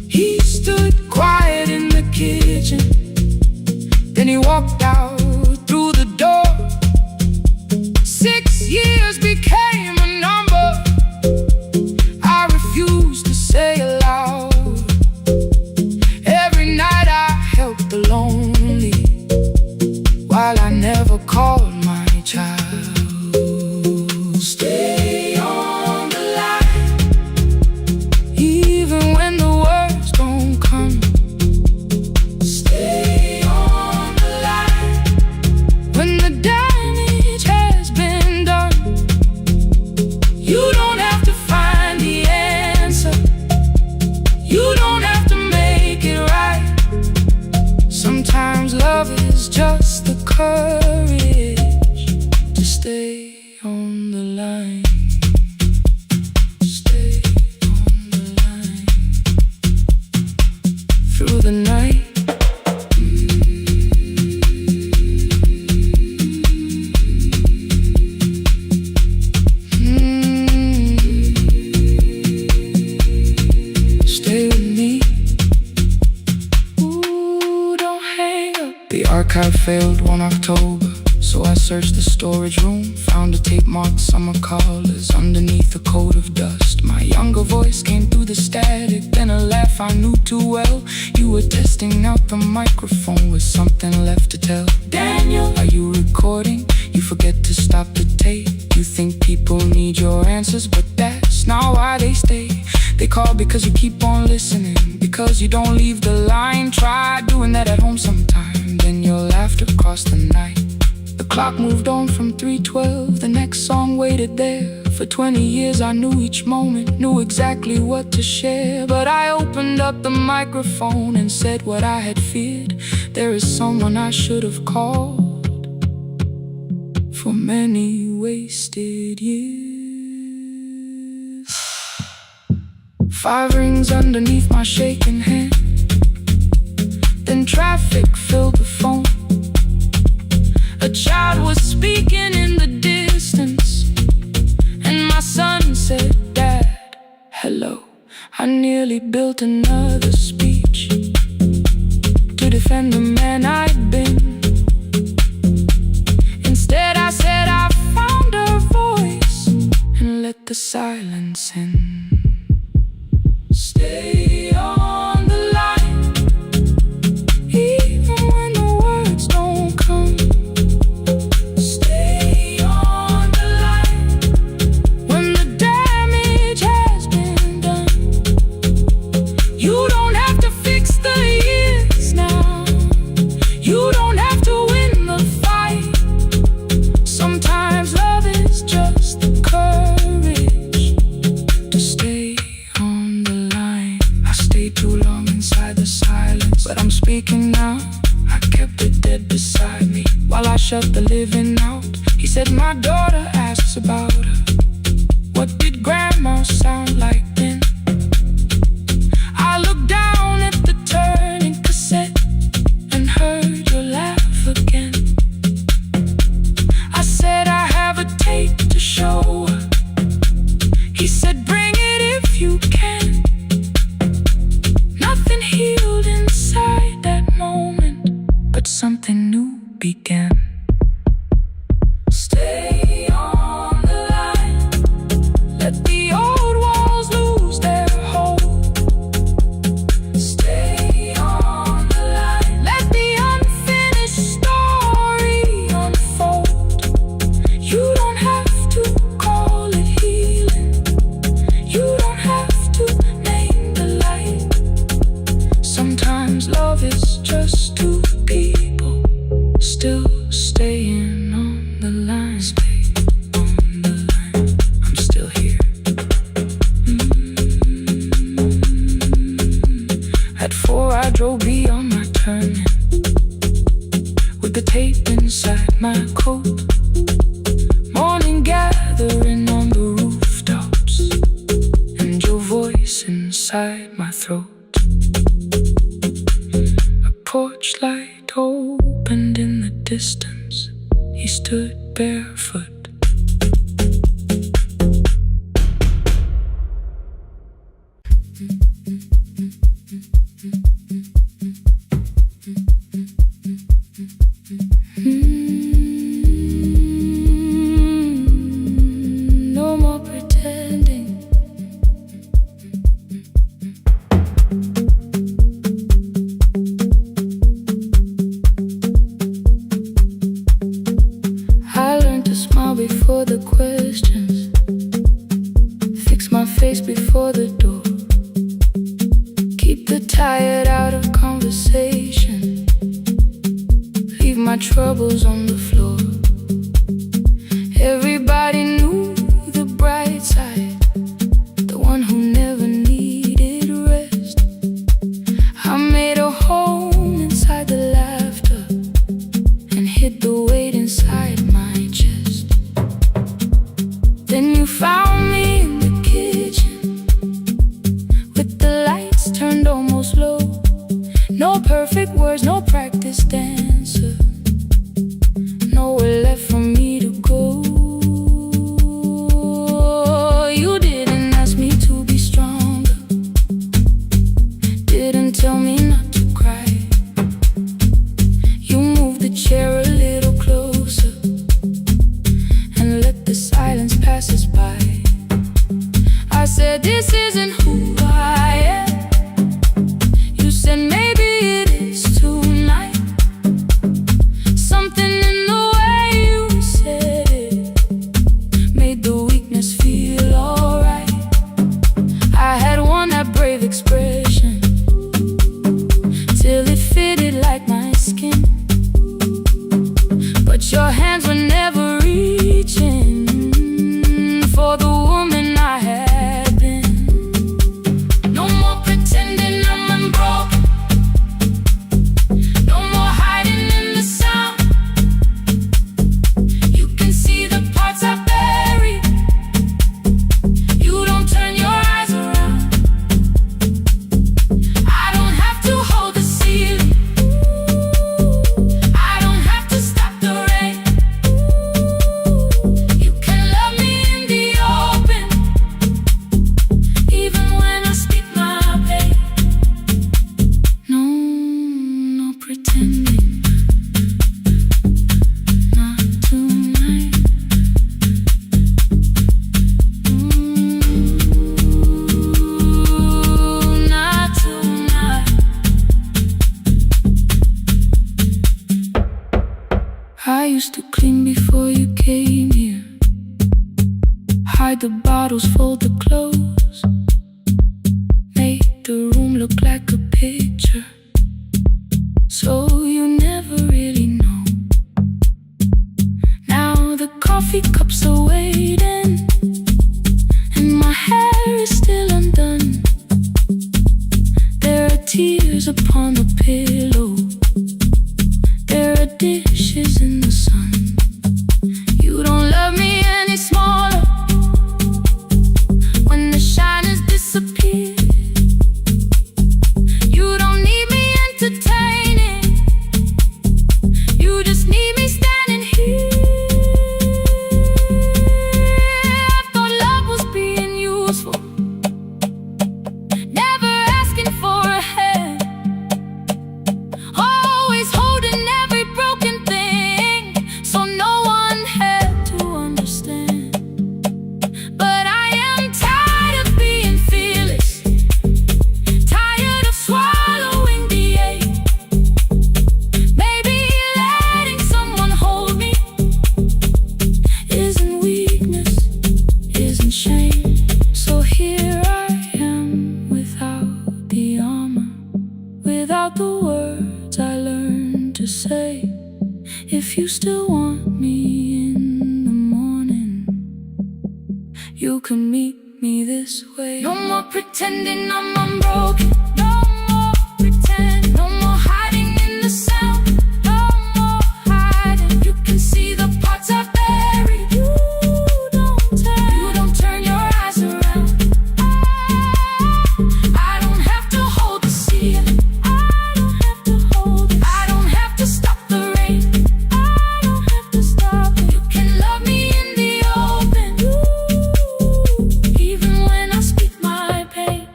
He stood quiet in the kitchen, then he walked out through the door. 6 years became a number I refused to say aloud. Every night I helped the lonely while I never called my child. Stay on the line, card failed one October, so I searched the storage room, found a tape marked summer callers underneath a coat of dust. My younger voice came through the static, then a laugh I knew too well. You were testing out the microphone with something left to tell. Daniel, are you recording? You forget to stop the tape. You think people need your answers, but that's not why they stay. They call because you keep on listening, because you don't leave the line. Try doing that at home sometime, then your laughter crossed the night. The clock moved on from 3:12, the next song waited there. For 20 years I knew each moment, knew exactly what to share. But I opened up the microphone and said what I had feared. There is someone I should have called for many wasted years. 5 rings underneath my shaking hand, then traffic filled the phone. A child was speaking in the distance, and my son said, "Dad, hello." I nearly built another speech to defend the man I'd been. Instead I said I found a voice and let the silence in. Stay on the line, even when the words don't come. Stay on the line when the damage has been done. You don't have to fix the years now. You don't have to win the fight. Sometimes love is just the courage to stay on the line. I stayed too long inside the silence, but I'm speaking now. I kept it dead beside me while I shut the living out. He said, "My daughter asks about her. What did grandma sound like then?" I looked down at the turning cassette and heard your laugh again. I said, "I have a tape to show her." He said, "Bring it if you can." Nothing healed inside that moment, but something new began. Stay on the line, let the old walls lose their hold. Stay on the line, let the unfinished story unfold. You don't have to call it healing, you don't have to name the light. Sometimes love is just two people still staying on the line. Stay on the line, I'm still here. At 4 I drove beyond my turning, with the tape inside my coat. Morning gathering on the rooftops, and your voice inside my throat. A porch light opened in the distance. He stood barefoot. No more pretending. I learned to smile before the questions, fix my face before the door, keep the tired out of conversation, leave my troubles on the floor. Everybody knew the bright side, the one who never needed rest. I made a home inside the laughter and hid the weight inside my chest. Then you found me in the kitchen, with the lights turned almost low. No perfect words, no practice dancer, nowhere left for me to go. You didn't ask me to be stronger, didn't tell me not to cry. You moved the said this isn't who I am. You said maybe it is tonight. Something in the way you said it made the weakness feel alright. I had worn that brave expression till it fitted like my skin, but your hands were never reaching for the woman I had been. No more pretending I'm unbroken, no more hiding in the sound. You can see the parts I buried. You don't turn your eyes around. I don't have to hold the ceiling. I don't have to stop the rain. You can love me in the open, even when I speak my pain. No, no pretending, not tonight. Not tonight. I used to clean before you came here, hide the bottles, fold the clothes, make the room look like a picture, so you never really know. Now the coffee cups are waiting, and my hair is still undone. There are tears upon the pillow, there are dishes in the sun. You don't love me any smaller when the shine has disappeared. You don't need me entertaining, you just need me standing here. I thought love was being useful, never asking for a hand, always holding every broken thing, so no one had to understand. But I am tired of being fearless, tired of swallowing the ache. Maybe letting someone hold me isn't weakness, isn't shame. So here I am without the armor, without the words I learned to say. If you still want me in the morning, you can meet me this way. No more pretending I'm unbroken, no more pretend, no more hiding in the sound, no more hiding. You can see the parts I buried. You don't turn your eyes around. I don't have to hold the ceiling. I don't have to hold it. I don't have to stop the rain. I don't have to stop it. You can love me in the open, even when I speak my pain.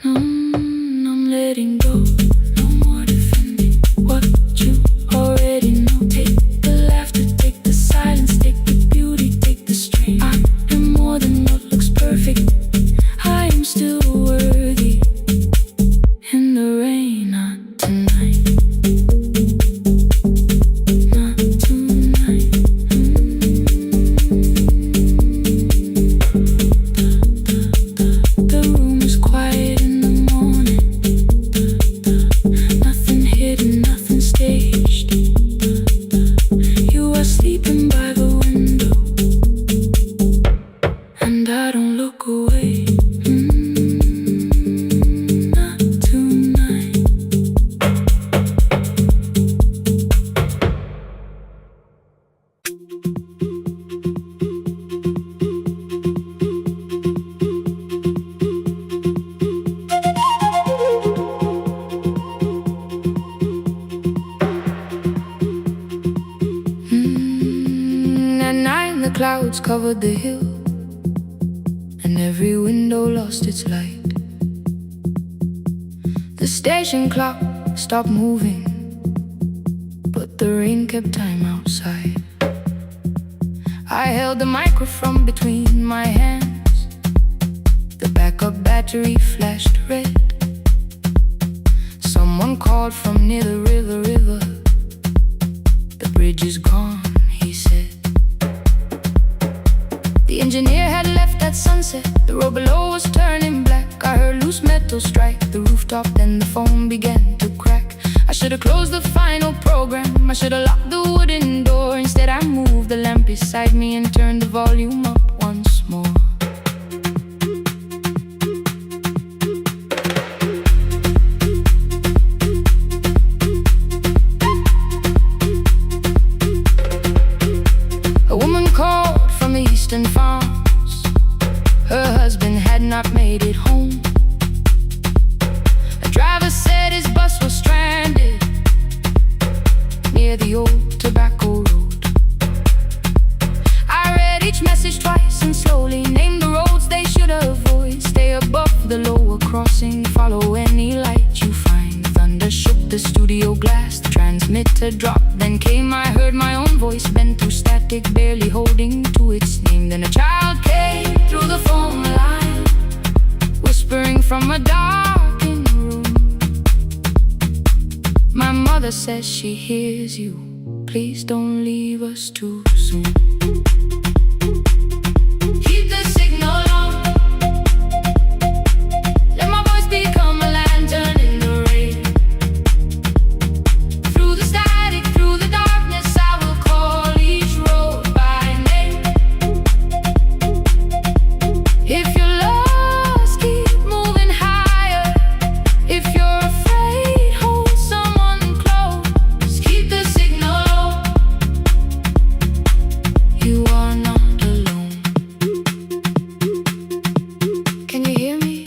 I'm letting go, no more defending what you already know. Take the laughter, take the silence, take the beauty, take the strain. I am more than what looks perfect, I am still worthy. In the rain, not tonight, not tonight. The room is quiet in the morning, nothing hidden, nothing staged. You are sleeping by the window, and I don't look away. Not tonight. At night the clouds covered the hill, and every window lost its light. The station clock stopped moving, but the rain kept time outside. I held the microphone between my hands, battery flashed red. Someone called from near the river. The bridge is gone, he said. The engineer had left at sunset. The road below was turning black. I heard loose metal strike the rooftop, then the phone began to crack. I should've closed the final program. I should've locked the wooden door. Instead I moved the lamp beside me and turned the volume up once more. A woman called from the eastern farms. Her husband had not made it home. A driver said his bus was stranded near the old tobacco road. I read each message twice and slowly named the roads they should avoid. Stay above the lower crossing, follow any light you find. Thunder shook the studio glass, the transmitter dropped. Then came, I heard my own voice bent through static, barely holding to its name. Then a child came through the phone line, whispering from a darkened room. My mother says she hears you. Please don't leave us too soon. Keep the signal on. Let my voice become a lantern in the rain. Through the static, through the darkness, I will call each road by name. If you're lost, keep moving higher. If you're afraid, hold someone close. Keep the signal low. You are not alone. Can you hear me?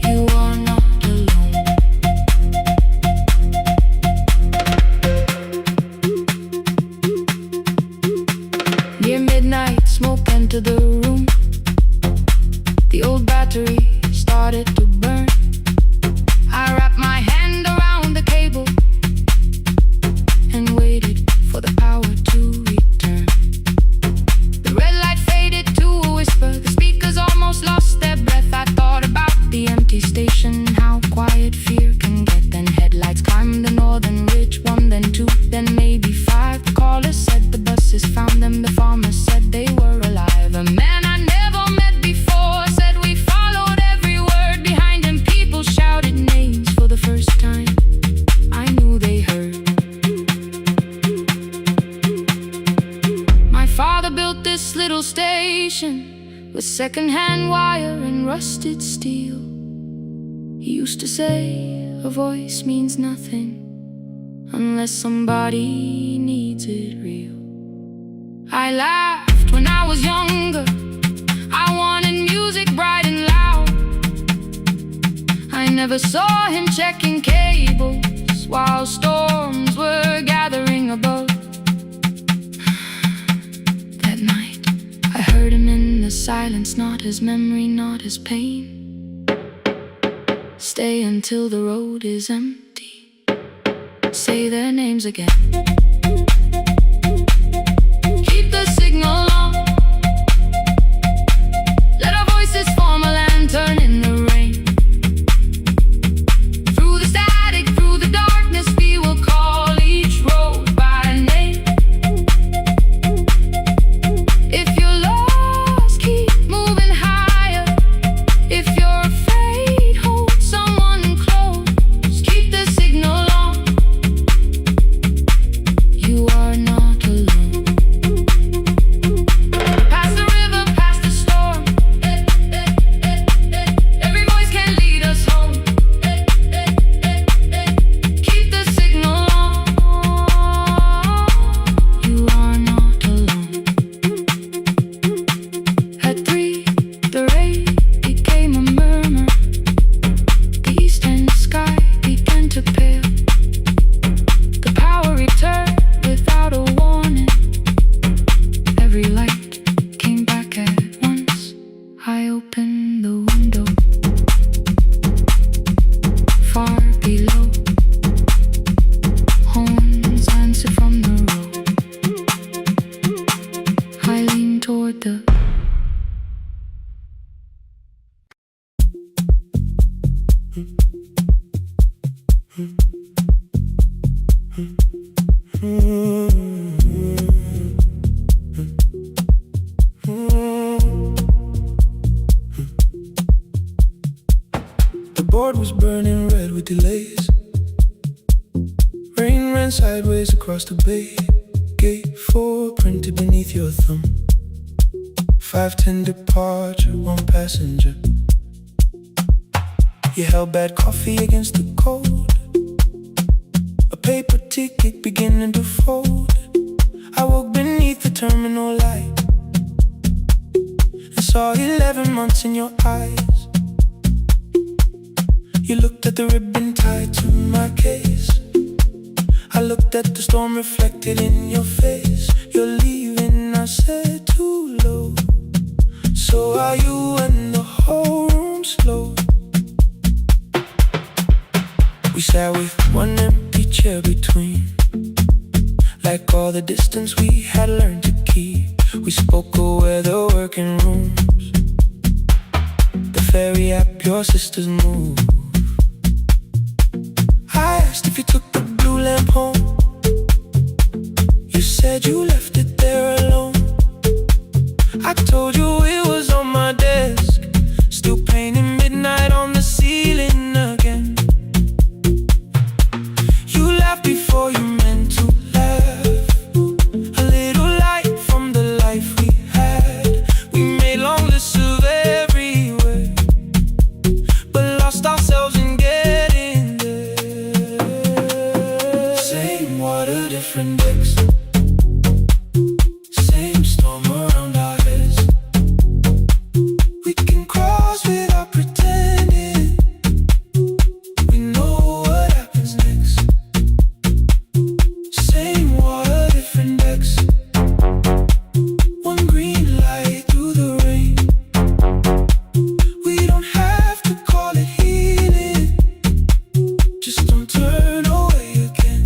You are not alone. Near midnight, smoke entered the room. The old battery started to burn. I wrapped my hand around the cable and waited for the power to return. The red light faded to a whisper. The speakers almost lost their breath. I thought about the empty station, how quiet fear can get. Then headlights climbed the northern ridge. One, then two, then maybe five. The caller said the buses found them. The farmer said they were alive. A man I never met before said we followed every word. Behind him people shouted names for the first time. I knew they heard. My father built this little station with second-hand wire and rusted steel. He used to say a voice means nothing unless somebody needs it real. I laughed when I was younger. I wanted music bright and loud. I never saw him checking cables while storms were gathering above. That night, I heard him in the silence, not his memory, not his pain. Stay until the road is empty. Say their names again. Keep the signal on. Let our voices form a lantern in the rain. Through the static, through the darkness, we will call each road by name. If you're lost, keep moving higher. If you're afraid, hold someone close. Keep the signal on. was burning red with delays. Rain ran sideways across the bay. Gate 4 printed beneath your thumb. 5:10 departure, 1 passenger. You held bad coffee against the cold. A paper ticket beginning to fold. I woke beneath the terminal light and saw 11 months in your eyes. You looked at the ribbon tied to my case. I looked at the storm reflected in your face. You're leaving, I said, too low. So are you, and the whole room slowed. We sat with one empty chair between, like all the distance we had learned to keep. We spoke of weather, working rooms, the ferry app your sisters move. I asked if you took the blue lamp home. You said you left it there alone. I told you it was on my desk, still painting midnight on the ceiling again. You laughed before you meant to laugh. A little light from the life we had. We made long lists of everywhere, but lost ourselves in getting there. Same water, different decks. Same storm around our heads. We can cross without pretending. We know what happens next. Same water, different decks. One green light through the rain. We don't have to call it healing. Just don't turn away again.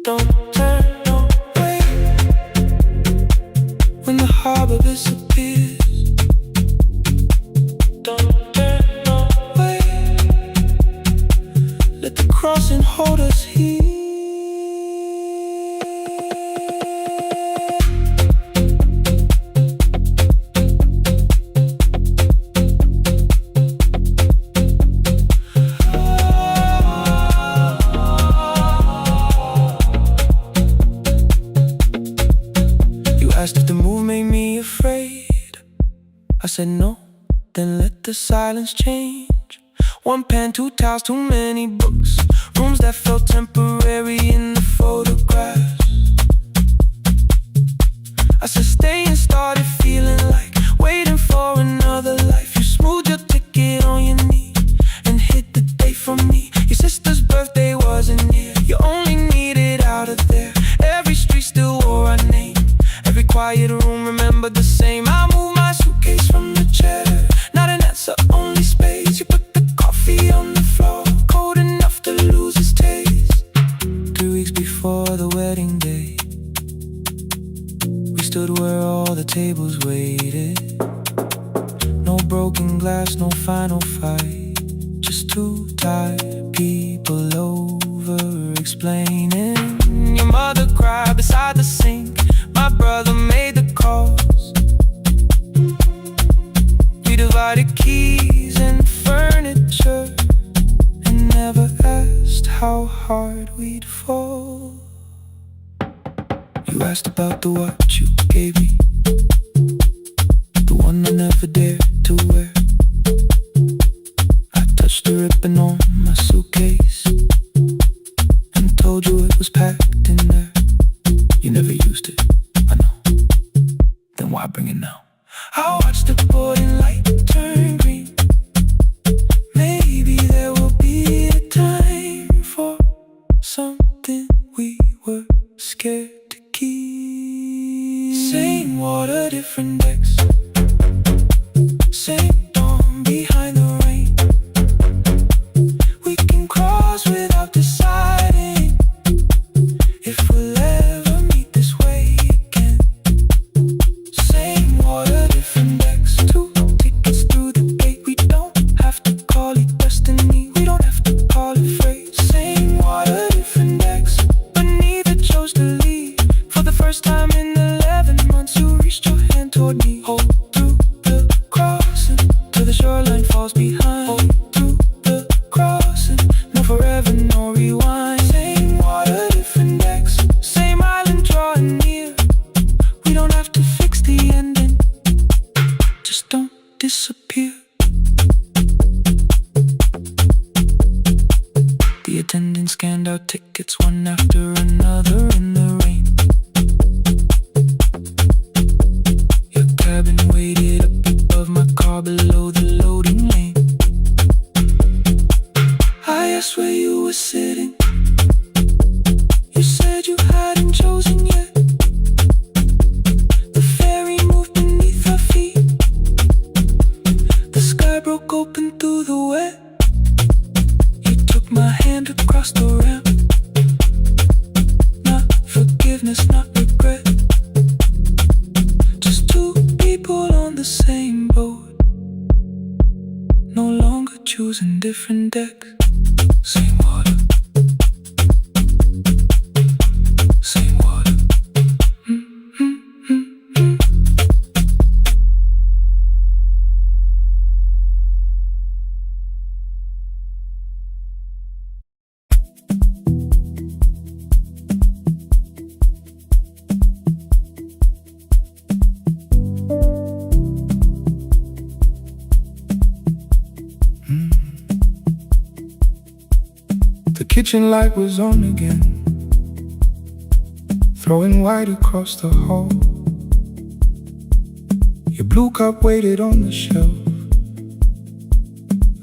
Don't turn away. When the harbor disappears, don't turn away. Let the crossing hold us here. You asked if the move made me afraid. I said no, then let the silence change. 1 pen, 2 towels, too many books. Rooms that felt temporary in the photographs. I said stay and started feeling like waiting for another life. You smoothed your ticket on your knee and hid the date from me. Your sister's birthday wasn't near. You only needed out of there. Every street still wore our name. Every quiet room remembered the same. I moved my suitcase from the chair. Not an answer, only space. You put the coffee on the floor, cold enough to lose its taste. 3 weeks before the wedding day, we stood where all the tables waited. No broken glass, no final fight. Just 2 tired people over explaining. Your mother cried beside the sink. My brother made the calls. We divided keys and furniture and never asked how hard we'd fall. You asked about the watch you gave me, the one I never dared to wear. I touched the ribbon on my suitcase and told you it was packed in there. You never used it, I know. Then why bring it now? I watched the boarding light turn green. Maybe there will be a time for something we were scared to keep. Same water, different decks. Same dawn behind the rain. We can cross without deciding if we'll ever meet this way again. Same water, different decks. 2 tickets through the gate. We don't have to call it destiny. We don't have to call it fate. Same water, different decks. But neither chose to leave. For the first time in 11 months, you reached your hand toward me. Hold through the crossing. forgiveness, not regret. Just two people on the same boat, no longer choosing different decks. Same water, same water. The kitchen light was on again, throwing white across the hall. Your blue cup waited on the shelf,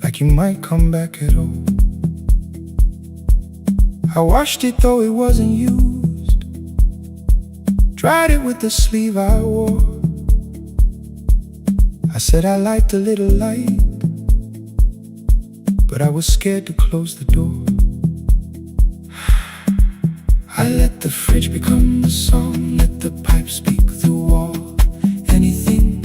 like you might come back at all. I washed it though it wasn't used, dried it with the sleeve I wore. I said I liked a little light, but I was scared to close the door. I let the fridge become the song, let the pipe speak through all. Anything.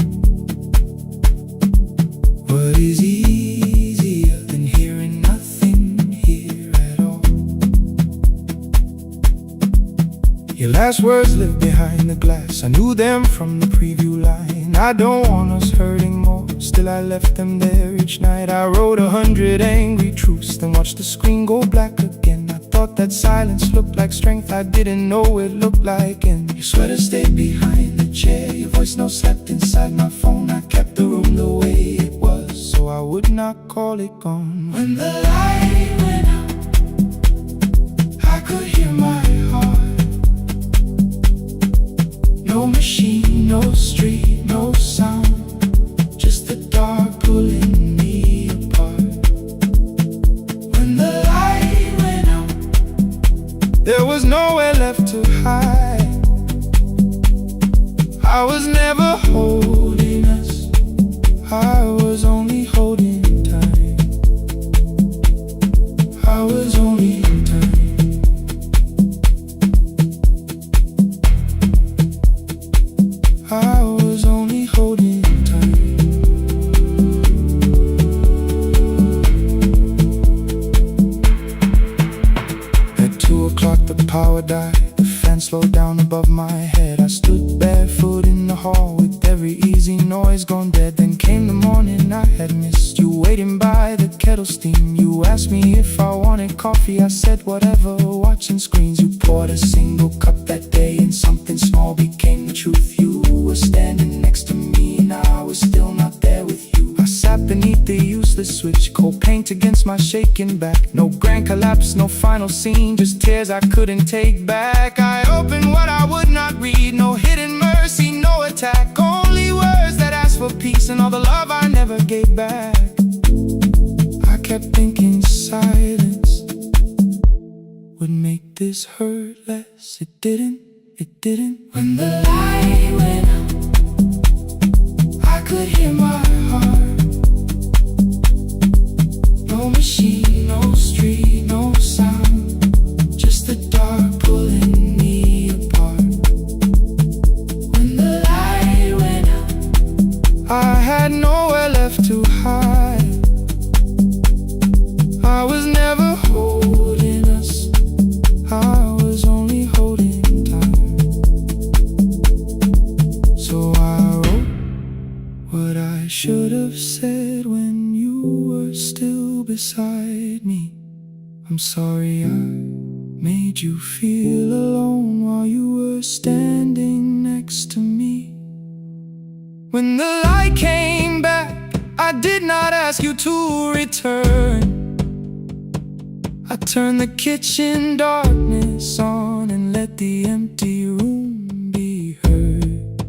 What is easier than hearing nothing here at all? Your last words live behind the glass, I knew them from the preview line. I don't want us hurting more, still I left them there each night. I wrote 100 angry truths, then watched the screen go black again. Thought that silence looked like strength, I didn't know it looked like. And your sweater stayed behind the chair, your voice note slept inside my phone. I kept the room the way it was, so I would not call it gone. When the light went out, I could hear my heart. No machine, no street, no sound, just the dark pulling me apart. When the light went out, there was nowhere left to hide. I was never holding us, I was only holding time. I was only time. I was only holding time. At 2 o'clock the power died, the fan slowed down above my head. I stood barefoot in the hall with every easy noise gone dead. Then came the morning I had missed, you waiting by the kettle steam. You asked me if I wanted coffee, I said whatever, watching screens. You poured a single cup that day and something small became the truth. You were standing next to me and I was still not there with you. I sat beneath the useless switch, cold paint against my shaking back. No grand collapse, no final scene, just tears I couldn't take back. I opened what I would not read, no hidden mercy, no attack, only words that asked for peace and all the love I never gave back. I kept thinking silence would make this hurt less. It didn't, it didn't. When the light went out, I could hear my heart. No machine, no street, no sound, just the dark pulling me apart. When the light went out, I had nowhere left to hide. I was never holding us, I was only holding time. So I wrote what I should have said when you were still beside me. I'm sorry I made you feel alone while you were standing next to me. When the light came back, I did not ask you to return. I turned the kitchen darkness on and let the empty room be heard.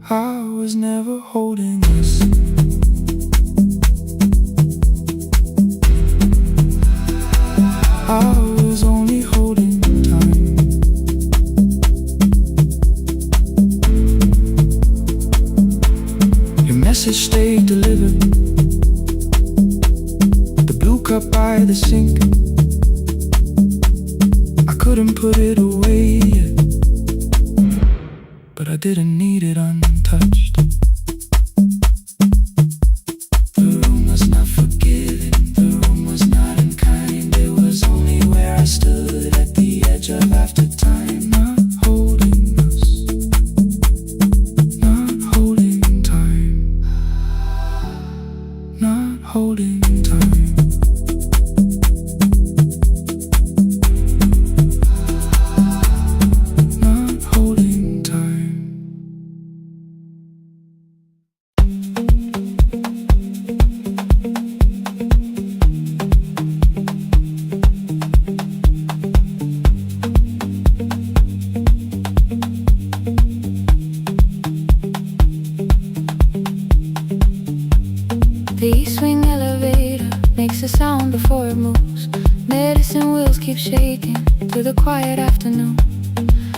I was never holding us, I was only holding time. Your message stayed delivered, the blue cup by the sink. I couldn't put it away yet. didn't need it untouched. The room was not forgiving, the room was not unkind. It was only where I stood at the edge of after time, not holding us, not holding time, not holding time. The east wing elevator makes a sound before it moves. Medicine wheels keep shaking through the quiet afternoon.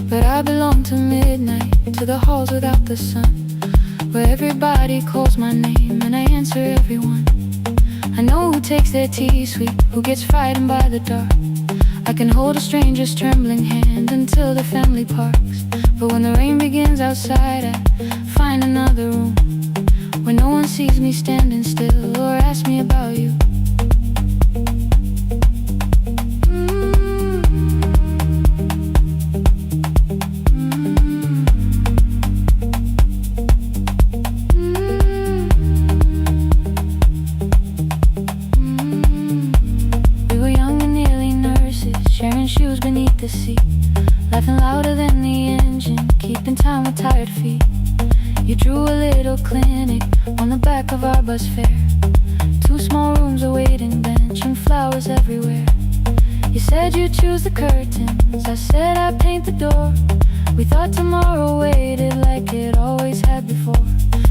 But I belong to midnight, to the halls without the sun, where everybody calls my name and I answer everyone. I know who takes their tea sweet, who gets frightened by the dark. I can hold a stranger's trembling hand until the family parks. But when the rain begins outside, I find another room where no one sees me standing still or asks me about you. We were young and nearly nurses, sharing shoes beneath the seat, laughing louder than the engine, keeping time with tired feet. You drew a little clinic on the back of our bus fare. 2 small rooms, a waiting bench, and flowers everywhere. You said you'd choose the curtains, I said I'd paint the door. We thought tomorrow waited like it always had before.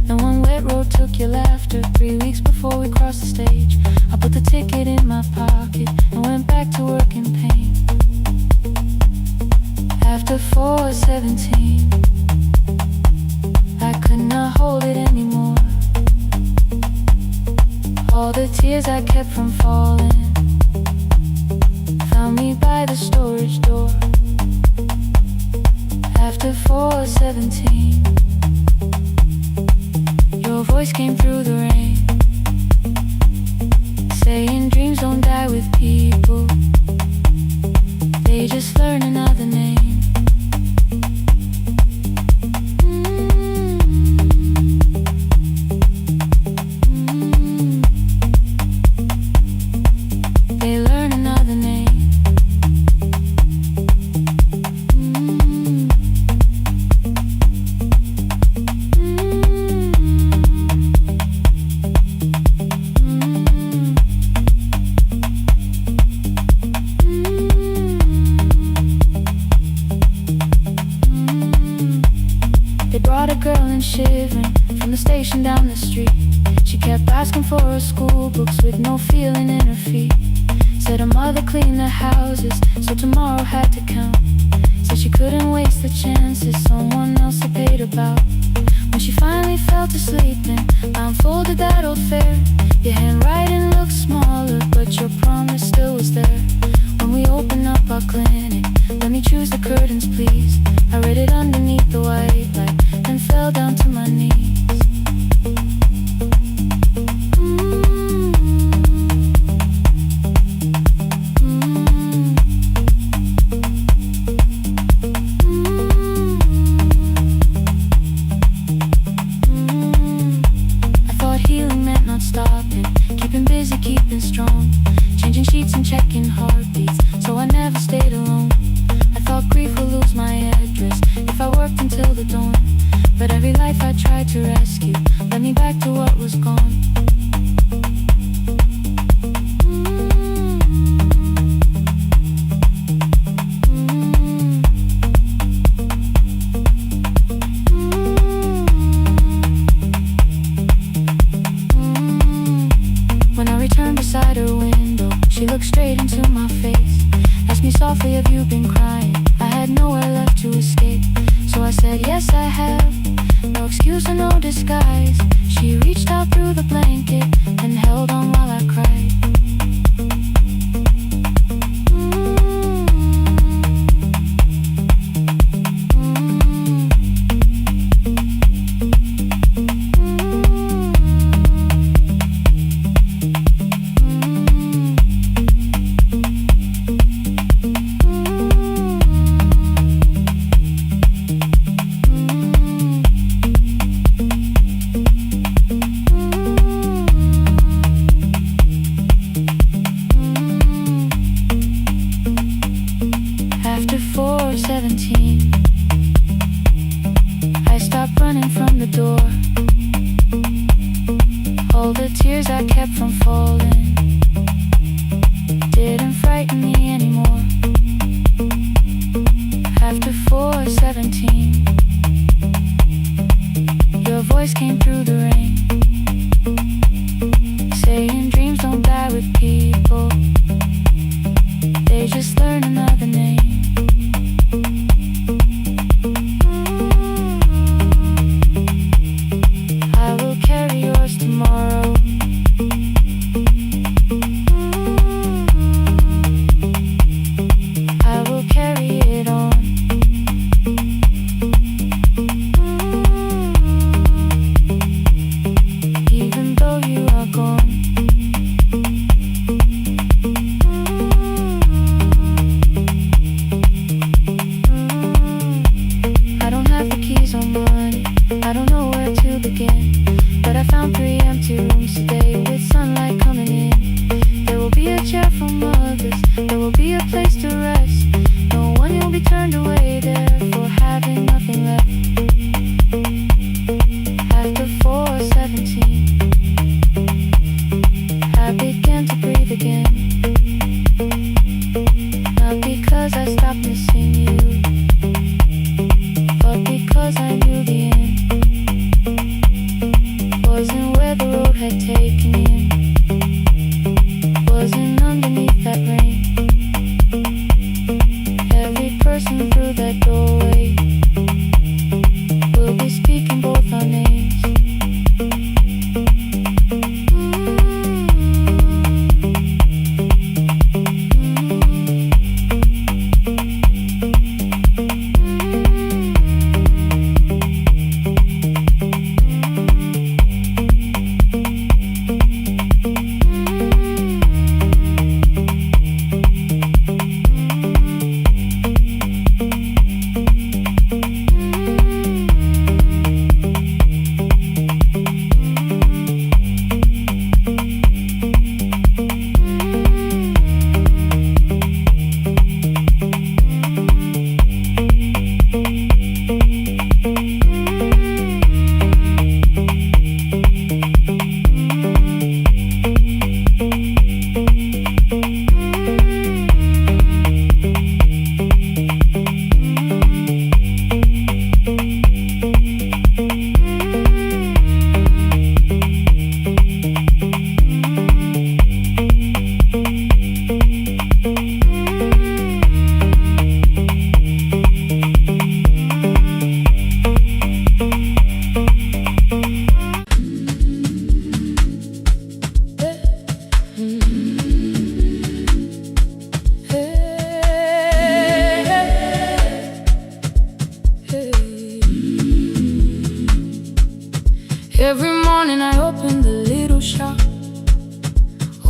Then one wet road took your laughter 3 weeks before we crossed the stage. I put the ticket in my pocket and went back to work in pain. After 4:17, I could not hold it anymore. All the tears I kept from falling found me by the storage door. After 4:17, your voice came through the rain, saying dreams don't die with people, they just learn another name. Shivering from the station down the street, she kept asking for her school books with no feeling in her feet. Said her mother cleaned the houses, so tomorrow had to count. Said she couldn't waste the chances someone else had paid about. When she finally fell to sleep and I unfolded that old fare, your handwriting looked smaller, but your promise still was there. When we opened up our clinic, let me choose the curtains please. I read it underneath the white light and fell down to my knees. I thought healing meant not stopping, keeping busy, keeping strong, changing sheets and checking heartbeats, so I never stayed alone. I thought grief would lose my address if I worked until the dawn. But every life I tried to rescue led me back to what was gone. When I returned beside her window, she looked straight into my face, asked me softly, have you been crying? I had nowhere left to escape, so I said, yes I have. No excuse or no disguise. She reached out through the blanket and held on while I cried. fears I kept from falling didn't frighten me anymore. After 4:17, your voice came through the rain, saying dreams don't die with people, they just learn another name. I will carry yours tomorrow. I will carry it on. Even though you are gone. I don't have the keys on money, I don't know where to begin, but I found 3 empty rooms today with sunlight coming in. There will be a chair for mothers, there will be a place to rest. No one will be turned away there for having nothing left. After 4:17, I began to breathe again. Not because I stopped missing you, but because I knew the end wasn't where the road had taken you, wasn't underneath that rain. Every person through that doorway will be speaking both our names. Every morning I open the little shop,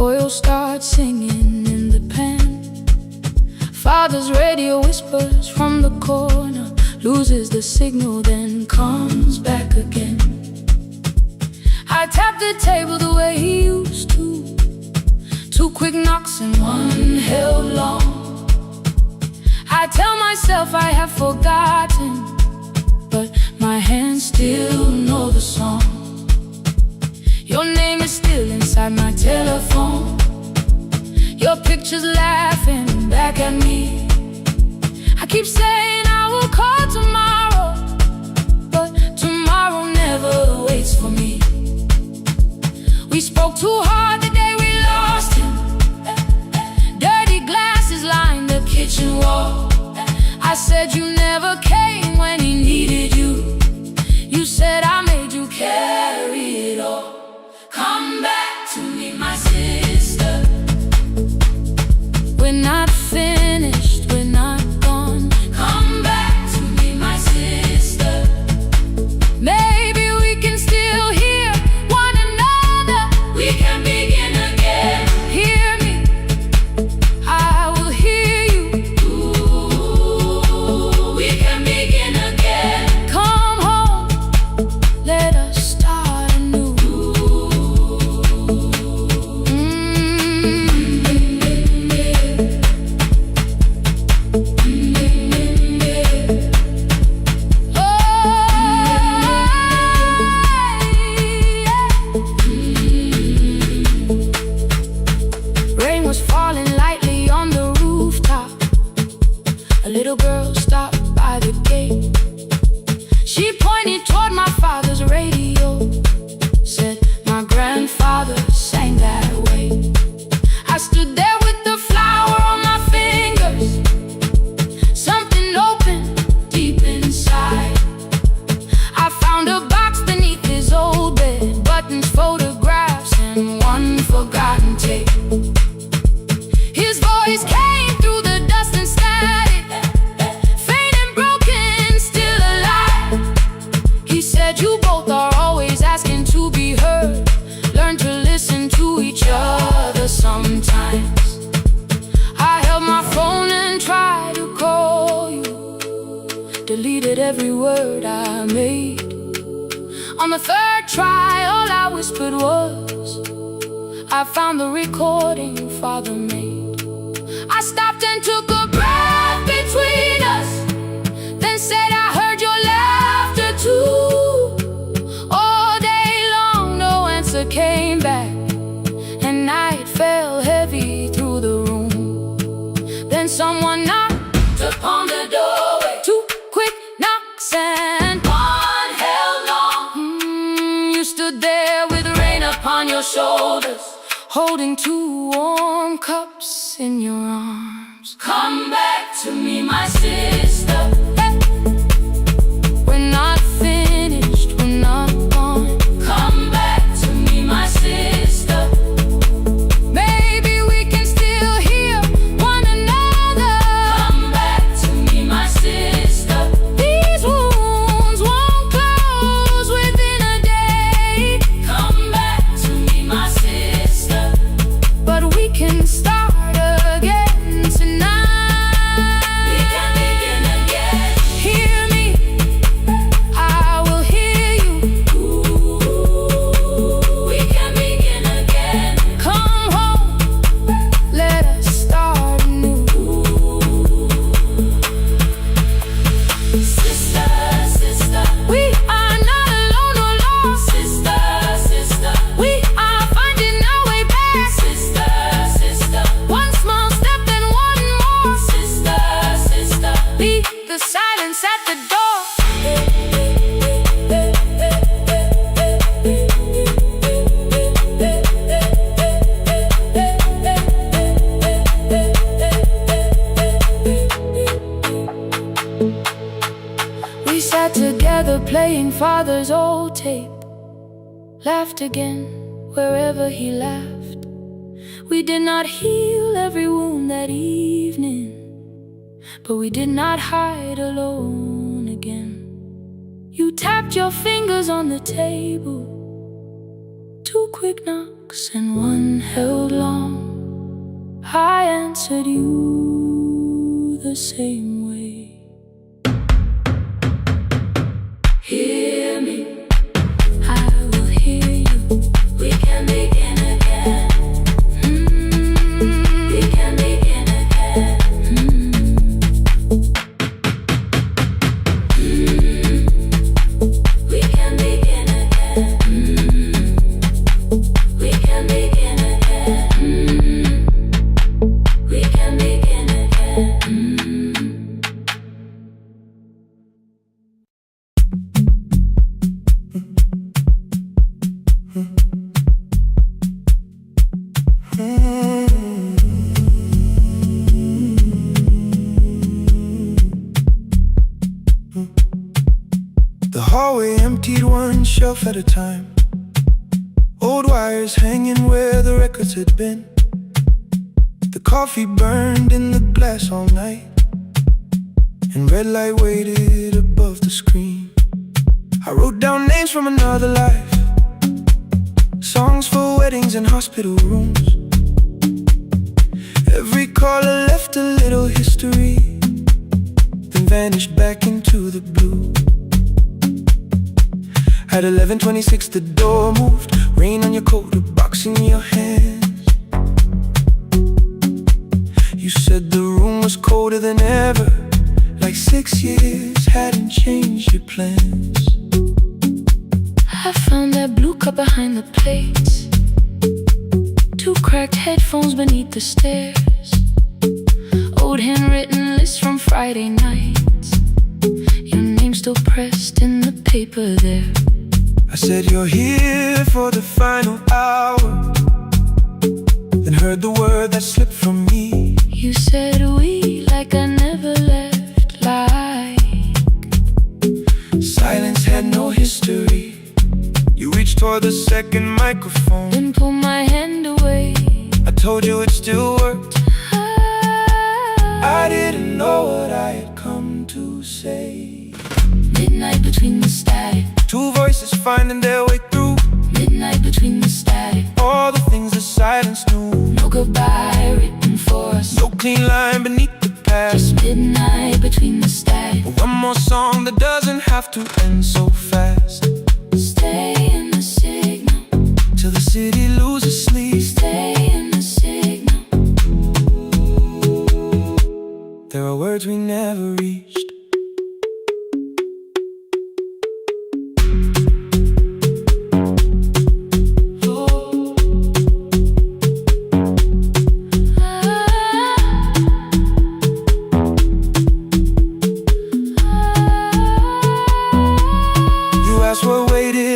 oil starts singing in the pan. Father's radio whispers from the corner, loses the signal then comes back again. I tap the table the way he used to, 2 quick knocks and 1 held long. I tell myself I have forgotten, but my hands still know the song. Your name is still inside my telephone, your picture's laughing back at me. I keep saying I will call tomorrow, but tomorrow never waits for me. We spoke too hard the day we lost him, dirty glasses lined the kitchen wall. I said you never came when he needed you, you said I made you carry it all. Come back to me, my sister. We're not finished, we're not gone. Come back to me, my sister. Maybe we can still hear one another. We can begin again. Hear me, I will hear you. Ooh, we can begin again. Come home, deleted every word I made. On the third try, all I whispered was, I found the recording Father made. I stopped and took a breath between us, then said I heard your laughter too. All day long no answer came back, and night fell heavy through the room. Then someone knocked upon the doorway, 2 quick knocks and one held long. You stood there with rain upon your shoulders, holding 2 warm cups in your arms. Come back to me, my sister. Hey. We're not finished, we're not gone. Come back to me, my sister. Maybe we can still hear one another. Come back to me, my sister. These wounds won't close within a day. Come back to me, my sister. But we can start again tonight. We can begin again. Hear me, I will hear you. We can begin again. Come home, let us start anew. Sister, sister, we are not alone or lost. Sister, sister, we are finding our way back. Sister, sister, one small step and one more. Sister, sister, beat the silence at the door. We sat together playing Father's old tape, laughed again wherever he laughed. We did not heal every wound that evening, but we did not hide alone again. You tapped your fingers on the table, 2 quick knocks and one held long. I answered you the same way. Hear me, I will hear you. We can begin again. We can begin again. We can begin again. We can begin again. We can begin again. The hallway emptied 1 shelf at a time, old wires hanging where the records had been. The coffee burned in the glass all night, and red light waited above the screen. I wrote down names from another life, songs for weddings and hospital rooms. Every caller left a little history, then vanished back into the blue. At 11:26 the door moved, rain on your coat, a box in your hands. You said the room was colder than ever, like 6 years hadn't changed your plans. I found that blue cup behind the plates, 2 cracked headphones beneath the stairs, old handwritten lists from Friday nights, your name still pressed in the paper there. I said you're here for the final hour, then heard the word that slipped from me. You said we like I never left, like silence had no history. You reached toward the second microphone, then pulled my hand away. I told you it still worked. I didn't know what I had come to say. Midnight between the static, 2 voices finding their way through. midnight between the static, All the things the silence knew. no goodbye written for us, No clean line beneath the past. just midnight between the static. A One more song that doesn't have to end so fast. Stay in the signal till the city loses sleep. Stay in the signal. There are words we never reached.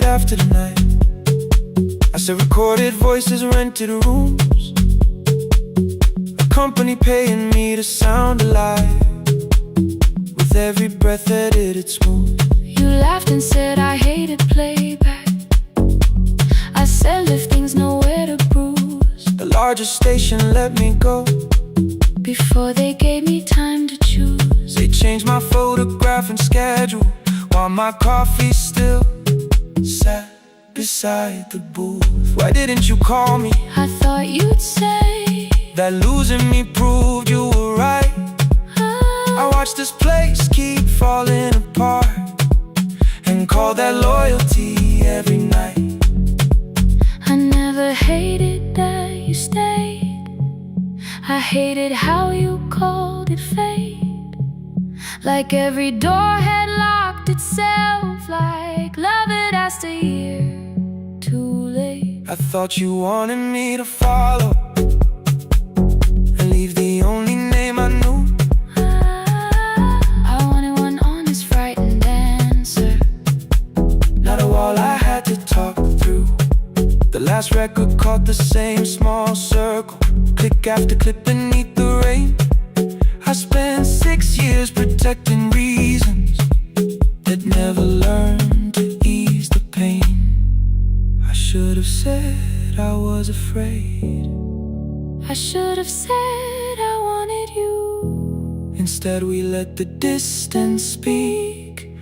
After the night, I said recorded voices, rented rooms, a company paying me to sound alive, with every breath edited smooth. You laughed and said I hated playback. I said lifting's nowhere to bruise. The largest station let me go before they gave me time to choose. They changed my photograph and schedule, while my coffee still sat beside the booth. Why didn't you call me? I thought you'd say that losing me proved you were right. I watched this place keep falling apart and call that loyalty every night. I never hated that you stayed. I hated how you called it fate. Like every door had locked itself, like love had asked a year too late. I thought you wanted me to follow and leave the only name I knew. I wanted one honest, frightened answer, not a wall I had to talk through. The last record caught the same small circle, click after click beneath the rain. I spent 6 years protecting reasons that never learned to ease the pain. I should have said I was afraid. I should have said I wanted you. Instead we let the distance speak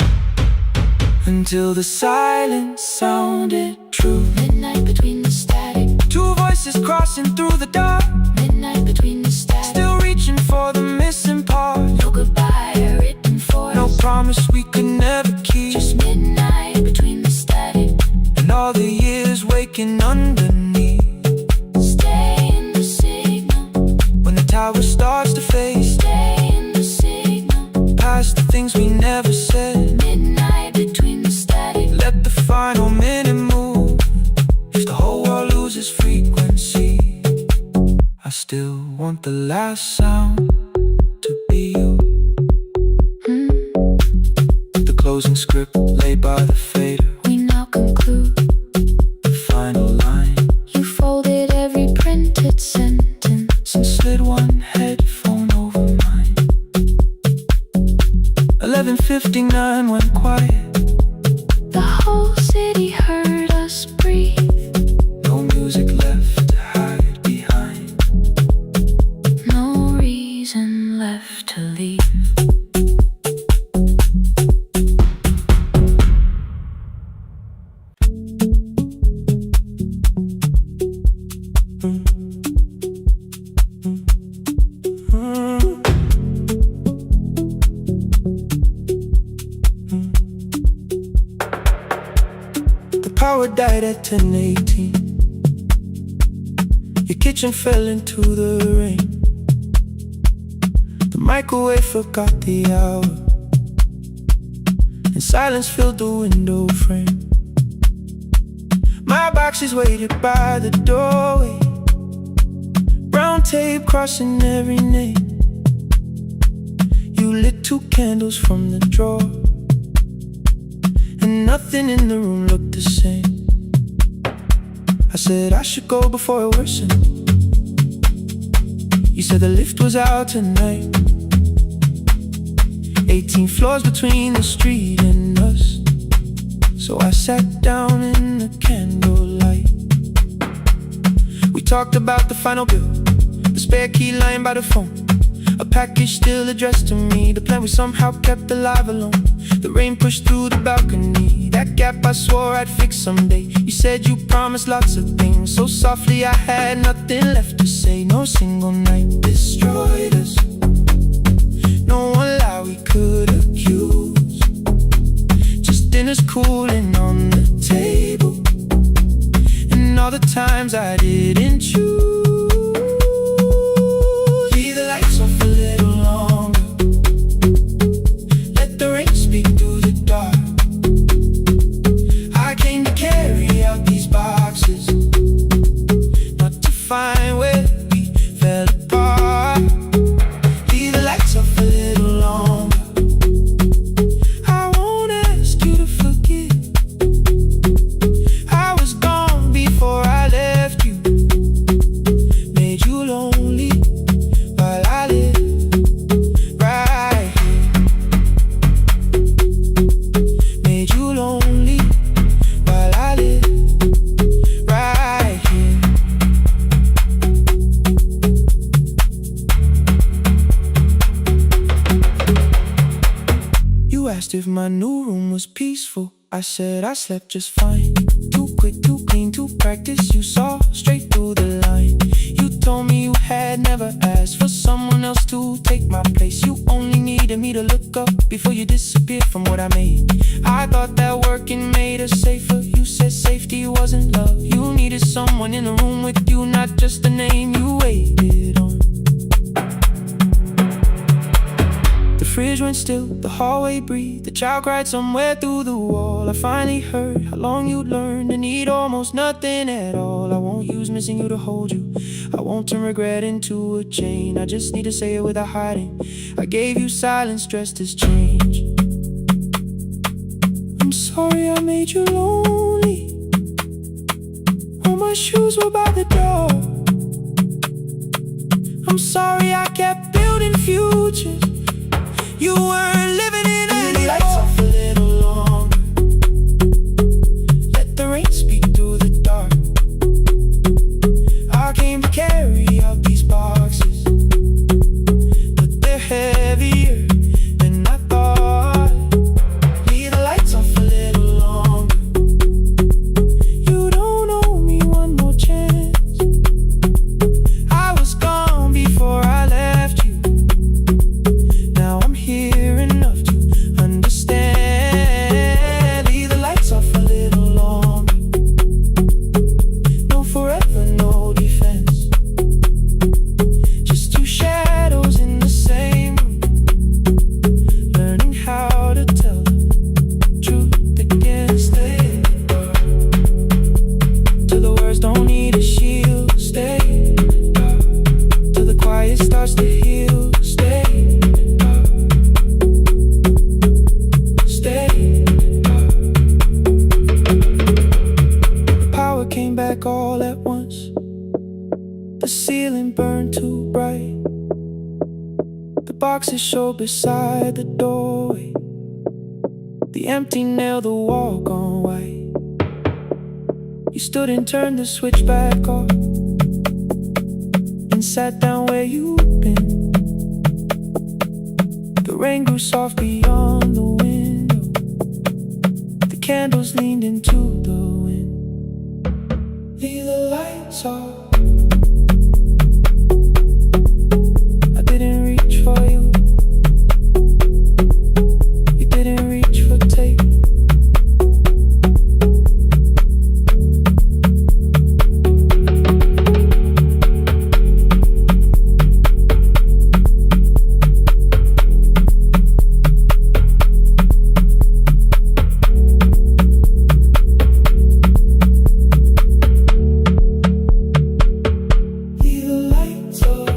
until the silence sounded true. Midnight between the static, two voices crossing through the dark. Midnight between the static, still reaching for the missing part. no goodbye written for no us, promise we could never keep. just midnight between the static and all the years waking underneath. Stay in the signal When the tower starts to fade, stay in the signal. past the things we never said. Midnight between the static, Let the final minute move. If the whole world loses frequency, I still want the last sound to be you. The closing script laid by the fader, we now conclude. the final line. You folded every printed sentence and slid one headphone over mine. 11:59 went quiet. The whole city heard us breathe. No music left to hide behind. No reason left to leave. The power died at 10:18. Your kitchen fell into the rain. The microwave forgot the hour, and silence filled the window frame. My boxes waited by the doorway, brown tape crossing every name. You lit 2 candles from the drawer, and nothing in the room looked the same. I said I should go before it worsened. You said the lift was out tonight. 18 floors between the street and us. So I sat down in the candlelight. We talked about the final bill, the spare key lying by the phone, a package still addressed to me, the plan we somehow kept alive alone. The rain pushed through the balcony, that gap I swore I'd fix someday. You said you promised lots of things, so softly I had nothing left to say. No single night destroyed us, no one lie we could accuse. Dinner's cooling on the table, and all the times I didn't choose. Leave the lights off a little longer, let the rain speak through the dark. I came to carry out these boxes, not to find where we fell apart. Leave the lights off a little longer, I won't ask you to forget. I was gone before I left you, made you lonely while I live right here. Made you lonely while I live right here. You asked if my new room was peaceful. I said I slept just fine. Too quick, too clean, too practiced. You saw straight through the line. You told me you had never asked for someone else to take my place. You only needed me to look up before you disappeared from what I made. I thought that working made us safer. You said safety wasn't love. You needed someone in the room with you, not just a name you waited on. The fridge went still, the hallway breathed, the child cried somewhere through the wall. I finally heard how long you'd learned to need almost nothing at all. I won't use missing you to hold you, I won't turn regret into a chain. I just need to say it without hiding. I gave you silence dressed as change. I'm sorry I made you lonely. All my shoes were by the door. I'm sorry I kept building futures you weren't living in anymore. The lights off a little longer, let the rain speak through the dark. I came to carry out these boxes, but they're heavier than I thought. Leave the lights off a little longer, you don't owe me one more chance. I was gone before I left you, now I'm here enough to understand. Leave the lights off a little longer, no forever, no defense, just two shadows in the same room, learning how to tell the truth against the dark. Till the words don't need a shield, stay in the dark. Till the quiet starts to heal, stay in the dark. Stay in the dark. The power came back all at once. The ceiling burned too bright. The boxes showed beside the doorway. The empty nail, the wall gone white. You stood and turned the switch back off, and sat down where you'd been. The rain grew soft beyond the window. The candles leaned into the wind. Leave the lights off. I didn't reach for you, you didn't reach for tape. Leave the lights off.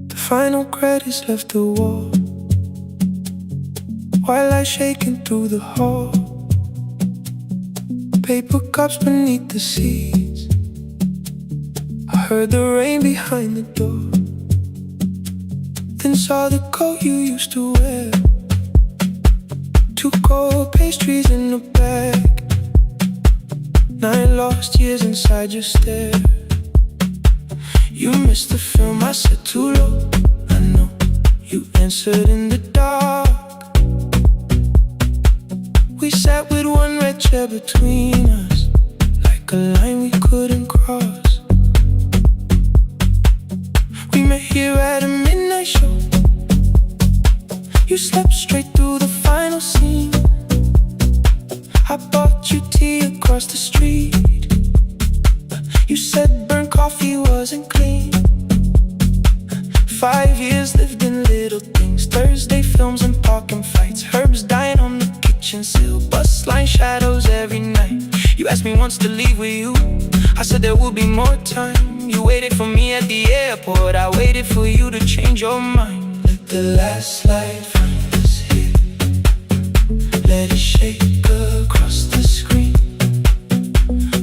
The final credits left the wall, white light shaking through the hall. Paper cups beneath the seats. I heard the rain behind the door, then saw the coat you used to wear. Two cold pastries in a bag, 9 lost years inside your stare. You missed the film, I said too low. I know you answered in the dark We sat with one red chair between us, like a line we couldn't cross. We met here at a midnight show. You slept straight through the final scene. I bought you tea across the street. You said burnt coffee wasn't clean. 5 years lived in little things. Thursday films and parking fights. Herbs dying on the kitchen sill. Bus line shadows every night. You asked me once to leave with you. I said there would be more time. You waited for me at the airport. I waited for you to change your mind. Let the last light find us here. Let it shake across the screen.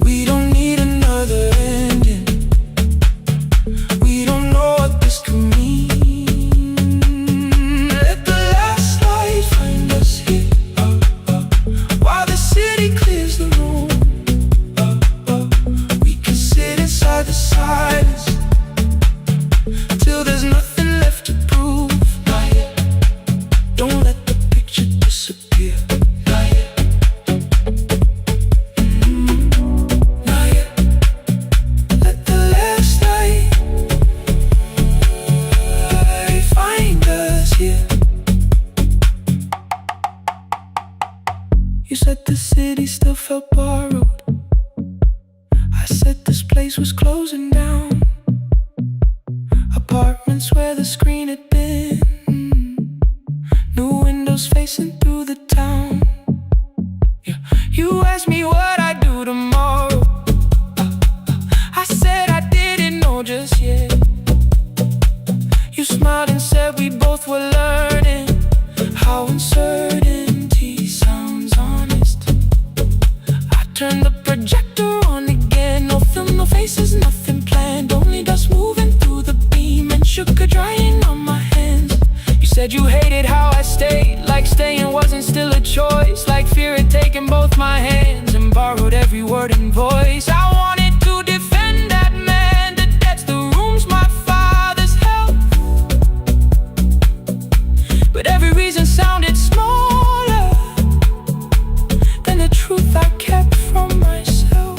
We don't need another ending. We don't know what this could mean. Let the last light find us here, while the city clears the room. We can sit inside the silence till there's nothing left to prove. Not yet. Don't let the picture disappear. Not yet. Not yet. Let the last light find us here. You said the city still felt borrowed. I said this place was closing down. Apartments where the screen had been. New windows facing through the town. Yeah. You asked me what I'd do tomorrow. I said I didn't know just yet. You smiled and said we both were learning how uncertainty sounds honest. I turned the projector on again. No film, no faces, nothing planned. Only dust moving through the beam and sugar drying on my hands. You said you hated how I stayed, like staying wasn't still a choice, like fear had taken both my hands and borrowed every word and voice. I wanted to defend that man, the debts, the rooms my fathers held, but every reason sounded smaller than the truth I kept from myself.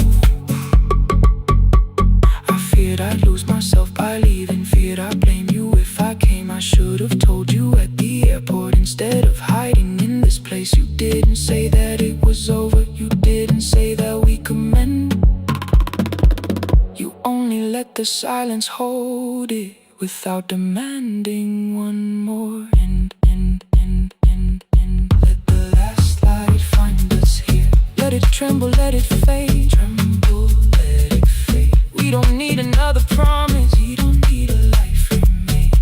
I feared I'd lose myself by leaving, feared I'd blame you if I came. I should have told you at the airport instead of hiding in this place. You didn't say that it was over. You didn't say that we could mend. You only let the silence hold it without demanding one more. Let the last light find us here. Let it tremble, let it fade. Tremble, let it fade. We don't need another promise. We don't need a life remade.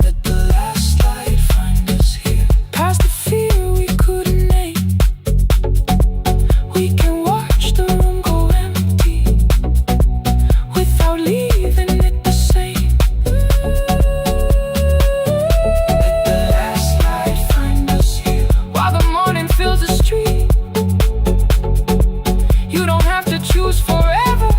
Let the last light find us here. Past the fear we couldn't name. We can watch the room go empty without leaving it the same. Let the last light find us here, while the morning fills the street. You don't have to choose forever.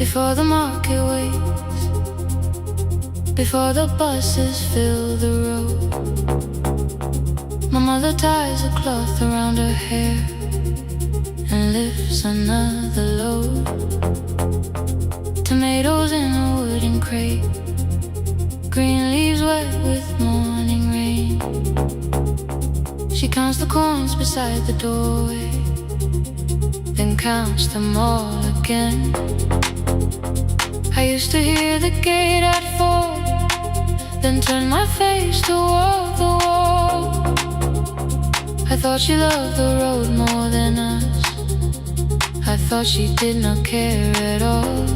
before the market waits, before the buses fill the road. My mother ties a cloth around her hair and lifts another load. Tomatoes in a wooden crate, green leaves wet with morning rain. She counts the coins beside the doorway, then counts them all again. I used to hear the gate at 4, then turn my face toward the wall. I thought she loved the road more than us. I thought she did not care at all.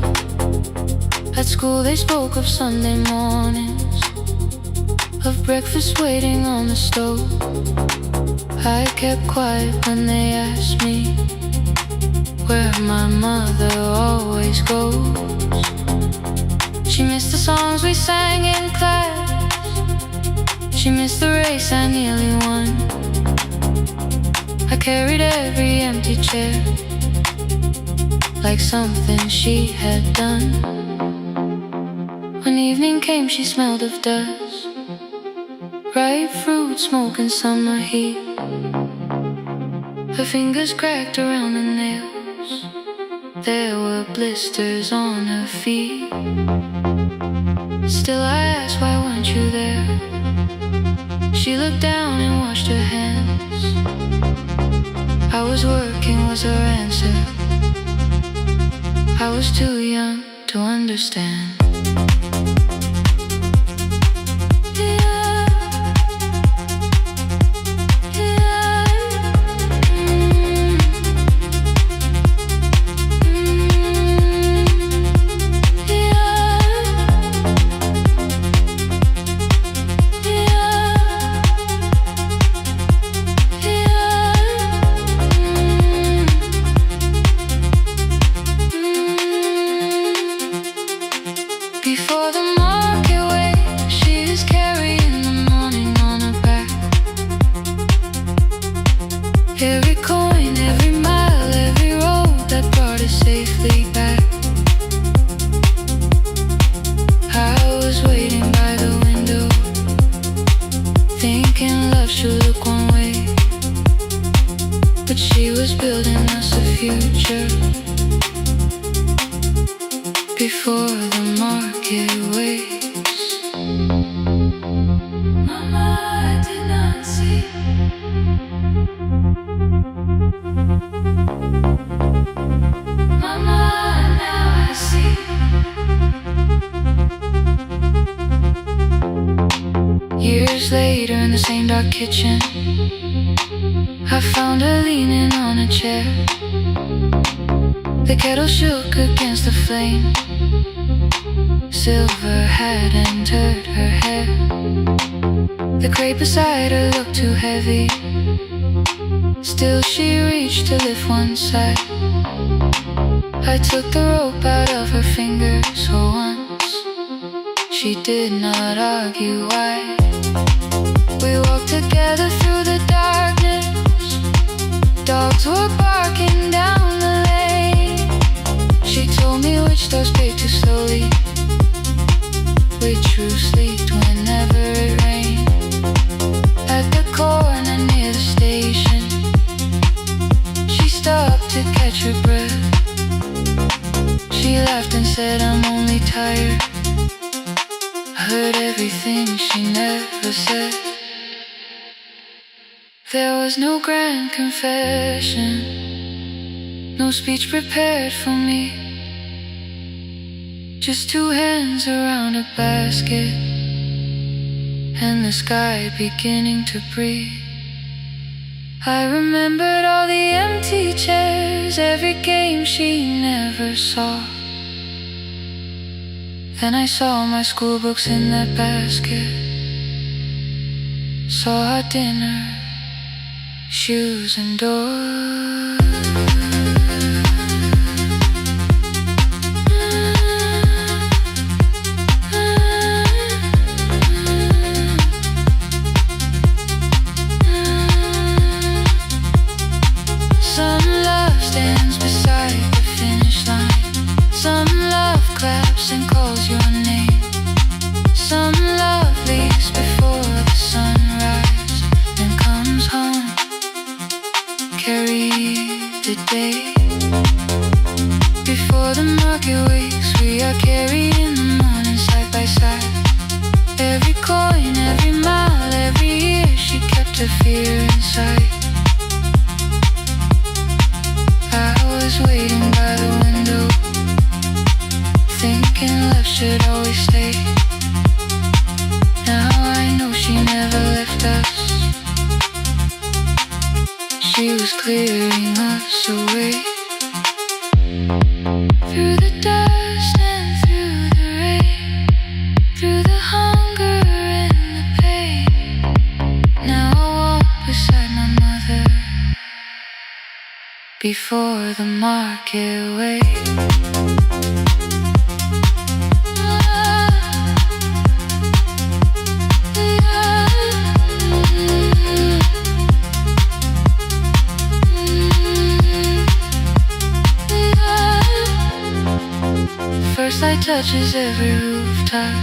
At school they spoke of Sunday mornings, of breakfast waiting on the stove. I kept quiet when they asked me where my mother always goes. She missed the songs we sang in class, she missed the race I nearly won. I carried every empty chair like something she had done. When evening came she smelled of dust, ripe fruit, smoke and summer heat. Her fingers cracked around the nails, there were blisters on her feet. Still I asked, why weren't you there? She looked down and washed her hands. I was working was her answer. I was too young to understand. Before the market waits, she is carrying the morning on her back. Every coin, every mile, every road that brought us safely back. I was waiting by the window, thinking love should look one way, but she was building us a future. Before the market waits, Mama, I did not see. Mama, now I see. Years later in the same dark kitchen, I found her leaning on a chair. The kettle shook against the flame, silver had entered her hair. The crate beside her looked too heavy, still she reached to lift one side. I took the rope out of her fingers for once, she did not argue why. We walked together through the darkness, dogs were barking down the lane. She told me which doors paid too slowly, which roof leaked whenever it rained. At the corner near the station, she stopped to catch her breath. She laughed and said, I'm only tired. I heard everything she never said. There was no grand confession, no speech prepared for me, just two hands around a basket and the sky beginning to breathe. I remembered all the empty chairs, every game she never saw. Then I saw my school books in that basket, saw our dinner, shoes and doors. Some love stands beside the finish line, some love carry the day. Before the market wakes, we are carried in the morning side by side. Every coin, every mile, every year, she kept her fear inside. I was waiting by the window, thinking love should always stay. Now I know she never left us. She was clearing us away. Through the dust and through the rain, through the hunger and the pain. Now I walk beside my mother before the market waits. First light touches every rooftop.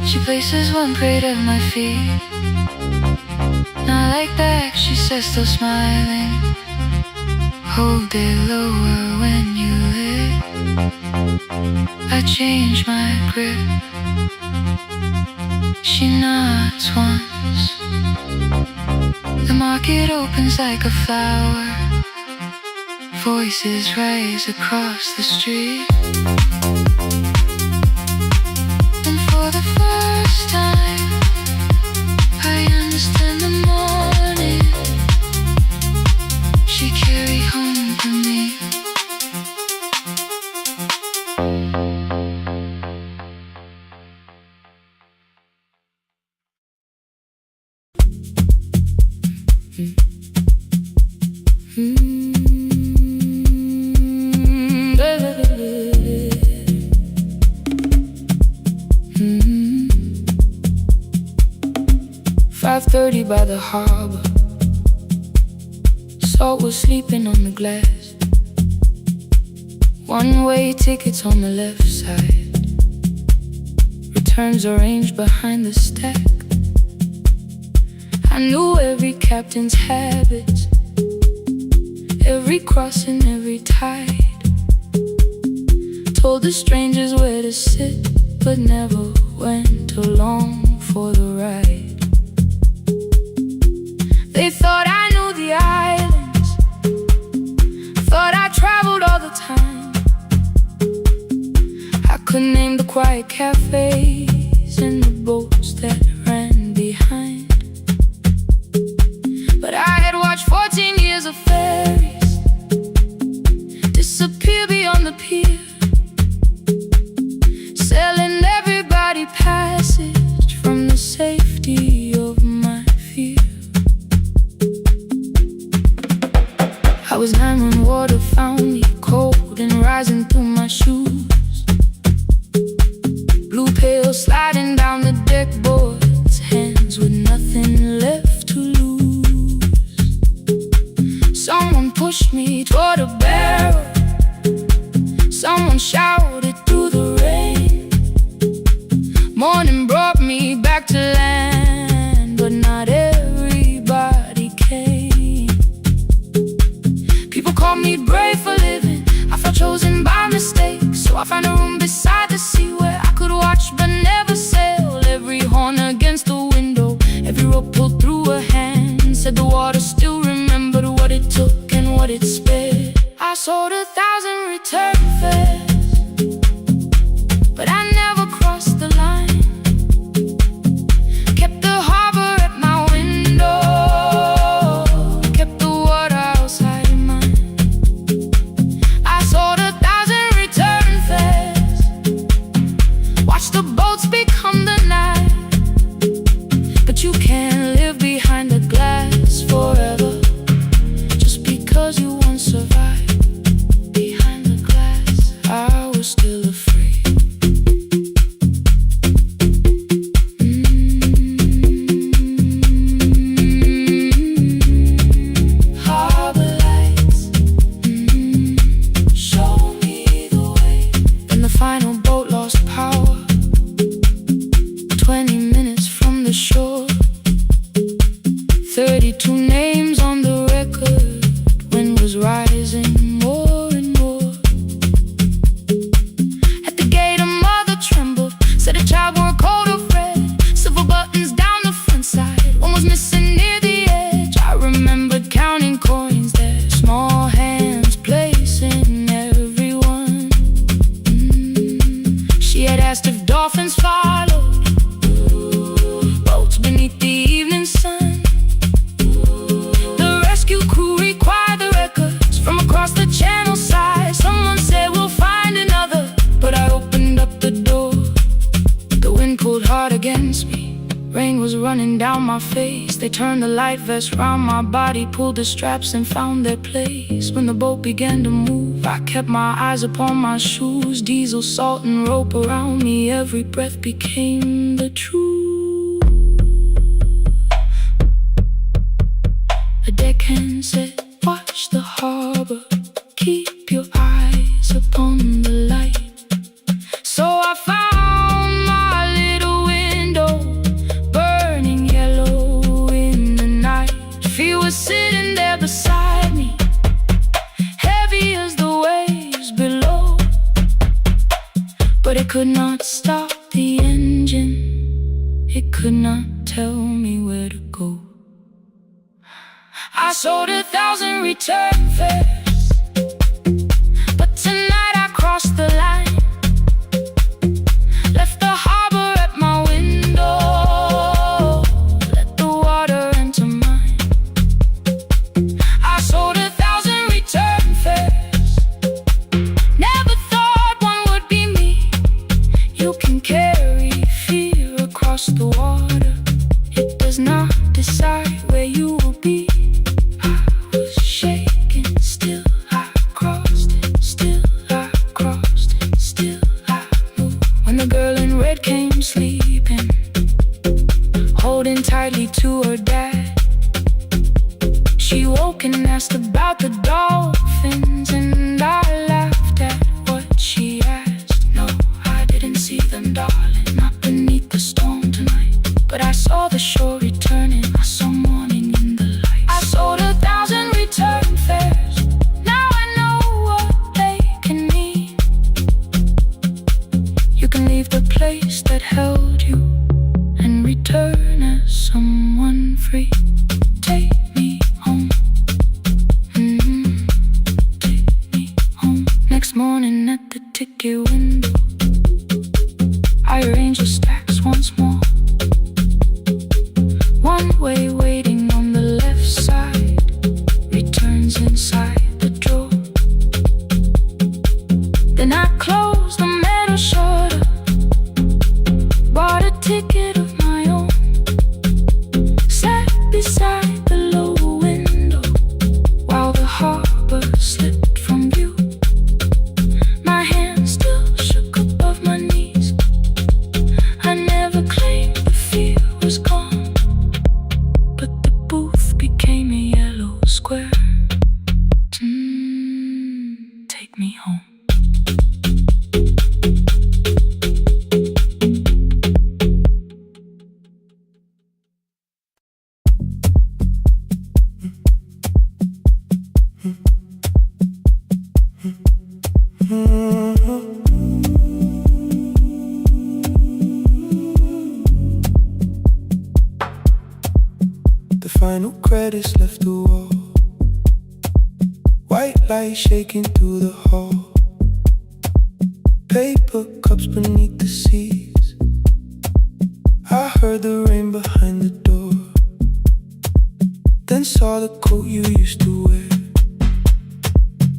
She places one plate at my feet. Not like back, she says, still smiling. Hold it lower when you lit. I change my grip. She nods once. The market opens like a flower. Voices rise across the street. And for the first time, I understand the morning she carried home to me. By the harbor, salt was sleeping on the glass. One-way tickets on the left side. Returns arranged behind the stack. I knew every captain's habits, every crossing, every tide. Told the strangers where to sit, but never went along for the ride. They thought I knew the islands, thought I traveled all the time. I could name the quiet cafes and the boats that ran behind. But I had watched 14 years of ferries disappear beyond the pier, selling everybody passage from the safety of my fear. I was 9 when water found me, cold and rising through my shoes. Blue pail sliding down the deck boards, hands with nothing left to lose. Someone pushed me toward a barrel, someone shouted through the rain. Morning brought me back to land, but not everybody came. People call me brave for living, I felt chosen by mistake. So I found a room beside the sea where I could watch but never sail. Every horn against the window, every rope pulled through a hand, said the water still remembered what it took and what it spared. I sold 1,000 return fares, but I never crossed the line. Kept the harbor at my window, kept the water outside of mine. I sold 1,000 return fares, watched the boats become the night. But you can't live behind the glass forever, just because you once survived. Behind the glass, I was still afraid. Harbor lights, show me the way. Then the final boat lost power, 20 minutes from the shore. 32 names on the record, turned the light vest round my body, pulled the straps and found their place. When the boat began to move, I kept my eyes upon my shoes. Diesel, salt and rope around me, every breath became the truth. A deckhand said, watch the harbor, keep your eyes upon the light. So I found my little window, burning yellow in the night. She was sitting there beside me, heavy as the waves below, but it could not stop the engine, it could not tell me where to go. I sold 1,000 return fares, but tonight I crossed the line. Left the harbor at my window, let the water enter mine. I sold 1,000 return fares, never thought one would be me. You can carry fear across the water, it does not decide where you will be. Still I crossed it, still I crossed it, still I moved. When the girl in red came sleeping, holding tightly to her dad, she woke and asked about the dolphins, and I laughed at what she asked. No, I didn't see them, darling, not beneath the storm tonight, but I saw the shore returning, I saw morning in the light. I sold 1,000 return fares, leave the place that held you and return as someone free. Take me home, take me home. Next morning at the ticket window, I arrange the stacks once more. One way waiting on the left side, returns inside the drawer. Then I close the metal shutter, bought a ticket of my own, sat beside the low window while the harbor slipped from view. My hands still shook above my knees, I never claimed the fear was gone, but the booth became a yellow square. Take me home. The final credits left the wall, white light shaking through the hall, paper cups beneath the seats. I heard the rain behind the door, then saw the coat you used to wear,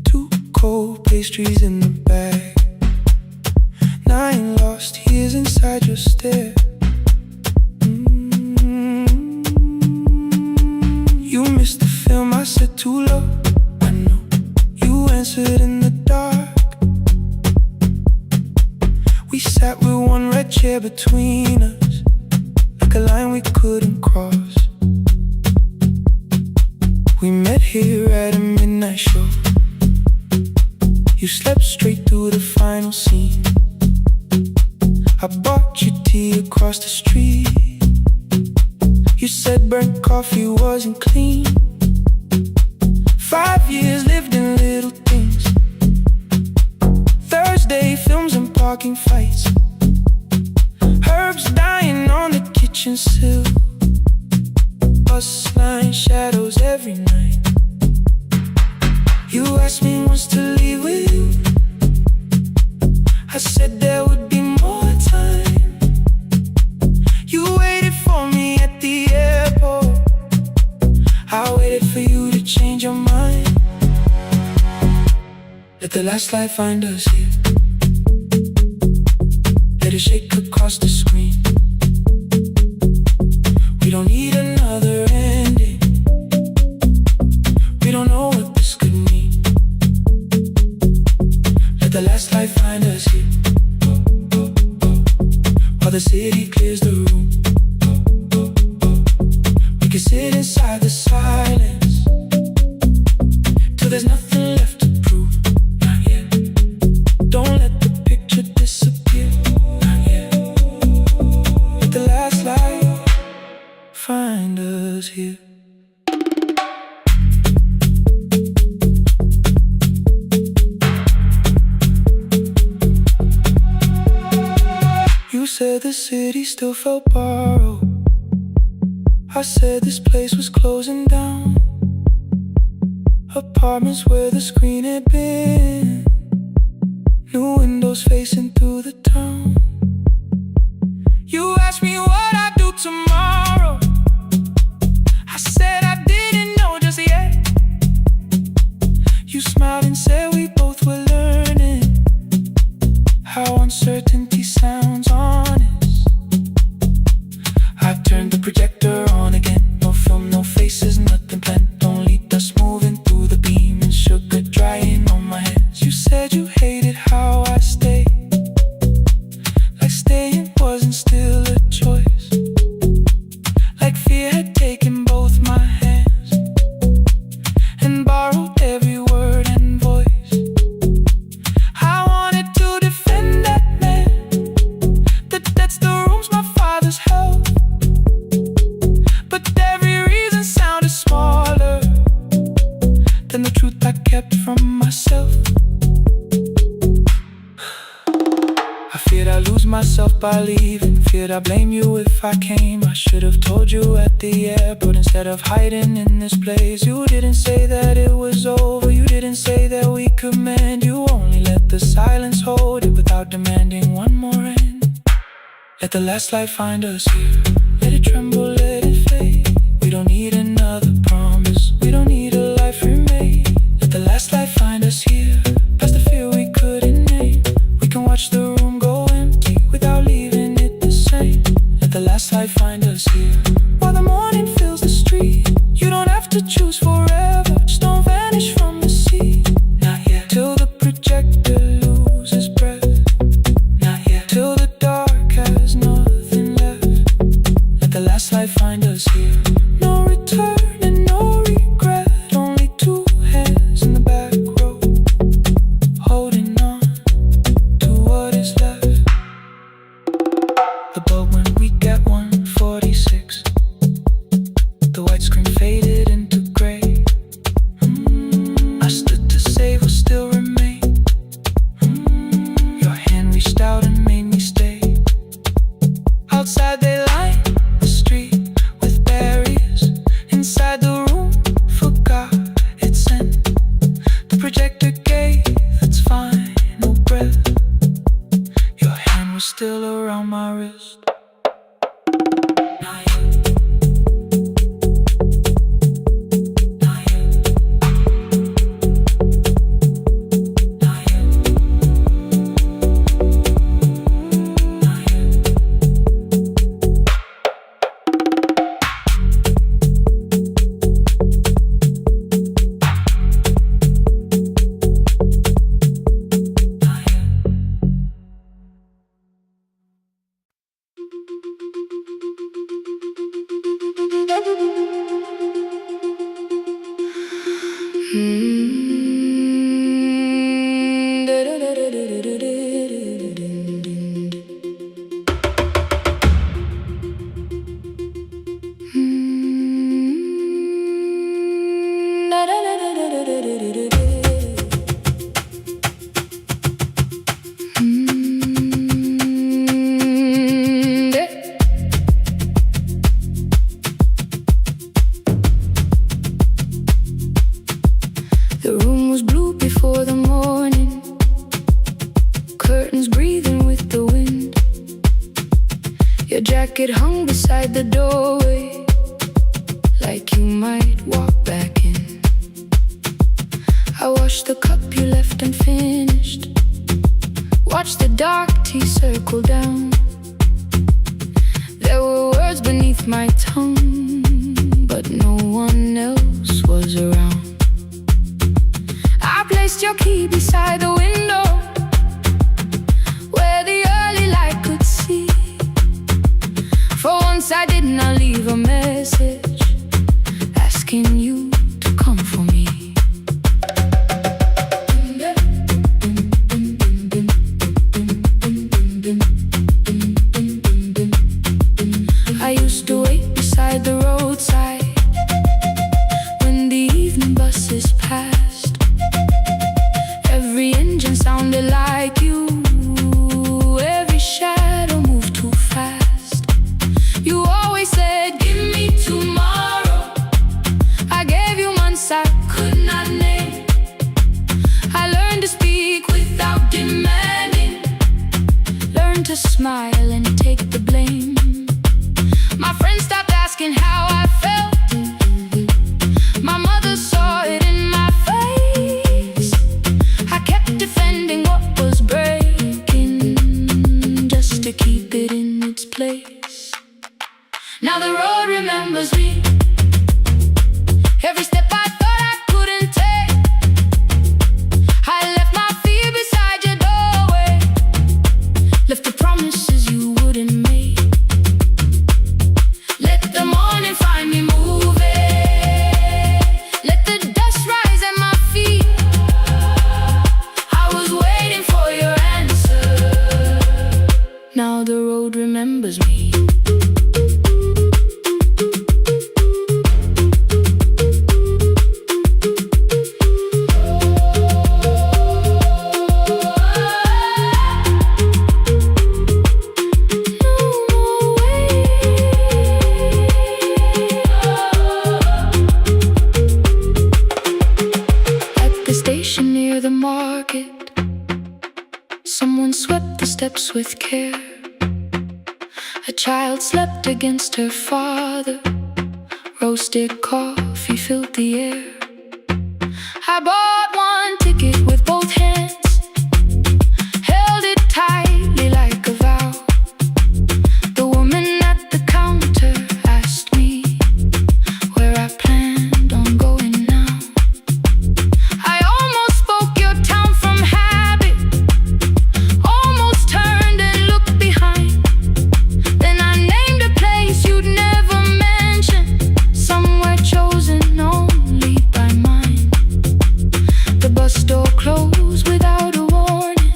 2 cold pastries in the bag, 9 lost years inside your stare. You missed the film, I said too low. I know you answered in the dark. We sat with one red chair between us, like a line we couldn't cross. We met here at a midnight show. You slept straight through the final scene. I bought you tea across the street. You said burnt coffee wasn't clean. 5 years lived in little things, Thursday films and parking fights, herbs dying on the kitchen sill, bus line shadows every night. You asked me once to leave with you, I said there would be more time. You waited for me at the airport, I waited for you to change your mind. Let the last light find us here, let it shake across the screen. We don't need another end. the city still felt borrowed. I said this place was closing down. Apartments where the screen had been, new windows facing through the town. You asked me what I'd do tomorrow. I said I didn't know just yet. You smiled and said we both were learning how uncertainty sounds honest. I've turned the projector on again. No film, no faces, nothing planned. Only dust moving through the beam and sugar drying on my hands. You said you hated how I stayed, like staying wasn't still a choice, like fear had taken both my hands and borrowed every word and voice. I wanted to defend that man, that's the rooms my father's held, but every reason sounded smaller than the truth I kept from myself. I feared I'd lose myself by leaving, feared I'd blame you if I came. I should have told you at the airport instead of hiding in this place. You didn't say that it was over, you didn't say that we could mend. You only let the silence hold it without demanding one more end. Let the last light find us here, let it tremble, let it fade. We don't need another promise, we don't need a life remade. Let the last light find us here, past the fear we couldn't name. We can watch the room go empty without leaving it the same. Let the last light find us here, while the morning fills the street. You don't have to choose forever, just don't vanish from the sea. Not yet, till the projector loses breath. Not yet, till the dark has nothing left. Let the last light find us here. No return and no regret, only two hands in the back row, holding on to what is left. The bulb went weak at 1:46. The white screen faded into gray. I stood to save what still remained. Your hand reached out and made me stay. Outside they lined the street with barriers. Inside the room forgot its scent. The projector gave its final breath. Your hand was still around my wrist. Not yet. Not yet. Not yet. Not yet. The room was blue before the morning, curtains breathing with the wind. Your jacket hung beside the doorway, like you might walk back in. I washed the cup you left unfinished, watched the dark tea circle down. There were words beneath my tongue, but no one else was around. I placed your key beside the window, where the early light could see. For once I did not leave a message asking you to come for me. I used to wait beside the roadside when the evening buses passed. Every engine smile and take the blame. My friends stopped asking how I felt. My mother saw it in my face. I kept defending what was breaking, just to keep it in its place. Now the road remembers me. Every step I thought I couldn't take, I left my fear beside your doorway, left the promises you wouldn't make. Let the morning find me moving, let the dust rise at my feet. I was waiting for your answer. Now the road remembers me. Someone swept the steps with care. A child slept against her father. Roasted coffee filled the air. I bought one ticket with both hands, held it tightly like a vow. The woman at the counter asked me where I planned on going now. I almost spoke your town from habit, almost turned and looked behind. Then I named a place you'd never mention, somewhere chosen only by mine. The bus door closed without a warning.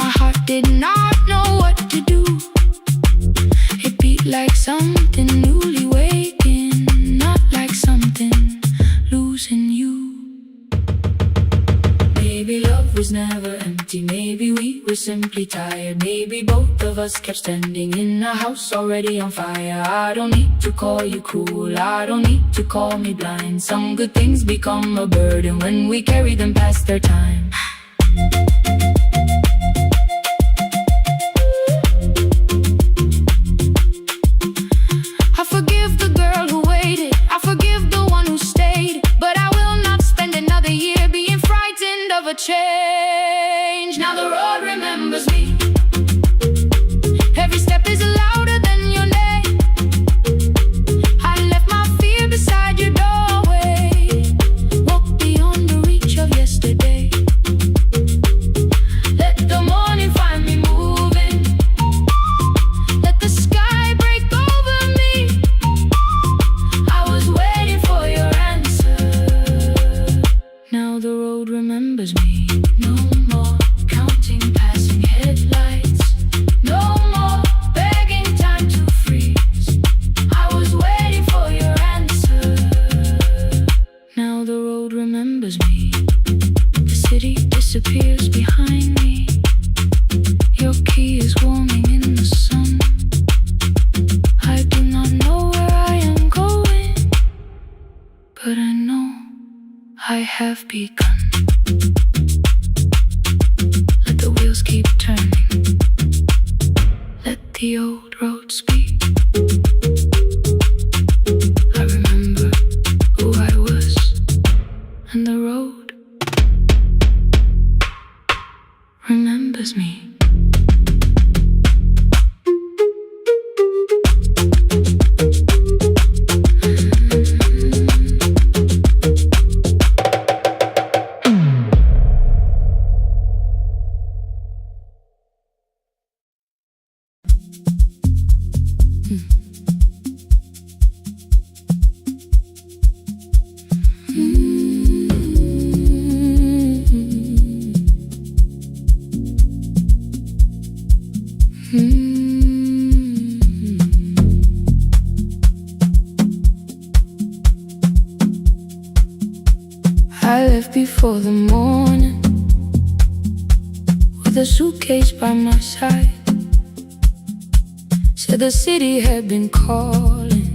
My heart did not know what to do. It beat like something newly waking, not like something losing you. Maybe love was never empty, maybe we were simply tired. Maybe both of us kept standing in a house already on fire. I don't need to call you cruel, I don't need to call me blind. Some good things become a burden when we carry them past their time. I forgive the girl who waited, I forgive the one who stayed, but I will not spend another year being frightened of a change. Now the road remembers me. Every step is louder than your name. I left my fear beside your doorway, walked beyond the reach of yesterday. Let the morning find me moving, let the sky break over me. I was waiting for your answer. Now the road remembers me. No more counting passing headlights, no more begging time to freeze. I was waiting for your answer. Now the road remembers me. The city disappears behind me. Your key is warming in the sun. I do not know where I am going, but I know I have begun. Let the wheels keep turning, let the old road speak. I remember who I was, and the road remembers me. I left before the morning, with a suitcase by my side. Said the city had been calling,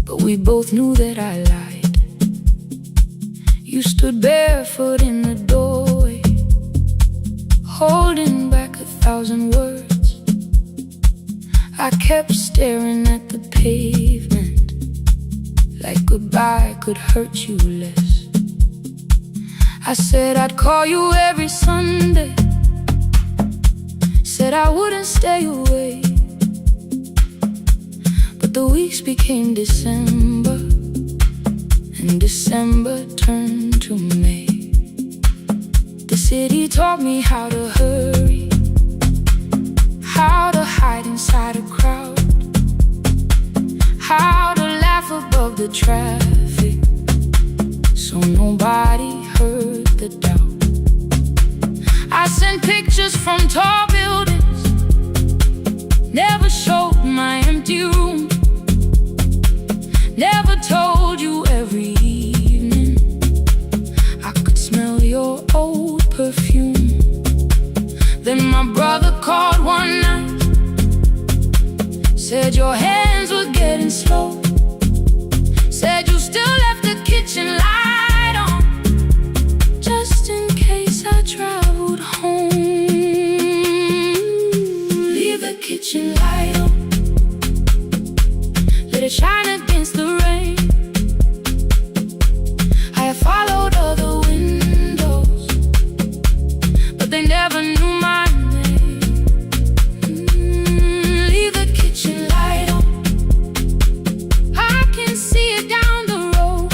but we both knew that I lied. You stood barefoot in the doorway, holding back a 1,000 words. I kept staring at the pavement, like goodbye could hurt you less. I said I'd call you every Sunday, said I wouldn't stay away. But the weeks became December, and December turned to May. The city taught me how to hurry, how to hide inside a crowd, how to laugh above the traffic, so nobody heard the doubt. I sent pictures from tall buildings, never showed my empty room, never told you every evening I could smell your old perfume. Then my brother called one night, said your hands were getting slow, said you still left the kitchen light on, just in case I traveled home. Leave the kitchen light on, let it shine against the rain. I have followed other windows, but they never knew my name. Leave the kitchen light on, I can see it down the road.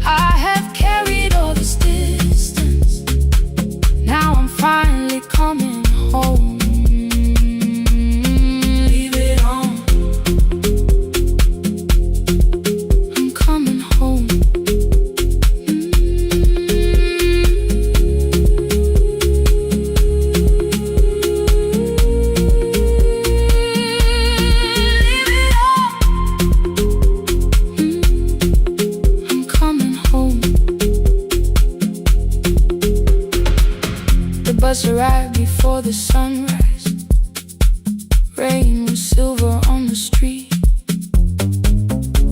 I have carried all this distance, now I'm finally coming home. Leave it on, I'm coming home. Leave it on, I'm coming home. The bus arrived before the sunrise. Rain was silver on the street.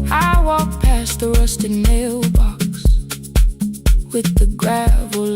I walked past the rusted mailbox with the gravel